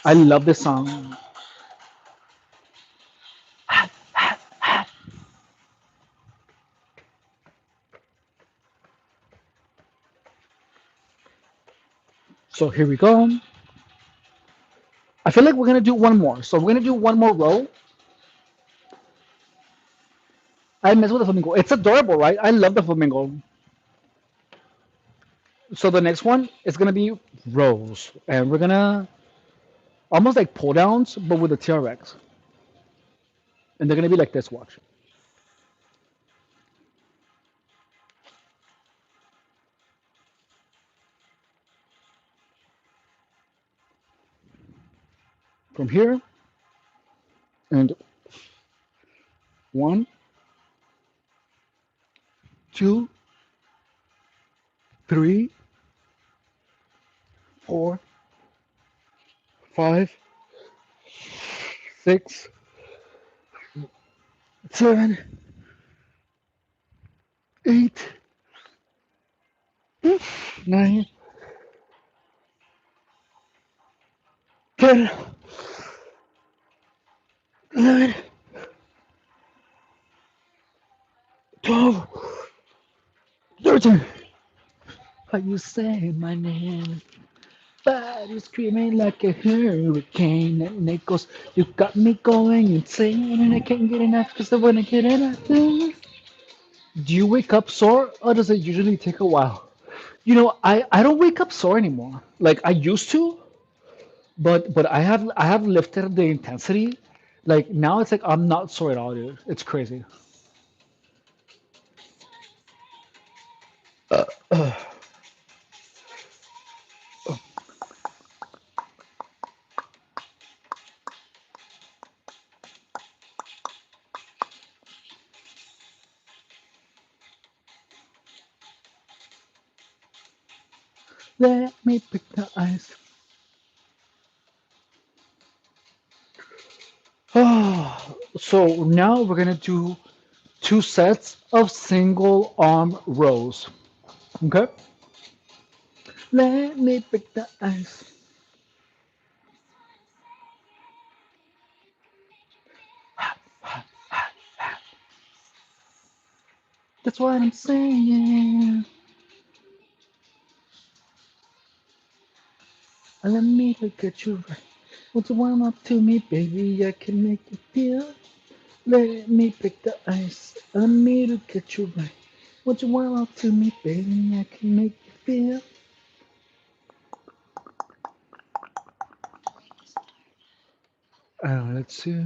Speaker 2: I love this song. So here we go. I feel like we're gonna do one more. So we're gonna do one more row. I mess with the flamingo. It's adorable, right? I love the flamingo. So the next one is gonna be rows, and we're gonna almost like pull downs, but with the TRX, and they're gonna be like this. Watch from here, and one, two, three, four, five, six, seven, eight, nine, 10, 11, 12, 13. How you say my name? body screaming like a hurricane. And it goes, you got me going insane, and I can't get enough because I wanna get enough. Do you wake up sore, or does it usually take a while? I don't wake up sore anymore. Like I used to, but I have lifted the intensity. Like now it's like I'm not sore at all, dude. It's crazy. Let me pick the ice. So now we're gonna do two sets of single arm rows. Okay? Let me pick the ice. That's what I'm saying. Let me look at you right. What's warm up to me, baby? I can make you feel. Let me pick the ice. Let me look at you right. What's warm up to me, baby? I can make you feel. Let's see.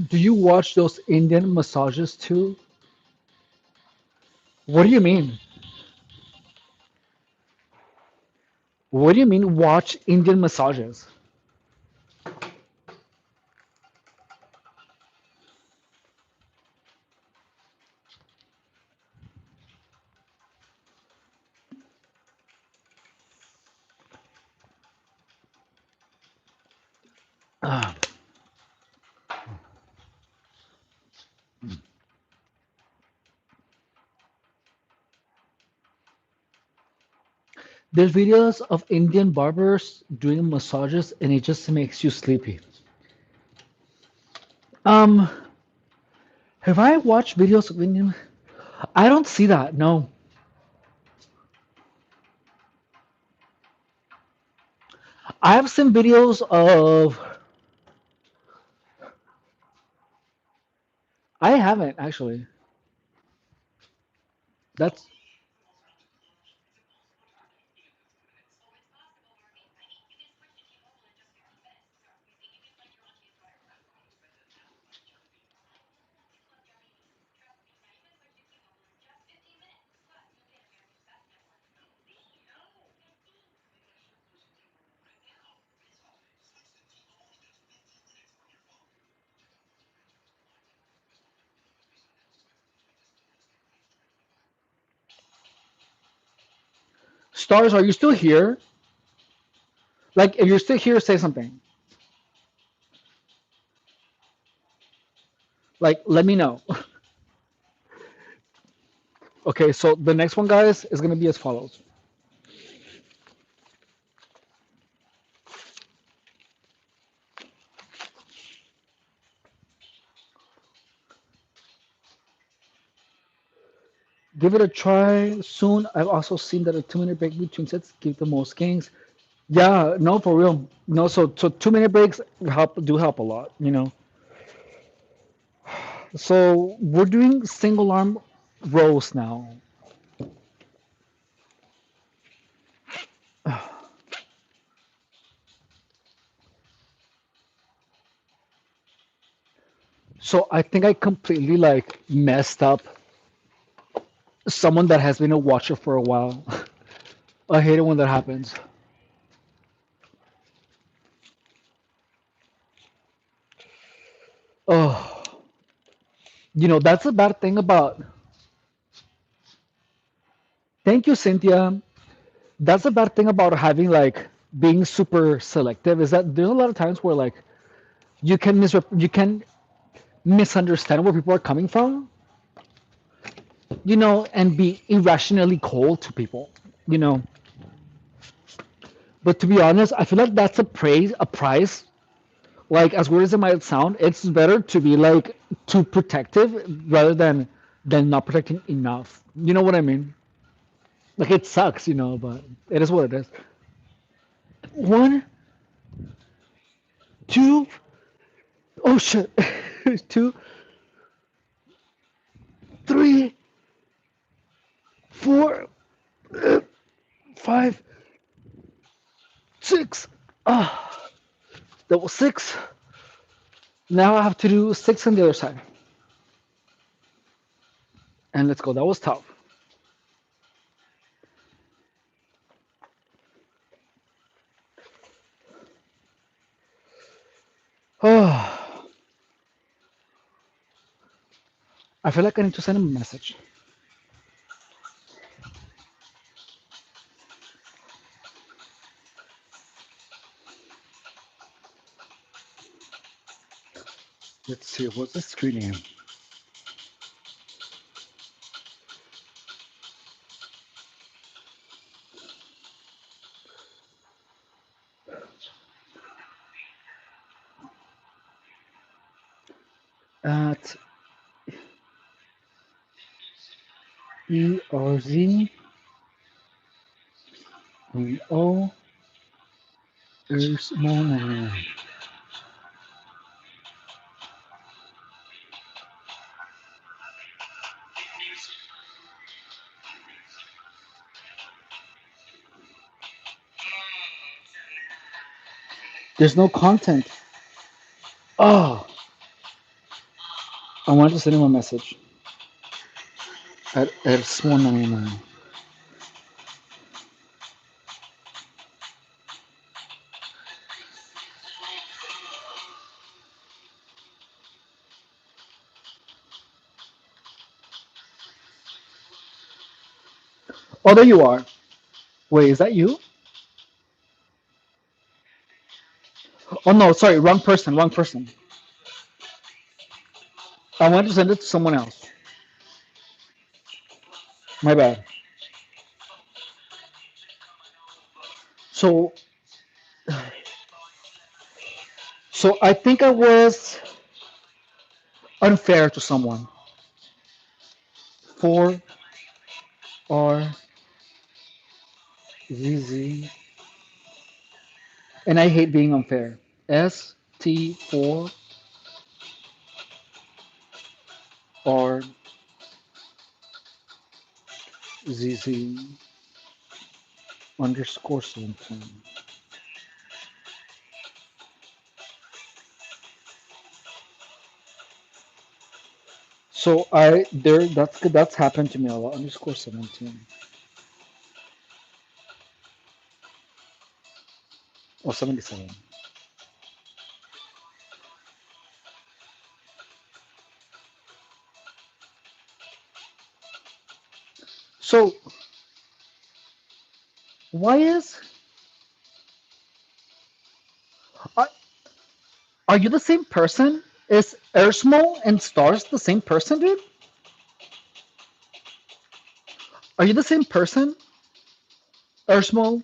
Speaker 2: Do you watch those Indian massages too? What do you mean? What do you mean watch Indian massages? Ah, there's videos of Indian barbers doing massages and it just makes you sleepy. Um, have I watched videos of Indian? I don't see that. No, I've seen videos of. I haven't actually. That's stars. Are you still here? Like, if you're still here, say something. Like, let me know. Okay, so the next one, guys, is gonna be as follows. Give it a try soon. I've also seen that a 2 minute break between sets give the most gains. Yeah, no, for real. No, so 2 minute breaks help a lot, you know. So we're doing single arm rows now. So I think I completely like messed up someone that has been a watcher for a while. I hate it when that happens. Oh, that's a bad thing about. Thank you, Cynthia. That's a bad thing about having like being super selective is that there's a lot of times where like you can misunderstand where people are coming from, and be irrationally cold to people, you know. But to be honest, I feel like that's a price. Like as weird as it might sound, it's better to be like too protective rather than not protecting enough. You know what I mean? Like it sucks, but it is what it is. One, two, oh shit, two, three, four, five, six. Ah, that was six. Now I have to do six on the other side. And let's go. That was tough. Oh, I feel like I need to send him a message. Let's see, what's the screen name? At ERZ O Ersmona. There's no content. Oh, I wanted to send him a message at Ersmona. Oh, there you are. Wait, is that you? Oh no, sorry, wrong person, wrong person. I wanted to send it to someone else. My bad. So, so I think I was unfair to someone. 4RZZ, and I hate being unfair. ST4RZZ underscore 17. So that's happened to me a lot. Underscore 17 or 77. So why is are, are you the same person? Is Ersmo and Stars the same person, dude? Are you the same person, Ersmo?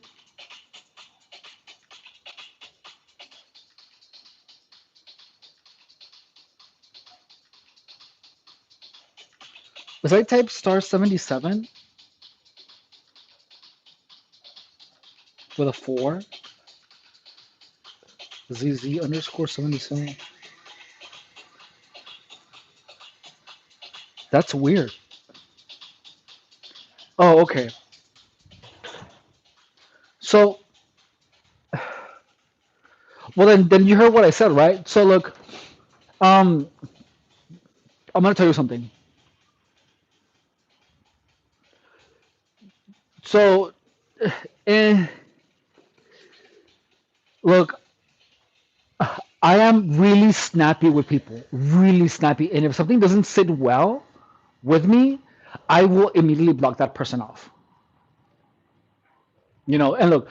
Speaker 2: As I type star 77 with a 4, ZZ underscore 77. That's weird. Oh, okay. So, well then you heard what I said, right? So look, um, I'm gonna tell you something. So, eh, look, I am really snappy with people, really snappy, and if something doesn't sit well with me, I will immediately block that person off. And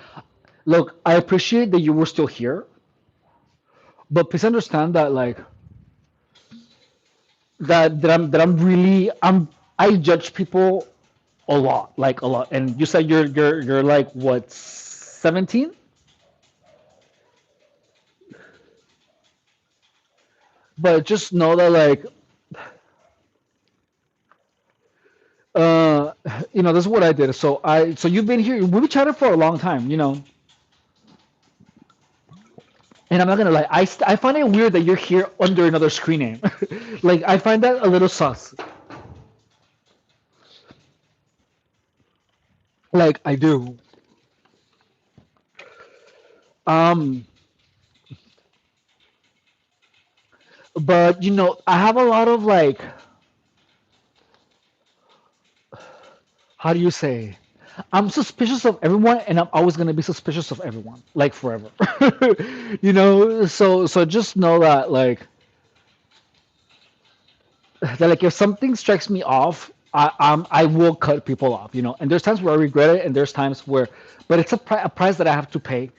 Speaker 2: look, I appreciate that you were still here, but please understand that like that I'm really I judge people a lot, like a lot. And you said you're like what, 17? But just know that like uh this is what I did. So you've been here, we've been chatting for a long time, and I'm not gonna lie, I find it weird that you're here under another screen name. Like I find that a little sus. Like I do. Um, but I have a lot of like, how do you say? I'm suspicious of everyone, and I'm always gonna be suspicious of everyone, like forever. So just know that like if something strikes me off, I will cut people off. And there's times where I regret it, and there's times where, but it's a price that I have to pay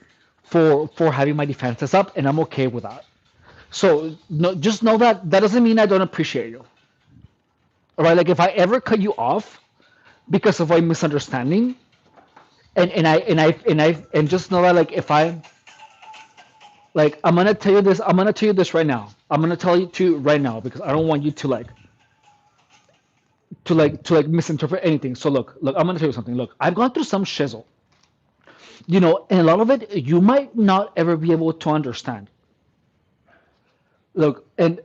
Speaker 2: for having my defenses up, and I'm okay with that. So no, just know that that doesn't mean I don't appreciate you. All right, like if I ever cut you off because of a misunderstanding, and just know that like if I like I'm gonna tell you this right now. I'm gonna tell you to right now because I don't want you to misinterpret anything. So look, I'm gonna tell you something. Look, I've gone through some shizzle, and a lot of it you might not ever be able to understand. Look, and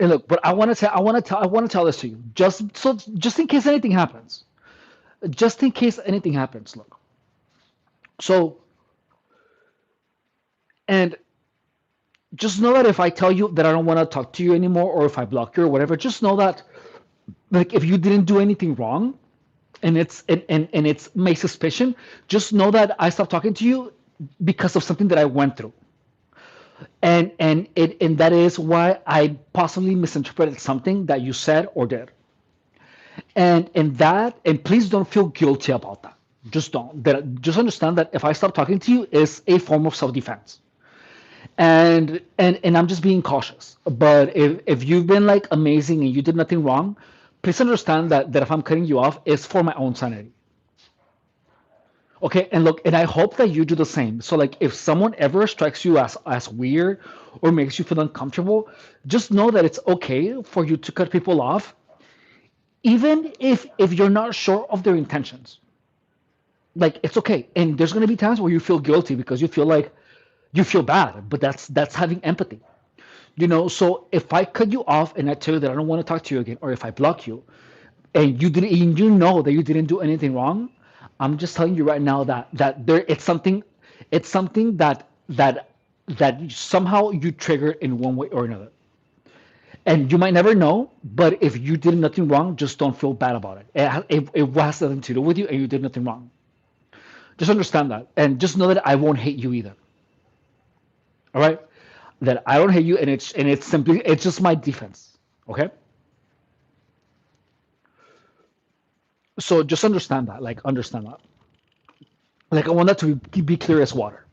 Speaker 2: look, but I want to tell this to you, just in case anything happens, just in case anything happens. Look, so and just know that if I tell you that I don't want to talk to you anymore, or if I block you or whatever, just know that like if you didn't do anything wrong, and it's my suspicion, just know that I stopped talking to you because of something that I went through, and that is why I possibly misinterpreted something that you said or did, and please don't feel guilty about that. Just understand that if I stop talking to you is a form of self-defense, and I'm just being cautious. But if you've been like amazing and you did nothing wrong, please understand that if I'm cutting you off, it's for my own sanity. Okay, and look, and I hope that you do the same. So like if someone ever strikes you as weird or makes you feel uncomfortable, just know that it's okay for you to cut people off, even if you're not sure of their intentions. Like it's okay. And there's gonna be times where you feel guilty because you feel like you feel bad, but that's having empathy. So if I cut you off and I tell you that I don't want to talk to you again, or if I block you, and you know that you didn't do anything wrong, I'm just telling you right now that there it's something that somehow you triggered in one way or another. And you might never know, but if you did nothing wrong, just don't feel bad about it. It has nothing to do with you, and you did nothing wrong. Just understand that, and just know that I won't hate you either. All right, that I don't hate you, and it's just my defense. Okay, so just understand that, like understand that. Like I want that to be clear as water.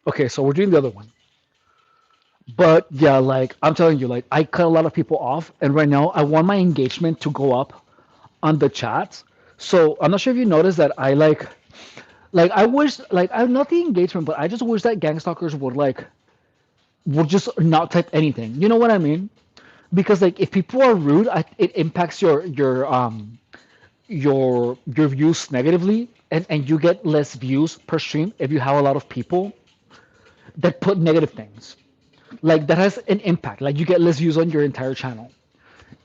Speaker 2: Okay, so we're doing the other one. But yeah, like I'm telling you, like I cut a lot of people off, and right now I want my engagement to go up on the chats. So I'm not sure if you noticed that I like I wish like I'm not the engagement, but I just wish that gang stalkers would just not type anything. You know what I mean? Because like if people are rude, it impacts your views negatively, and you get less views per stream if you have a lot of people that put negative things. Like that has an impact. Like you get less views on your entire channel.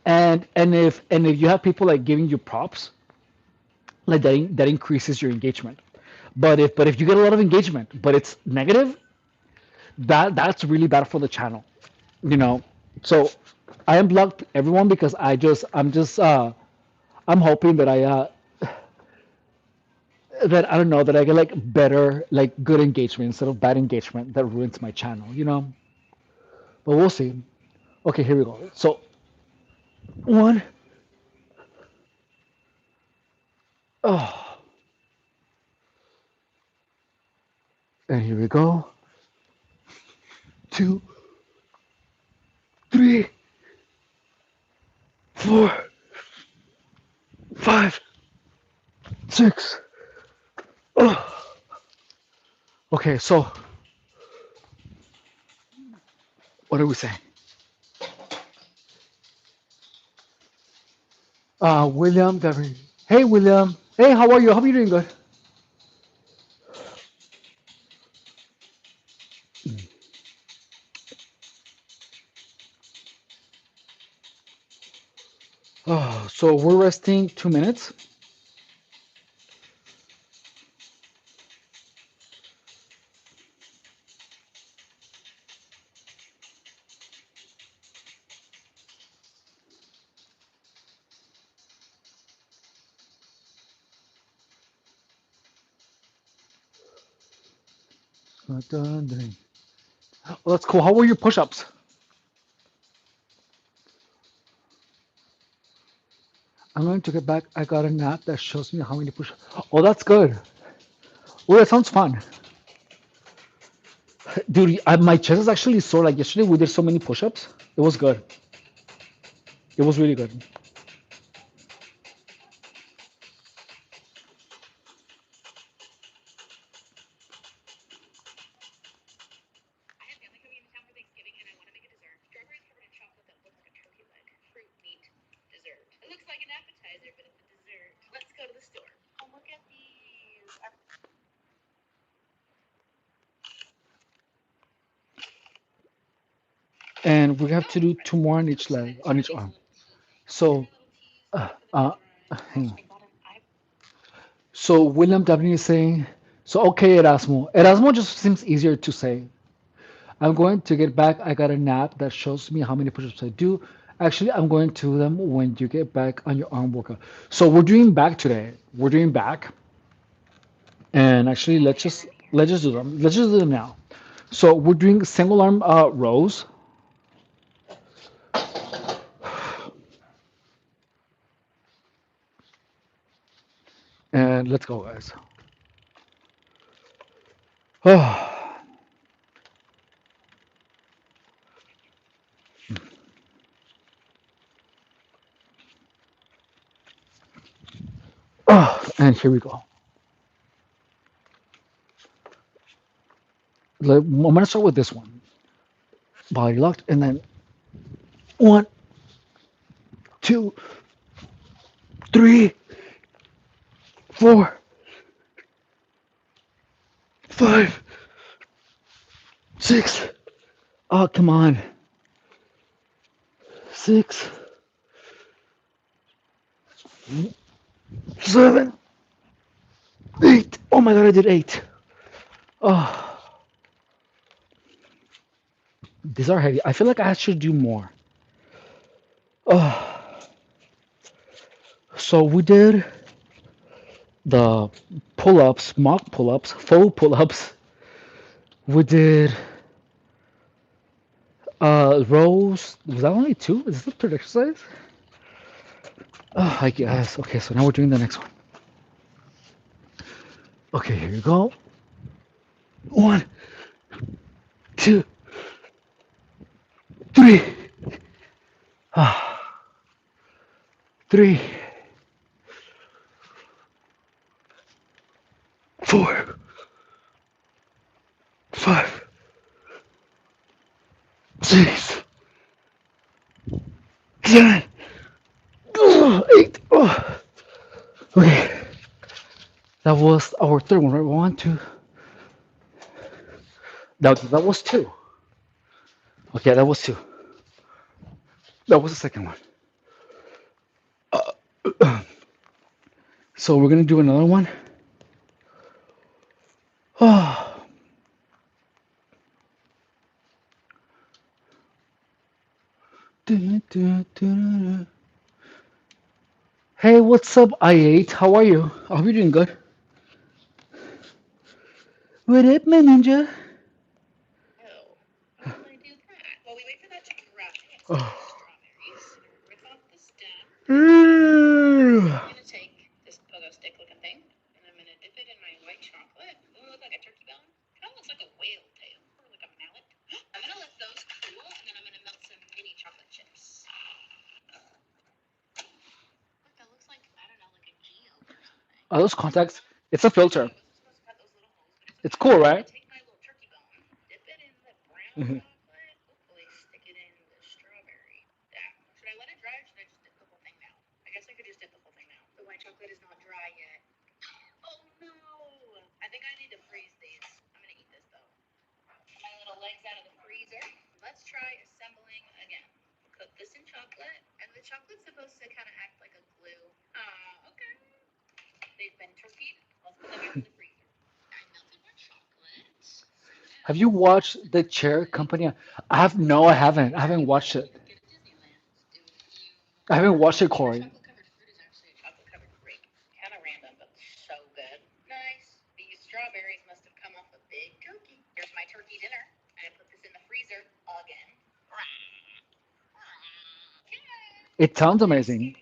Speaker 2: And if you have people like giving you props, like that increases your engagement. But if you get a lot of engagement but it's negative, that's really bad for the channel, you know. So I unblocked everyone because I'm hoping that I don't know, that I get like better, like good engagement instead of bad engagement that ruins my channel, you know. But we'll see. Okay, here we go. So one, oh, and here we go. Two, three, four, five, six. Oh. Okay, so what are we saying? William Gavin. Hey, William. Hey, how are you? Hope you're doing good. Oh, so we're resting 2 minutes. Oh, that's cool. How were your push-ups? I'm going to get back. I got an app that shows me how many push-ups. Oh, that's good. Oh, that sounds fun. Dude, my chest is actually sore. Like yesterday, we did so many push-ups. It was good. It was really good. And we have to do two more on each leg, on each arm. So, uh, uh, hang on. So William W is saying, so okay, Erasmo. Erasmo just seems easier to say. I'm going to get back. I got an app that shows me how many push-ups I do. Actually, I'm going to do them when you get back on your arm workout. So we're doing back today. We're doing back, and actually, let's just do them. Let's just do them now. So we're doing single arm rows, and let's go, guys. Oh, oh, and here we go. I'm gonna start with this one. Body locked, and then one, two, three, four, five, six. Oh, come on. Six, seven, eight. Oh my god, I did eight. Oh, these are heavy. I feel like I should do more. Oh, so we did the pull-ups, mock pull-ups, faux pull-ups. We did rows. Was that only two? Is this the third exercise? Oh, I guess. Okay, so now we're doing the next one. Okay, here you go. One, two, three. Ah, three, jeez. Damn it. Ugh, 8. Oh. Okay. That was our third one, right? One, two. That was two. Okay, that was two. That was the second one. So we're gonna do another one. Oh. Hey, what's up, I8? How are you? I hope you're doing good. What up, my ninja? Oh. Are those contacts? It's a filter. It's cool, right? Mhm. Have you watched the Chair Company? I have no, I haven't. I haven't watched it. I haven't watched it, Corey. It sounds amazing.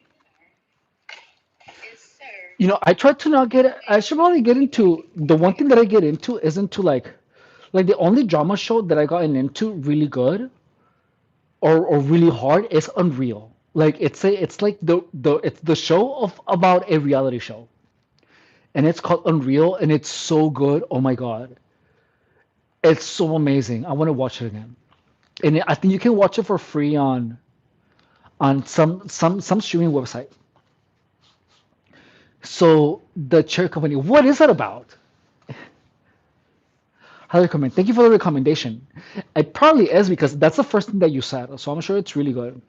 Speaker 2: I try to not get. I should probably get into the one thing that I get into isn't to like the only drama show that I gotten into really good or really hard is Unreal. Like it's like the show of about a reality show, and it's called Unreal, and it's so good. Oh my god, it's so amazing. I want to watch it again, and I think you can watch it for free on some streaming website. So the Chair Company, what is that about? Highly recommend. Thank you for the recommendation. It probably is because that's the first thing that you said, so I'm sure it's really good.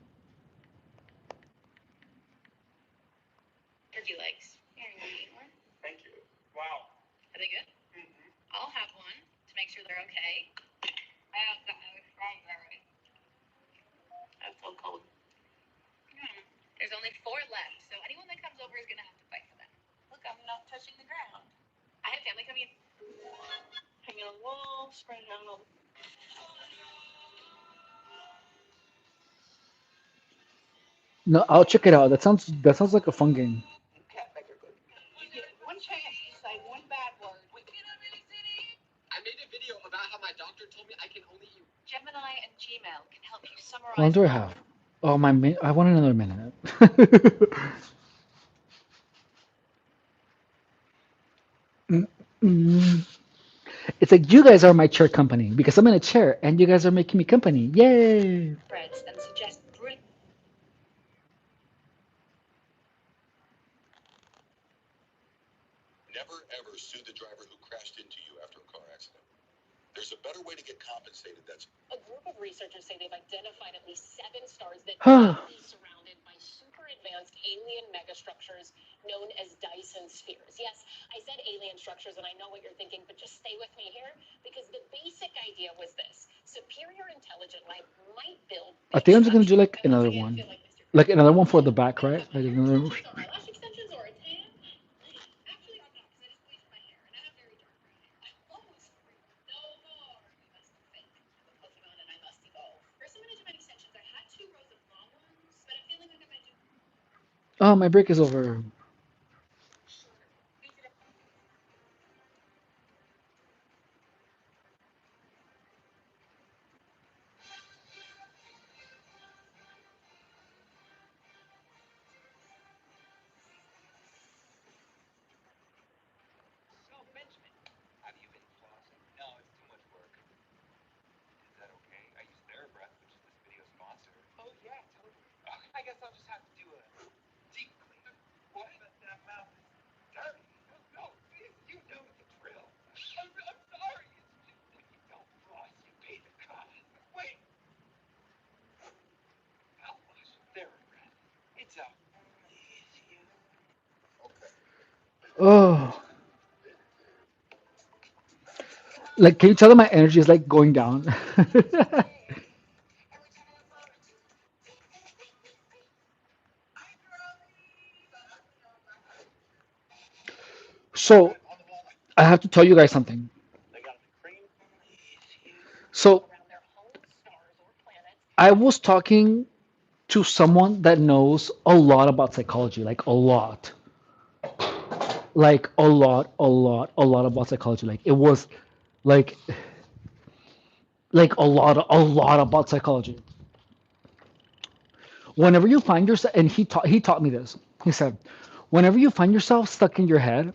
Speaker 2: No, I'll check it out. That sounds like a fun game. How long do I have? Oh my! I want another minute. Mm, mm. It's like you guys are my chair company because I'm in a chair and you guys are making me company. Yay! I think I'm just gonna do like another one, like another one for the back, right? Like another. Oh, my break is over. Oh, like, can you tell that my energy is like going down? So, I have to tell you guys something. So, I was talking to someone that knows a lot about psychology, like a lot, like a lot about psychology. Like it was, like, a lot about psychology. Whenever you find yourself, and he taught me this. He said, whenever you find yourself stuck in your head,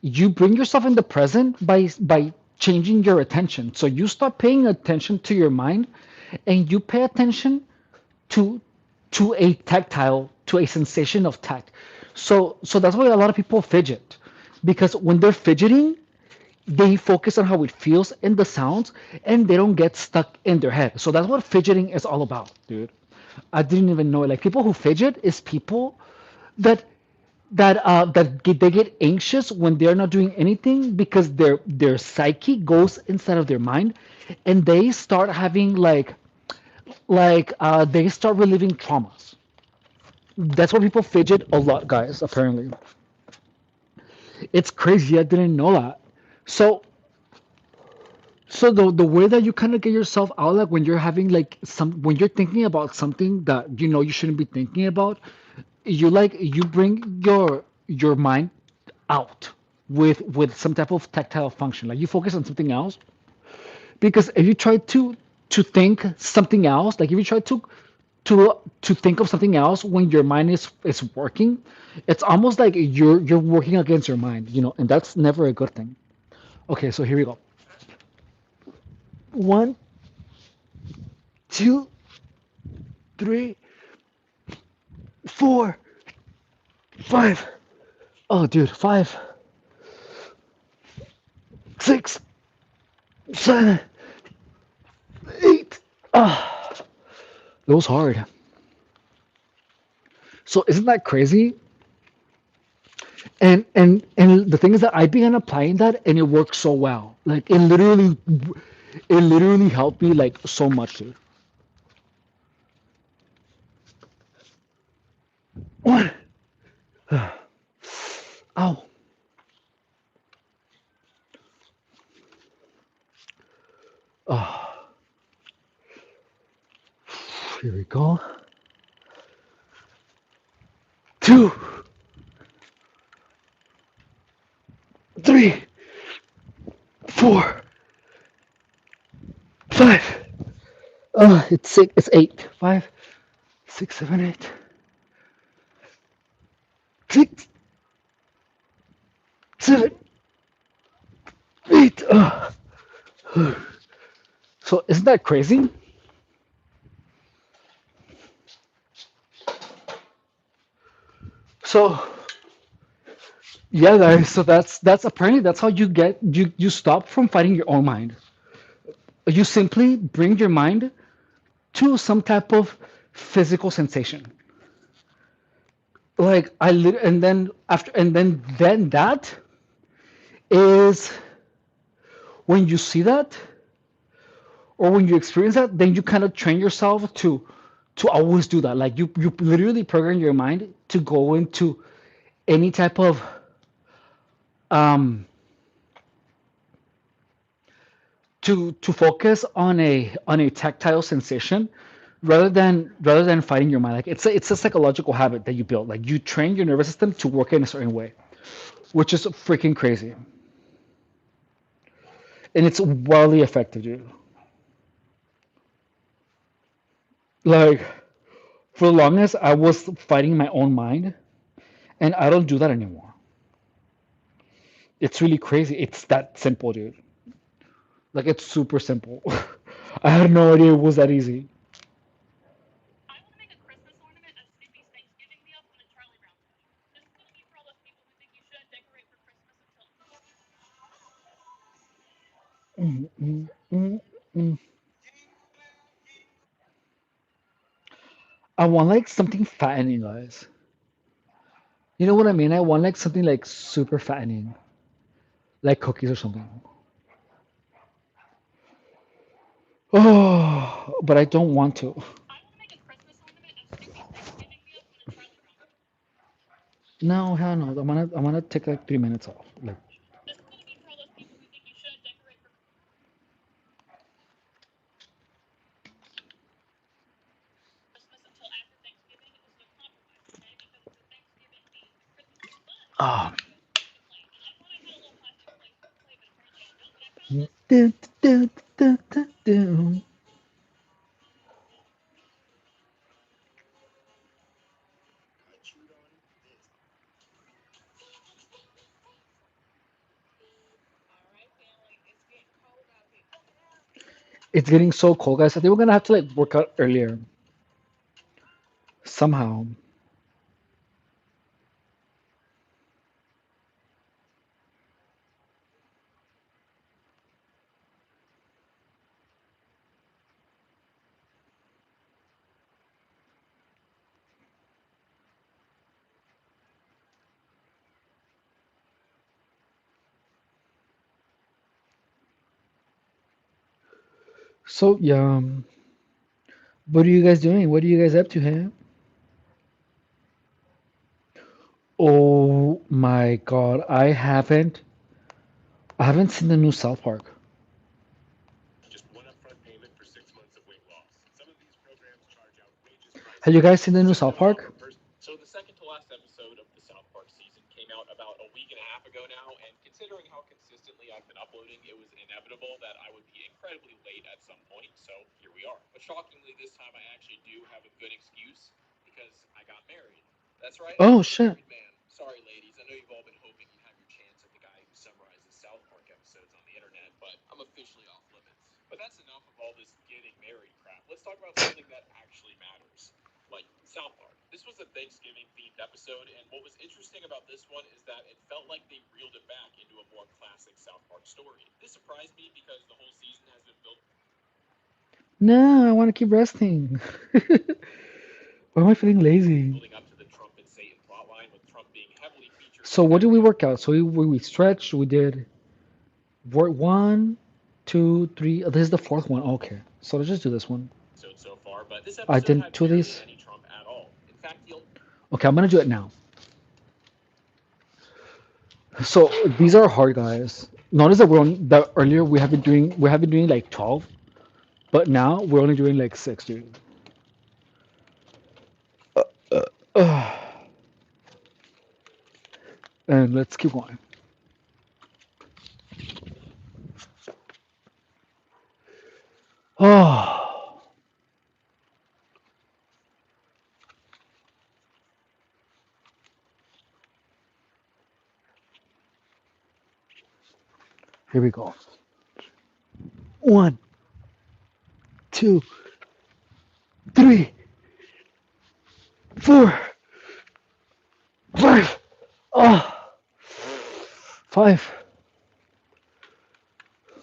Speaker 2: you bring yourself in the present by changing your attention. So you stop paying attention to your mind, and you pay attention to a tactile, to a sensation of tact. So that's why a lot of people fidget, because when they're fidgeting, they focus on how it feels in the sounds, and they don't get stuck in their head. So that's what fidgeting is all about, dude. I didn't even know it. Like, people who fidget is people that they get anxious when they're not doing anything, because their psyche goes inside of their mind, and they start having they start reliving traumas. That's why people fidget a lot, guys. Apparently, it's crazy. I didn't know that. So the way that you kind of get yourself out, like when you're having like when you're thinking about something that you know you shouldn't be thinking about, you bring your mind out with some type of tactile function. Like, you focus on something else, because if you try to think something else, like if you try to think of something else when your mind is working, it's almost like you're working against your mind, and that's never a good thing. Okay, so here we go. One, two, three, four, five. Oh, dude, five, six, seven, eight. Ah, that was hard. So isn't that crazy? And the thing is that I began applying that, and it worked so well. Like, it literally helped me like so much, dude. One. Ow. Oh, here we go. Two, three, four, five. It's six. It's eight. Five, six, seven, eight. Six, seven, eight. So isn't that crazy? So yeah, guys. So that's apparently that's how you stop from fighting your own mind. You simply bring your mind to some type of physical sensation. Like, and then after, and then that is when you see that, or when you experience that, then you kind of train yourself to always do that. Like, you literally program your mind to go into any type of um to focus on a tactile sensation, rather than fighting your mind. Like, it's a psychological habit that you build. Like, you train your nervous system to work in a certain way, which is freaking crazy, and it's wildly effective, dude. Like, for the longest, I was fighting my own mind, and I don't do that anymore. It's really crazy. It's that simple, dude. Like, it's super simple. I had no idea it was that easy. Mm, mm, mm, mm. I want like something fattening, guys. You know what I mean? I want like something like super fattening, like cookies or something. Oh, but I don't want to. No, hell no. I'm gonna take like 3 minutes off. Like, ah. Dun, dun, dun, dun, dun. It's getting so cold, guys. I think we're gonna have to like work out earlier somehow. So yeah, what are you guys doing? What are you guys up to, huh? Oh my God, I haven't seen the new South Park. Have you guys seen the new South Park? Oh shit. No, I want to keep resting. Why am I feeling lazy? So what did we work out? So we stretched. We did work one, two, three. Oh, this is the fourth one. Okay, so let's just do this one. I didn't do these. Okay, I'm gonna do it now. So these are hard, guys. Notice that that earlier we have been doing like 12, but now we're only doing like six, dude. Ugh. And let's keep going. Oh, here we go. One, two, three, four, five. Oh, five.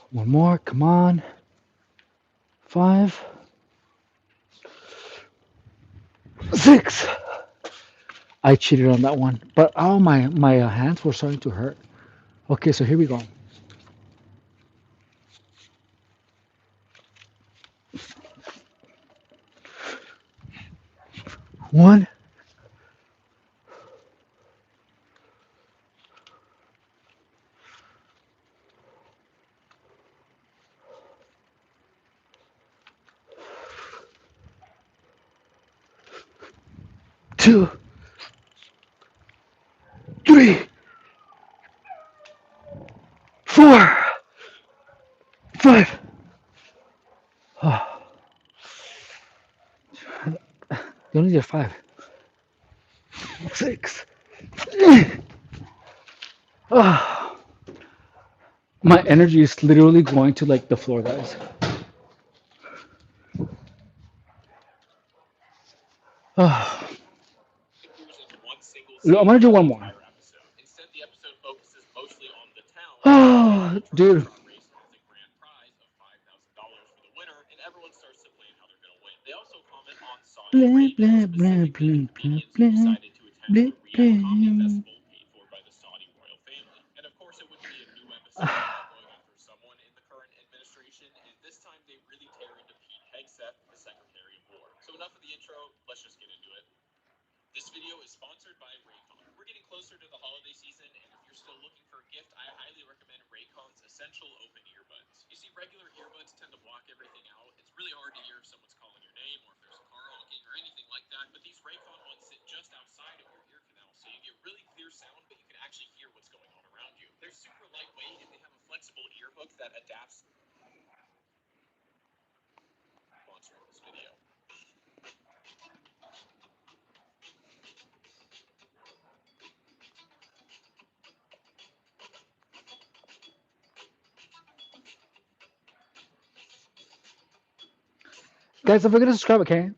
Speaker 2: One more. Come on. Five, six. I cheated on that one, but oh my hands were starting to hurt. Okay, so here we go. One, two, three, four, five. Oh, you only did five, six. Oh, my energy is literally going to like the floor, guys. Oh, I'm gonna do one more. Oh, dude. Blah, blah, blah, blah, blah, blah. Blip, blim. Guys, don't forget to subscribe, okay?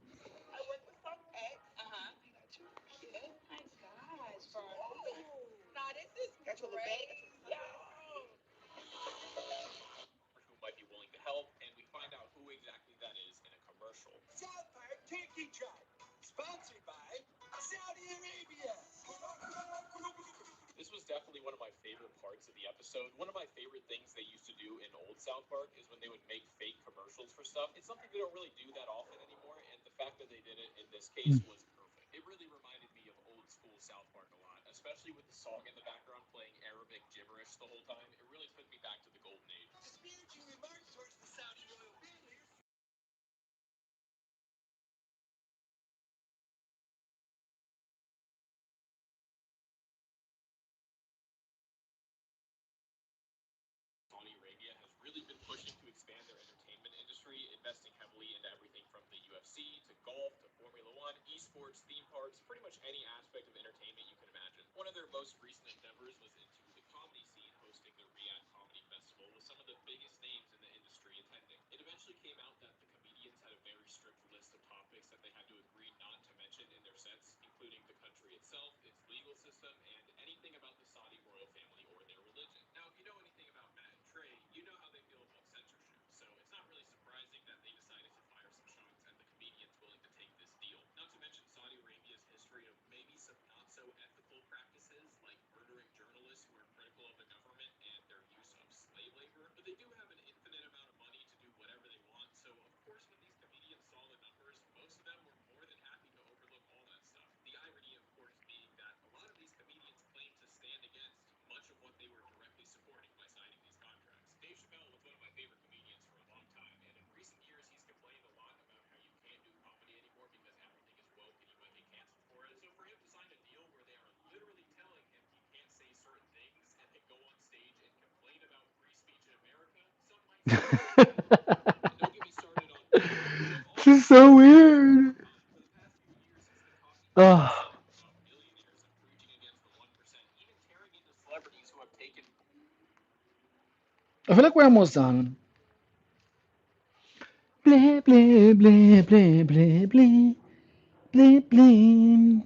Speaker 2: This is so weird. Oh, I feel like we're almost done. Blah, blah, blah, blah, blah, blah, blah, blah.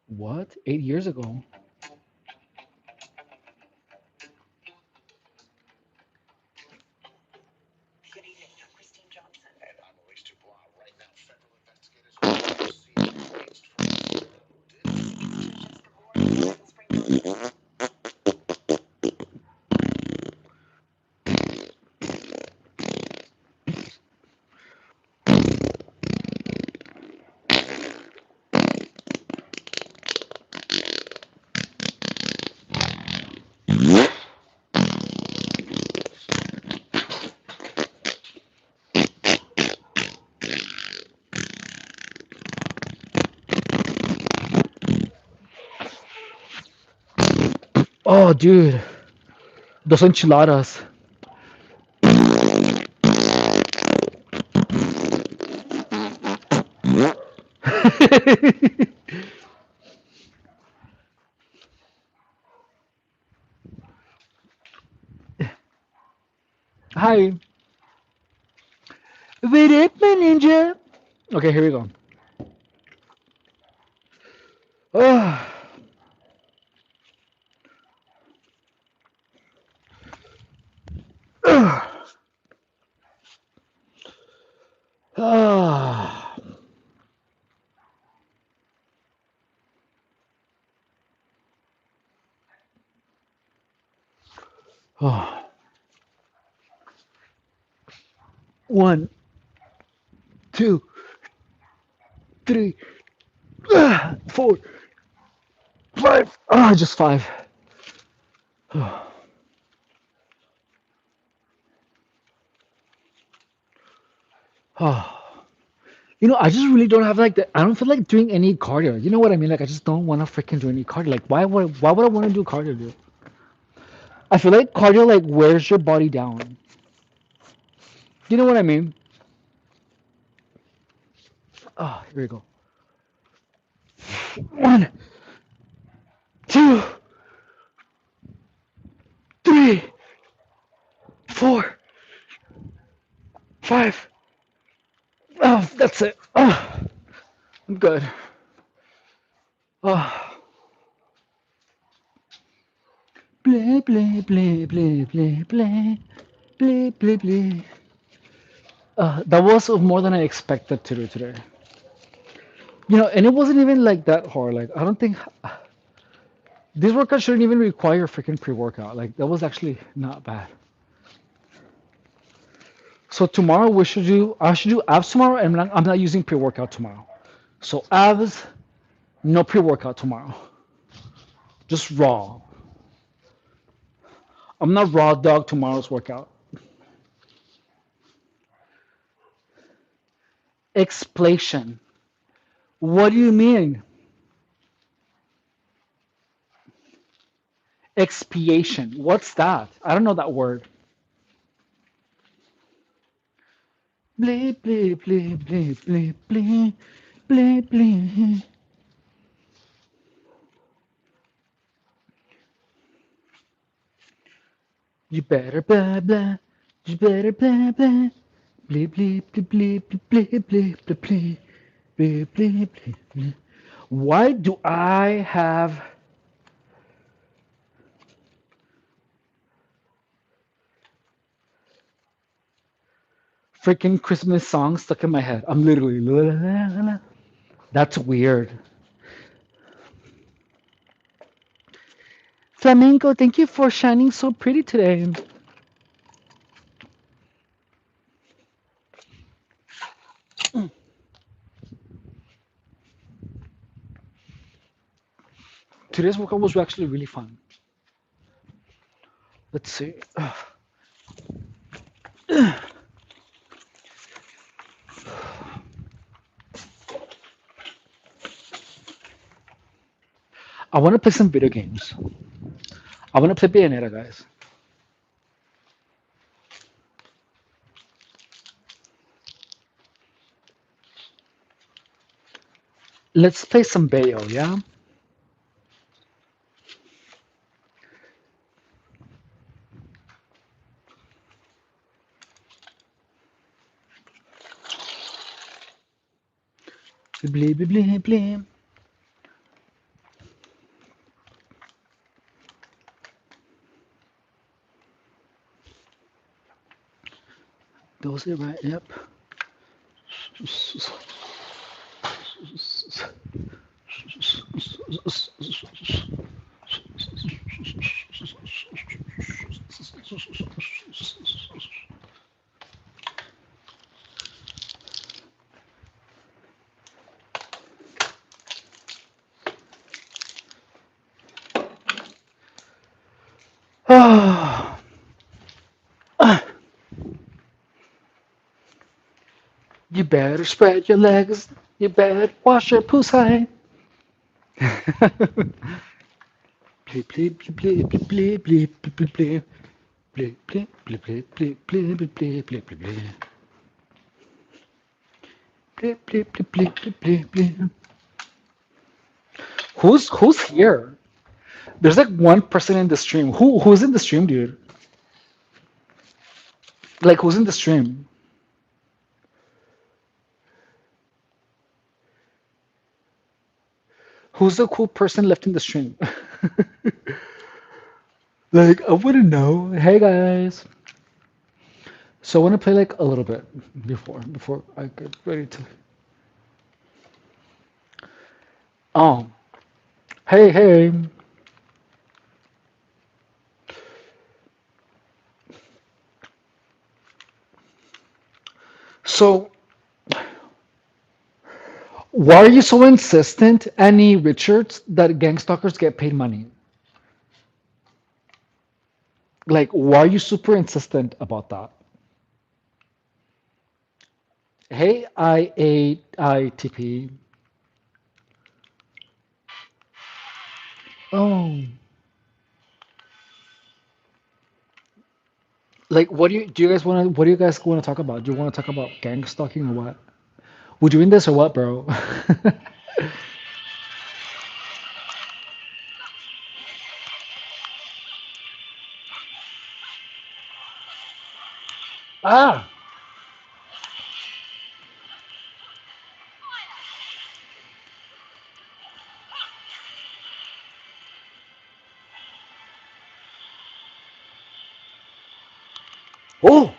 Speaker 2: What? 8 years ago? Oh, dude, those enchiladas. Hi. What up, my ninja? Okay, here we go. Oh, Ah, ah. One, two, three, four, five. Ah, just five. Ah. I just really don't have like the. I don't feel like doing any cardio. You know what I mean? Like, I just don't want to freaking do any cardio. Like, why would I want to do cardio, dude? I feel like cardio like wears your body down. You know what I mean? Ah, here we go. One, two, three, four, five. Oh, that's it. Oh, I'm good. Oh, bleh, bleh, bleh, bleh, bleh, bleh, bleh, bleh, bleh. That was more than I expected to do today. And it wasn't even like that hard. Like, I don't think this workout shouldn't even require freaking pre-workout. Like, that was actually not bad. So tomorrow I should do abs tomorrow, and I'm not using pre-workout tomorrow. So abs, no pre-workout tomorrow. Just raw. I'm not raw dog tomorrow's workout. Explanation. What do you mean? Expiation. What's that? I don't know that word. Blee, blee, blee, blee, blee, blee, blee, blee. You better blah blah. You better blah blah. Blee, blee, blee, blee, blee, blee, blee, blee, blee, blee, blee, blee, blee. Why do I have freaking Christmas songs stuck in my head? I'm literally la, la, la, la. That's weird. Flamenco, thank you for shining so pretty today. Today's workout was actually really fun. Let's see. I want to play some video games. I want to play Bayonetta, guys. Let's play some Bayo, yeah? Blee, blee, blee, blee. Those are right, yep. You better spread your legs. You better wash your pussy. Play, play, play, play, play, play, play, play, play, play, play, play, play, play, play, play, play, play, play. Play, play, play, play, play, play, play. Who's here? There's like one person in the stream. Who's in the stream, dude? Like, who's in the stream? Who's the cool person left in the stream? Like, I wouldn't know. Hey guys. So I want to play like a little bit before I get ready to. Oh, hey, hey. So why are you so insistent, Annie Richards, that gang stalkers get paid money? Like, why are you super insistent about that? Hey, IAITP. Oh, like, what do you guys want to? What do you guys want to talk about? Do you want to talk about gang stalking or what? We're doing this or what, bro? Ah, oh,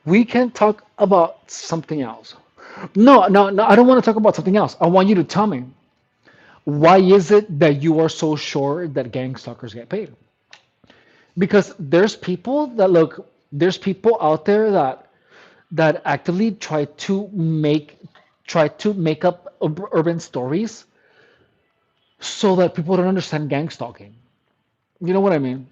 Speaker 2: we can talk about something else. No, no, no. I don't want to talk about something else. I want you to tell me why is it that you are so sure that gang stalkers get paid? Because there's people out there that actively try to make up urban stories so that people don't understand gang stalking. You know what I mean?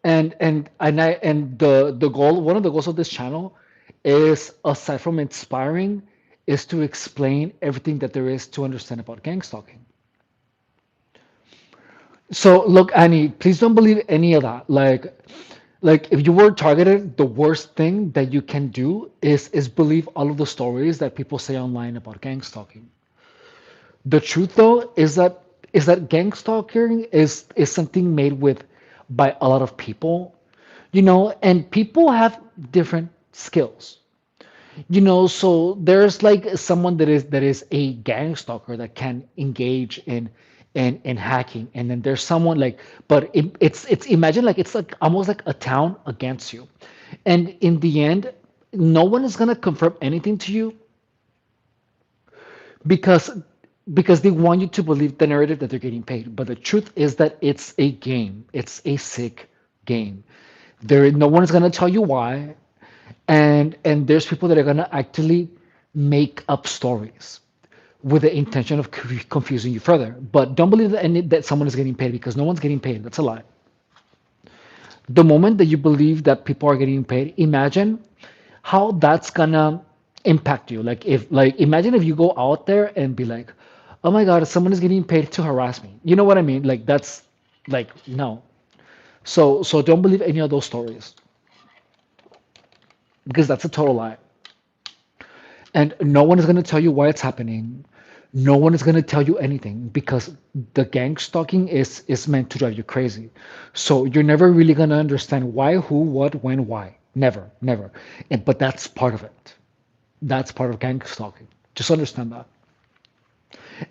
Speaker 2: And the goal, one of the goals of this channel is, aside from inspiring, is to explain everything that there is to understand about gang stalking. So look, Annie, please don't believe any of that. Like if you were targeted, the worst thing that you can do is believe all of the stories that people say online about gang stalking. The truth though is that gang stalking is something made with by a lot of people, and people have different skills. So there's like someone that is a gang stalker that can engage in hacking, and then there's someone like, but it's imagine like it's like almost like a town against you, and in the end, no one is gonna confirm anything to you because they want you to believe the narrative that they're getting paid. But the truth is that it's a game. It's a sick game. No one is gonna tell you why, and there's people that are gonna actually make up stories with the intention of confusing you further. But don't believe that someone is getting paid, because no one's getting paid. That's a lie. The moment that you believe that people are getting paid, imagine how that's gonna impact you. Like imagine if you go out there and be like, oh my God, someone is getting paid to harass me. You know what I mean? Like that's like no. So don't believe any of those stories, because that's a total lie. And no one is going to tell you why it's happening. No one is going to tell you anything, because the gang stalking is meant to drive you crazy. So you're never really going to understand why, who, what, when, why. Never, never. But that's part of it. That's part of gang stalking. Just understand that.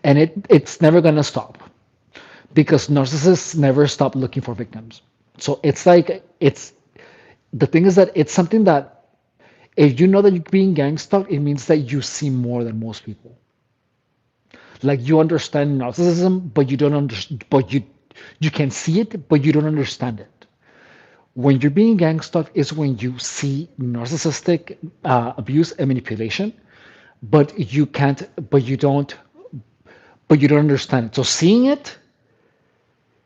Speaker 2: And it's never going to stop, because narcissists never stop looking for victims. So it's like it's the thing is that it's something that, if you know that you're being gang stalked, it means that you see more than most people. Like you understand narcissism, but you don't understand, but you can see it, but you don't understand it. When you're being gang stalked is when you see narcissistic abuse and manipulation, but you can't, but you don't understand it. So seeing it,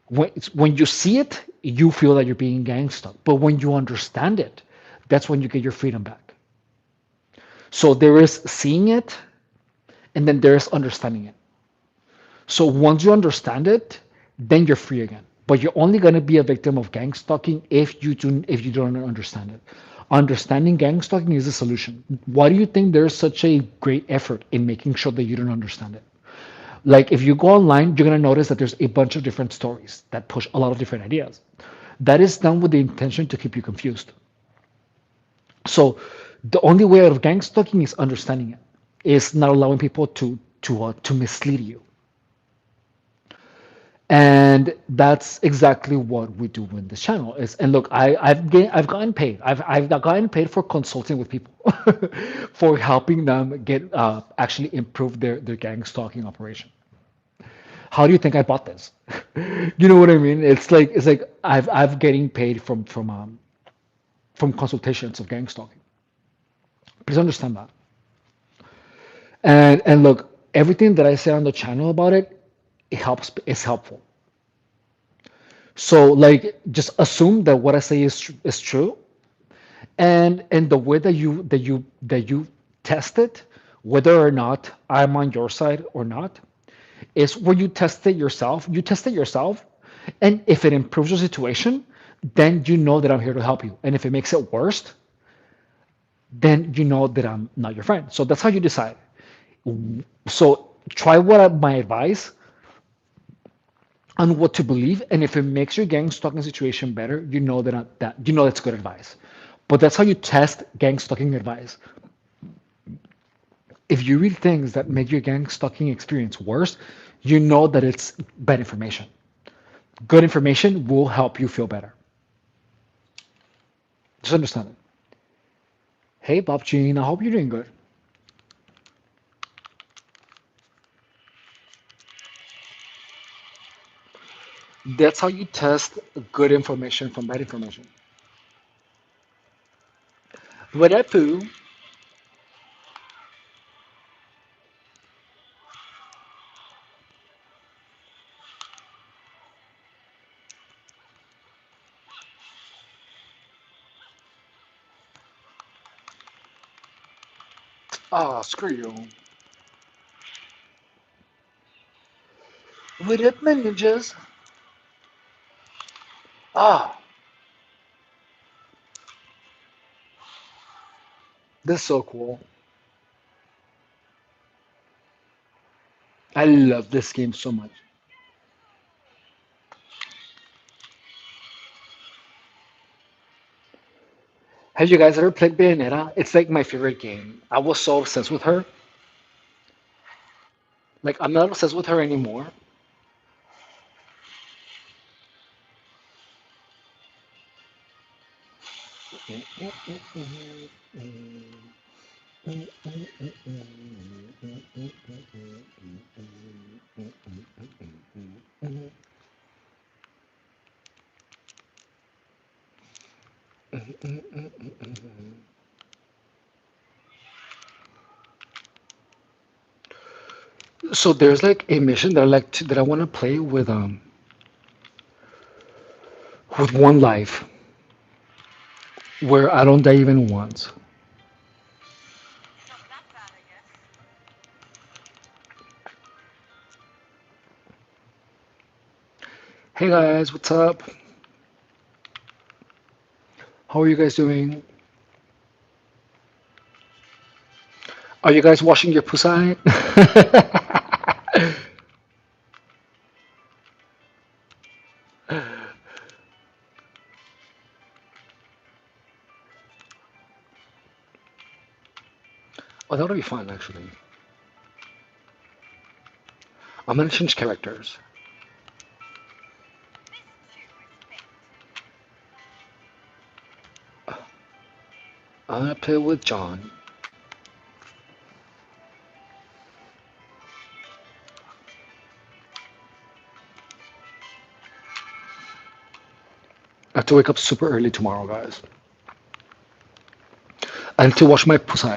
Speaker 2: when you see it, you feel that you're being gang stalked. But when you understand it, that's when you get your freedom back. So there is seeing it, and then there's understanding it. So once you understand it, then you're free again. But you're only going to be a victim of gang stalking if you don't understand it. Understanding gang stalking is a solution. Why do you think there's such a great effort in making sure that you don't understand it? Like if you go online, you're gonna notice that there's a bunch of different stories that push a lot of different ideas. That is done with the intention to keep you confused. So the only way out of gang stalking is understanding it, is not allowing people to mislead you. And that's exactly what we do in this channel. Is and look, I've gotten paid. I've gotten paid for consulting with people, for helping them get actually improve their gang stalking operation. How do you think I bought this? You know what I mean? It's like I've getting paid from consultations of gang stalking. Please understand that. And look, everything that I say on the channel about it, it helps. It's helpful. So like, just assume that what I say is true, and the way that you test it, whether or not I'm on your side or not, is where you test it yourself. You test it yourself, and if it improves your situation, then you know that I'm here to help you. And if it makes it worse, then you know that I'm not your friend. So that's how you decide. So try my advice on what to believe, and if it makes your gang stalking situation better, you know that you know that's good advice. But that's how you test gang stalking advice. If you read things that make your gang stalking experience worse, you know that it's bad information. Good information will help you feel better. Just understand it. Hey, Bob Jean, I hope you're doing good. That's how you test good information from bad information. What up, Pooh? Ah, screw you. What up, my ninjas? Ah, that's so cool. I love this game so much. Have you guys ever played Bayonetta? It's like my favorite game. I was so obsessed with her. Like, I'm not obsessed with her anymore. So there's like a mission that that I want to play with one life where I don't die even once. Hey guys, what's up? How are you guys doing? Are you guys washing your pussy? Oh, that would be fun actually. I'm gonna change characters. I'm gonna play with John. I have to wake up super early tomorrow, guys. I need to wash my pussy.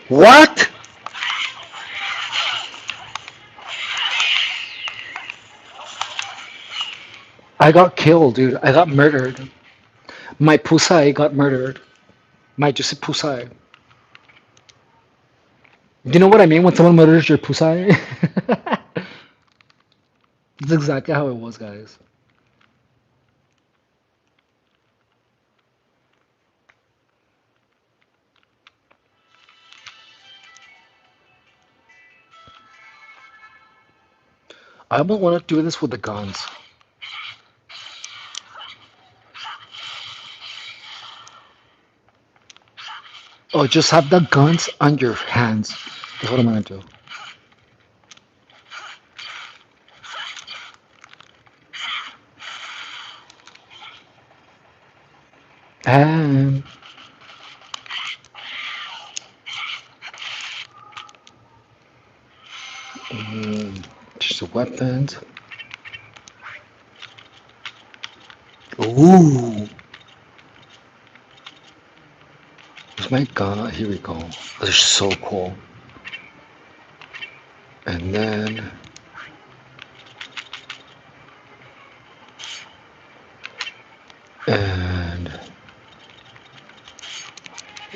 Speaker 2: What? I got killed, dude. I got murdered. My pusai got murdered. My just pusai. Do you know what I mean when someone murders your pusai? That's exactly how it was, guys. I almost want to do this with the guns. Oh, just have the guns on your hands. That's what I'm gonna do. And just the weapons. Ooh, where's my gun? Here we go. They're so cool. And then, and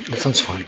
Speaker 2: that sounds fun.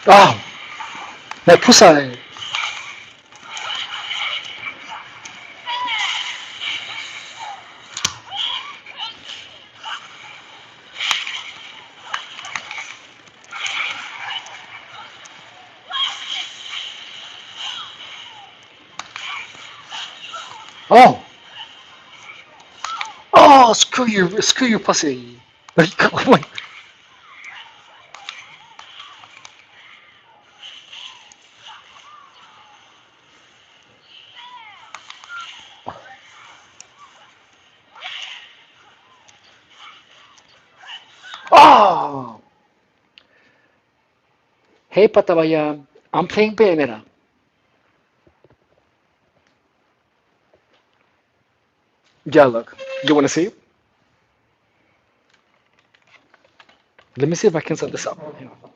Speaker 2: Oh, my pusai. Oh, oh, screw your pussy. Oh my- oh, hey Patabaya, I'm playing Bayonetta. Yeah, look. You wanna see? Let me see if I can set this up. Hang on.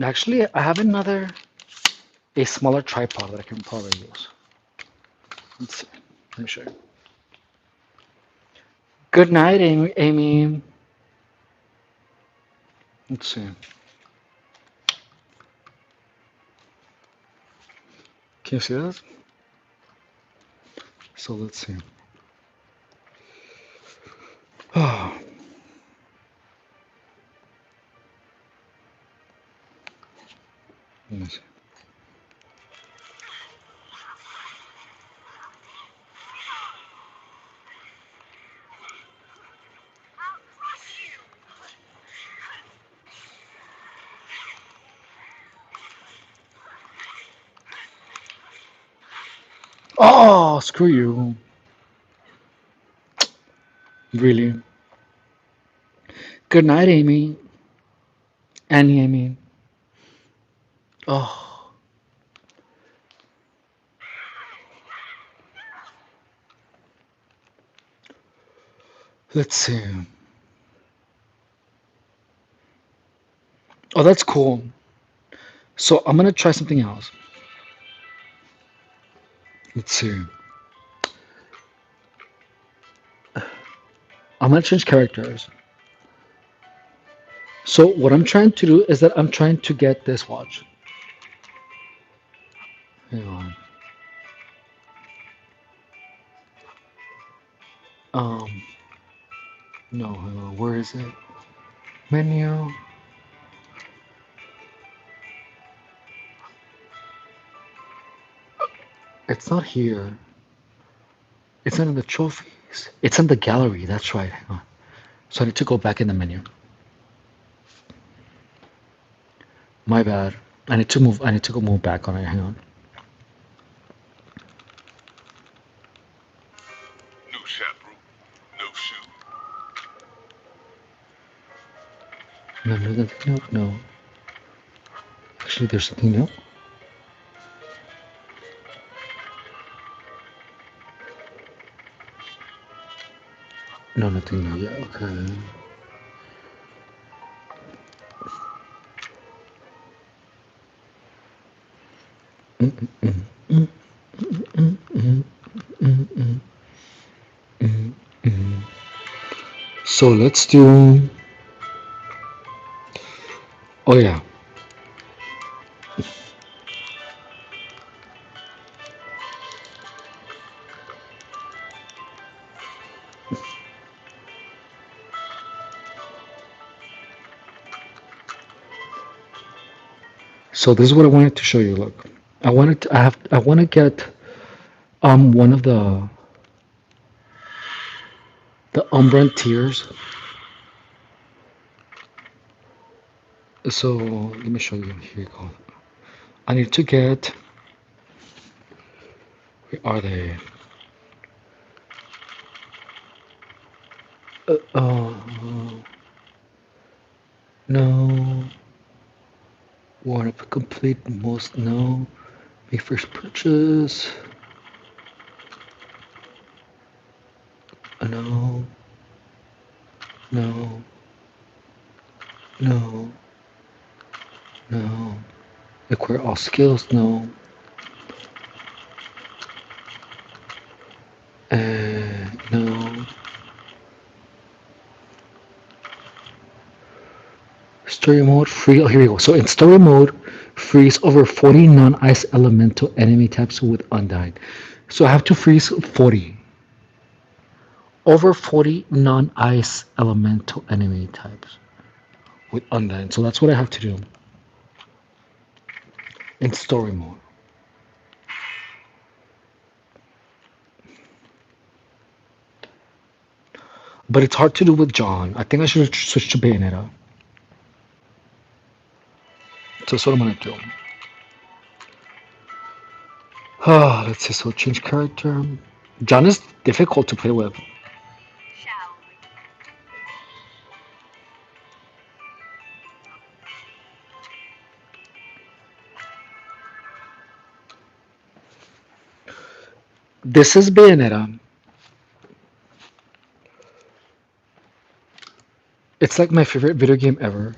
Speaker 2: Actually, I have a smaller tripod that I can probably use. Let's see. Let me show you. Good night, Amy. Amy. Let's see. Can you see this? So let's see. Oh, let me see. Oh, screw you. Really? Good night, Amy. Annie, I mean. Oh, let's see. Oh, that's cool. So I'm gonna try something else. Let's see. I'm gonna change characters. So what I'm trying to do is that I'm trying to get this watch. Hang on. Um, no, hang on. Where is it? Menu. It's not here. It's not in the trophies. It's in the gallery. That's right. Hang on. So I need to go back in the menu. My bad. I need to move. I need to go move back on it. Hang on.
Speaker 3: New shampoo, new shoe.
Speaker 2: No, no, no, no. Actually, there's something new. No, nothing new. Yeah. Okay. So let's do. Oh yeah. So this is what I wanted to show you. Look, I wanted to, I have I want to get one of the Umbran tiers. So let me show you. Here you go. I need to get. Where are they? Uh, no. Want to complete most? No. Make first purchase. No. No. No. No. Acquire all skills? No. No. Story mode free. Oh, here we go. So in story mode, freeze over 40 non-ice elemental enemy types with Undyne. So I have to freeze 40. Over 40 non-ice elemental enemy types with Undyne. So that's what I have to do in story mode. But it's hard to do with John. I think I should switch to Bayonetta. So that's what I'm gonna do. Let's see. So change character. John is difficult to play with. This is Bayonetta. It's like my favorite video game ever.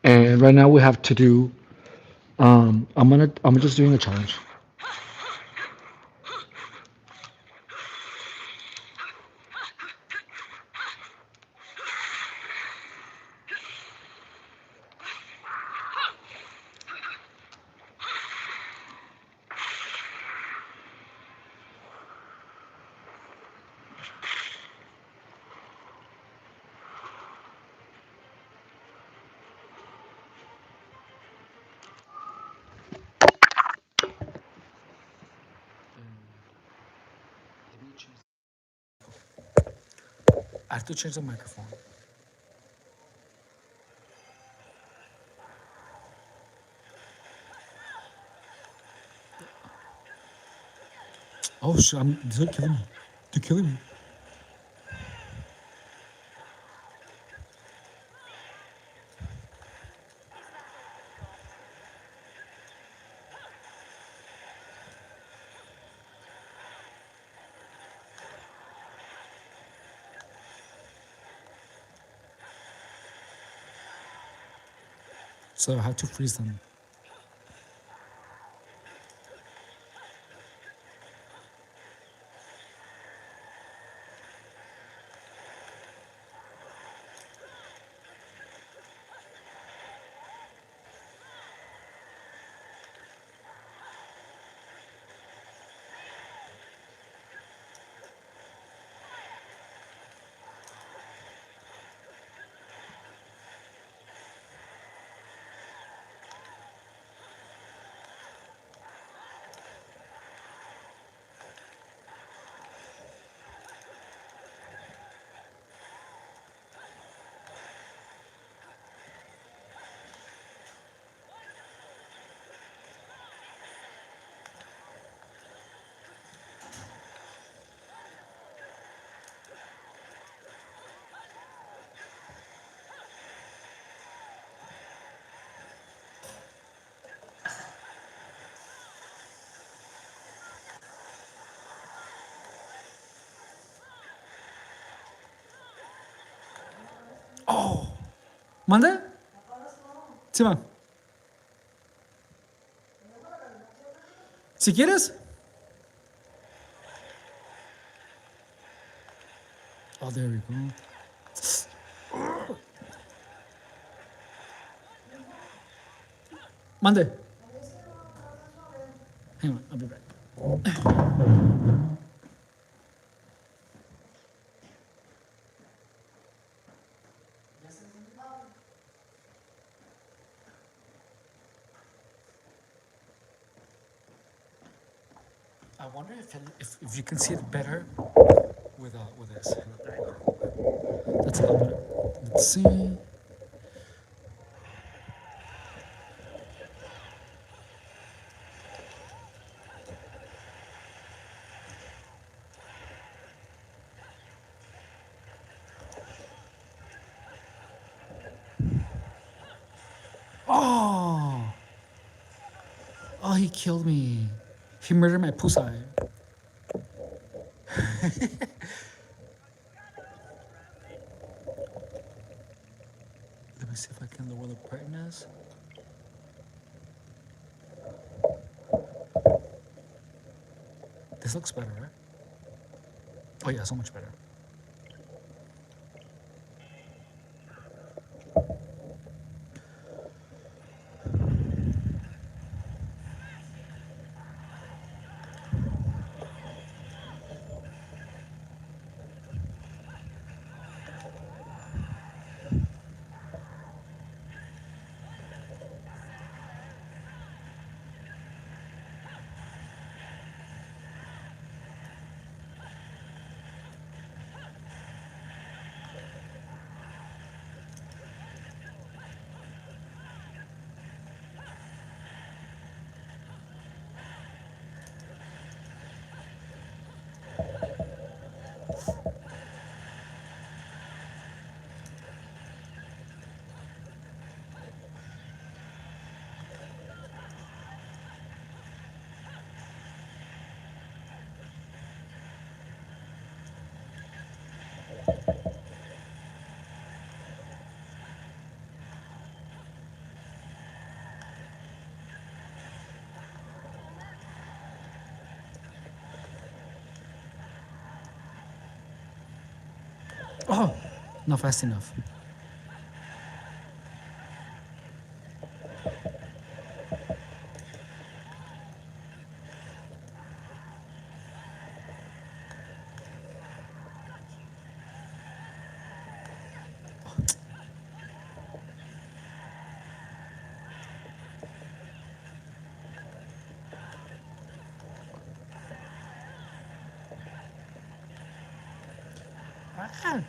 Speaker 2: And right now we have to do. I'm just doing a challenge. I have to change the microphone. Oh shit! They're killing me. They're killing me.
Speaker 1: So I have to freeze them. ¿Manda? Sí, va. Si quieres. Oh, there we go. Mande. Hang on, I'll be back. I wonder if you can see it better with this. There you go. That's a little better. Let's see. Oh, oh, he killed me. He murdered my pussy. Let me see if I can lower the brightness. This looks better, right? Oh yeah, so much better. Oh, not fast enough. Ah.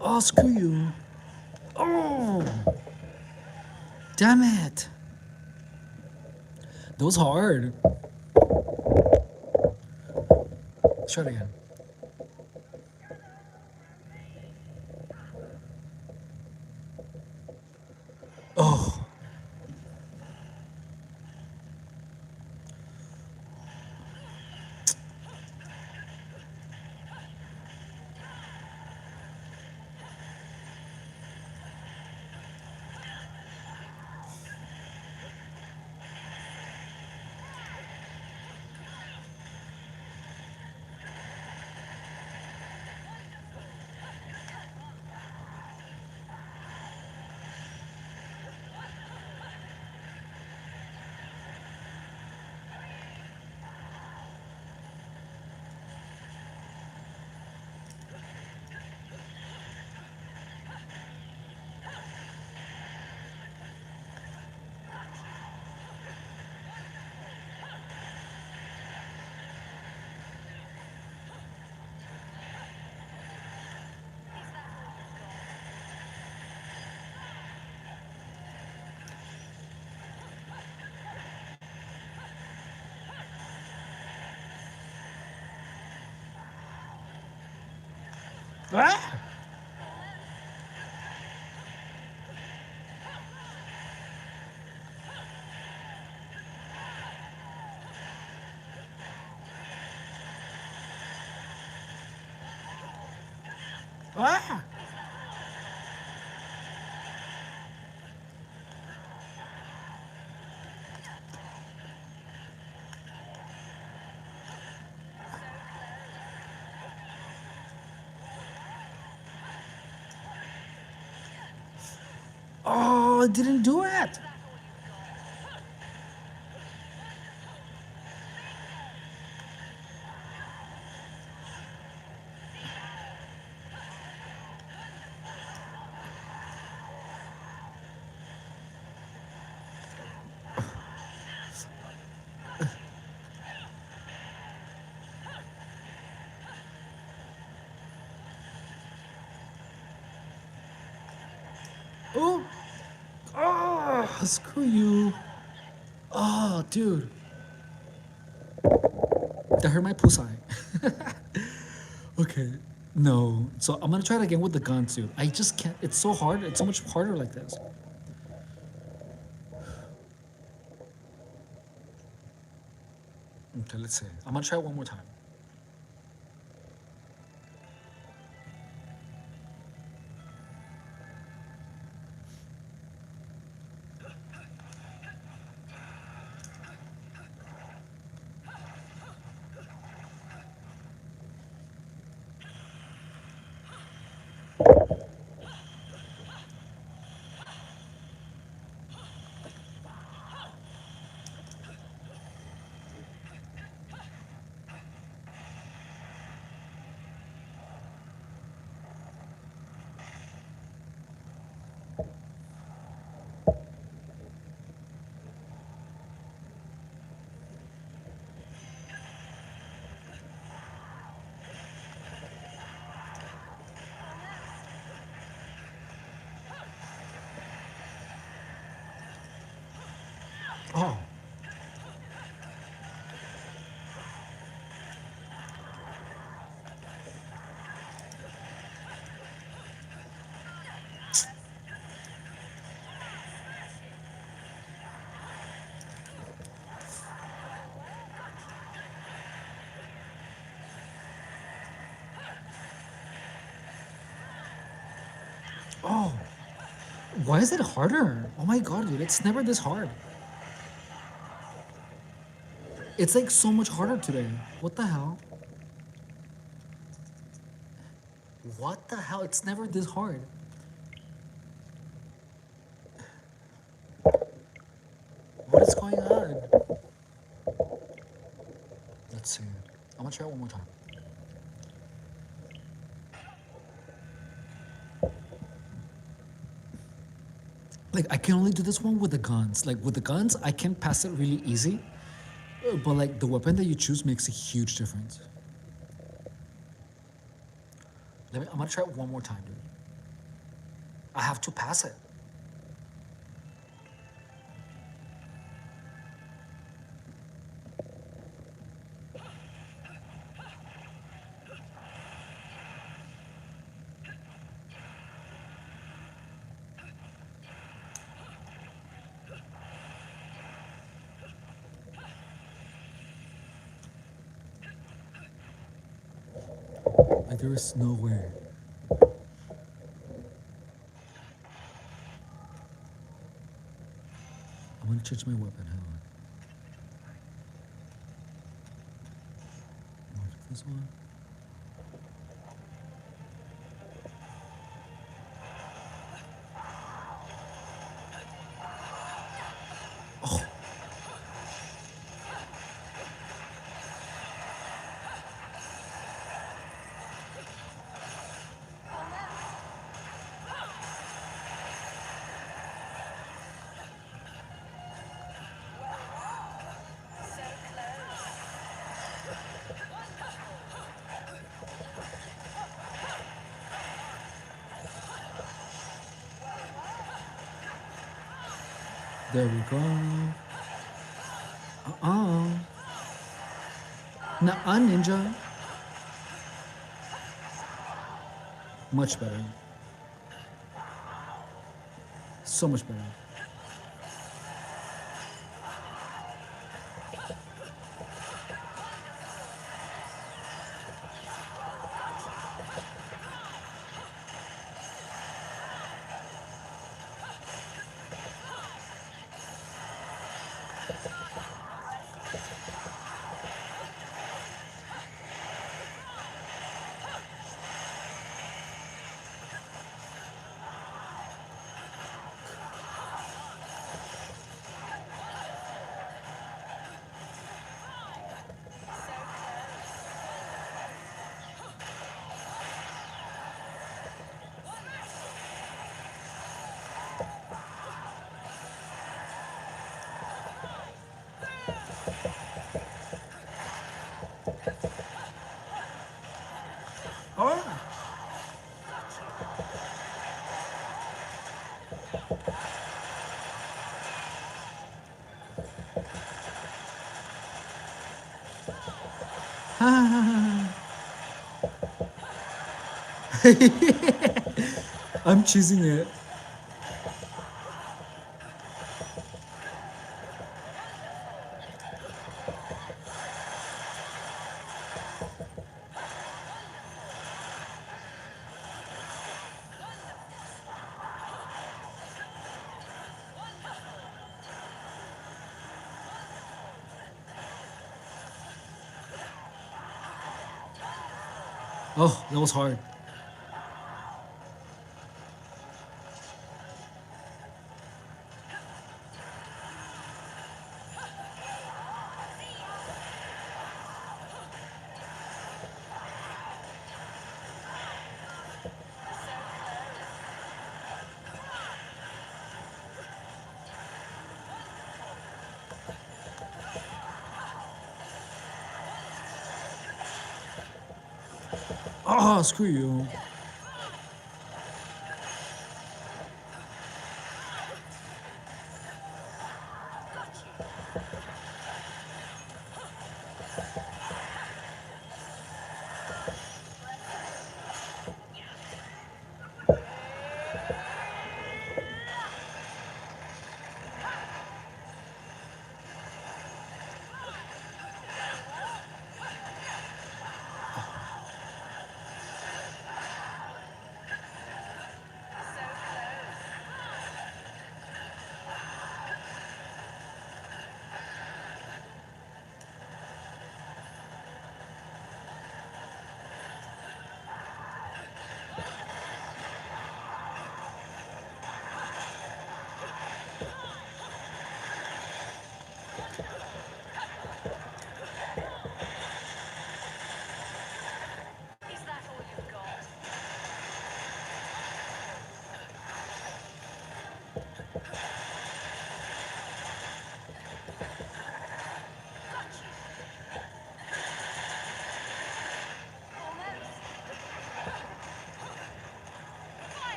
Speaker 1: Oh, screw you. Oh, damn it. That was hard. Try it again. Oh, Ah! Ah! Oh, it didn't do it. Oh, oh, screw you. Oh, dude. That hurt my pussy. Okay. No. So I'm gonna try it again with the gun, dude. I just can't. It's so hard. It's so much harder like this. Okay, let's see. I'm gonna try it one more time. Oh. Oh. Why is it harder? Oh my god, dude. It's never this hard. It's like so much harder today. What the hell? What the hell? It's never this hard. What is going on? Let's see. I'm gonna try it one more time. Like I can only do this one with the guns. Like with the guns, I can pass it really easy. But like the weapon that you choose makes a huge difference. I'm gonna try it one more time, dude. I have to pass it. Like there is no way. I'm gonna change my weapon. Hang on. Mark this one. Oh, there we go. Uh-uh. Nuh-uh, ninja. Much better. So much better. Oh. I'm choosing it. Oh, that was hard. Oh, screw you.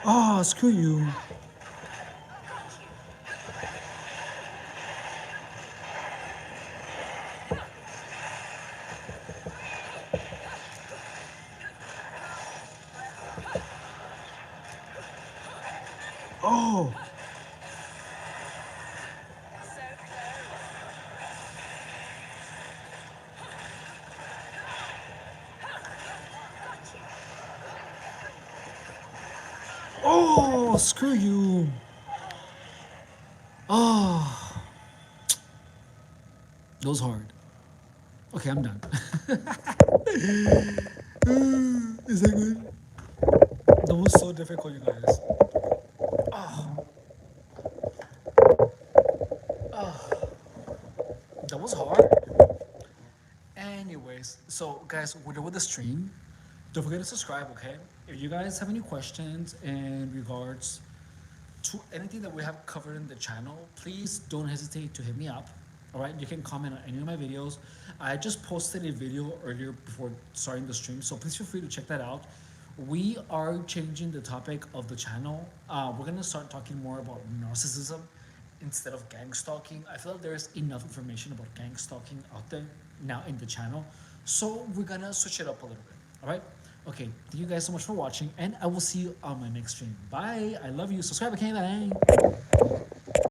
Speaker 1: Oh, screw you. Oh. Oh, screw you. Oh, that was hard. Okay, I'm done. Is that good? That was so difficult, you guys. That was hard. Anyways, so guys, we're done with the stream. Don't forget to subscribe, okay? If you guys have any questions in regards to anything that we have covered in the channel, please don't hesitate to hit me up. All right, you can comment on any of my videos. I just posted a video earlier before starting the stream, so please feel free to check that out. We are changing the topic of the channel. We're gonna start talking more about narcissism instead of gang stalking. I feel like there's enough information about gang stalking out there now in the channel. So we're gonna switch it up a little bit. All right. Okay. Thank you guys so much for watching, and I will see you on my next stream. Bye. I love you. Subscribe. I can't.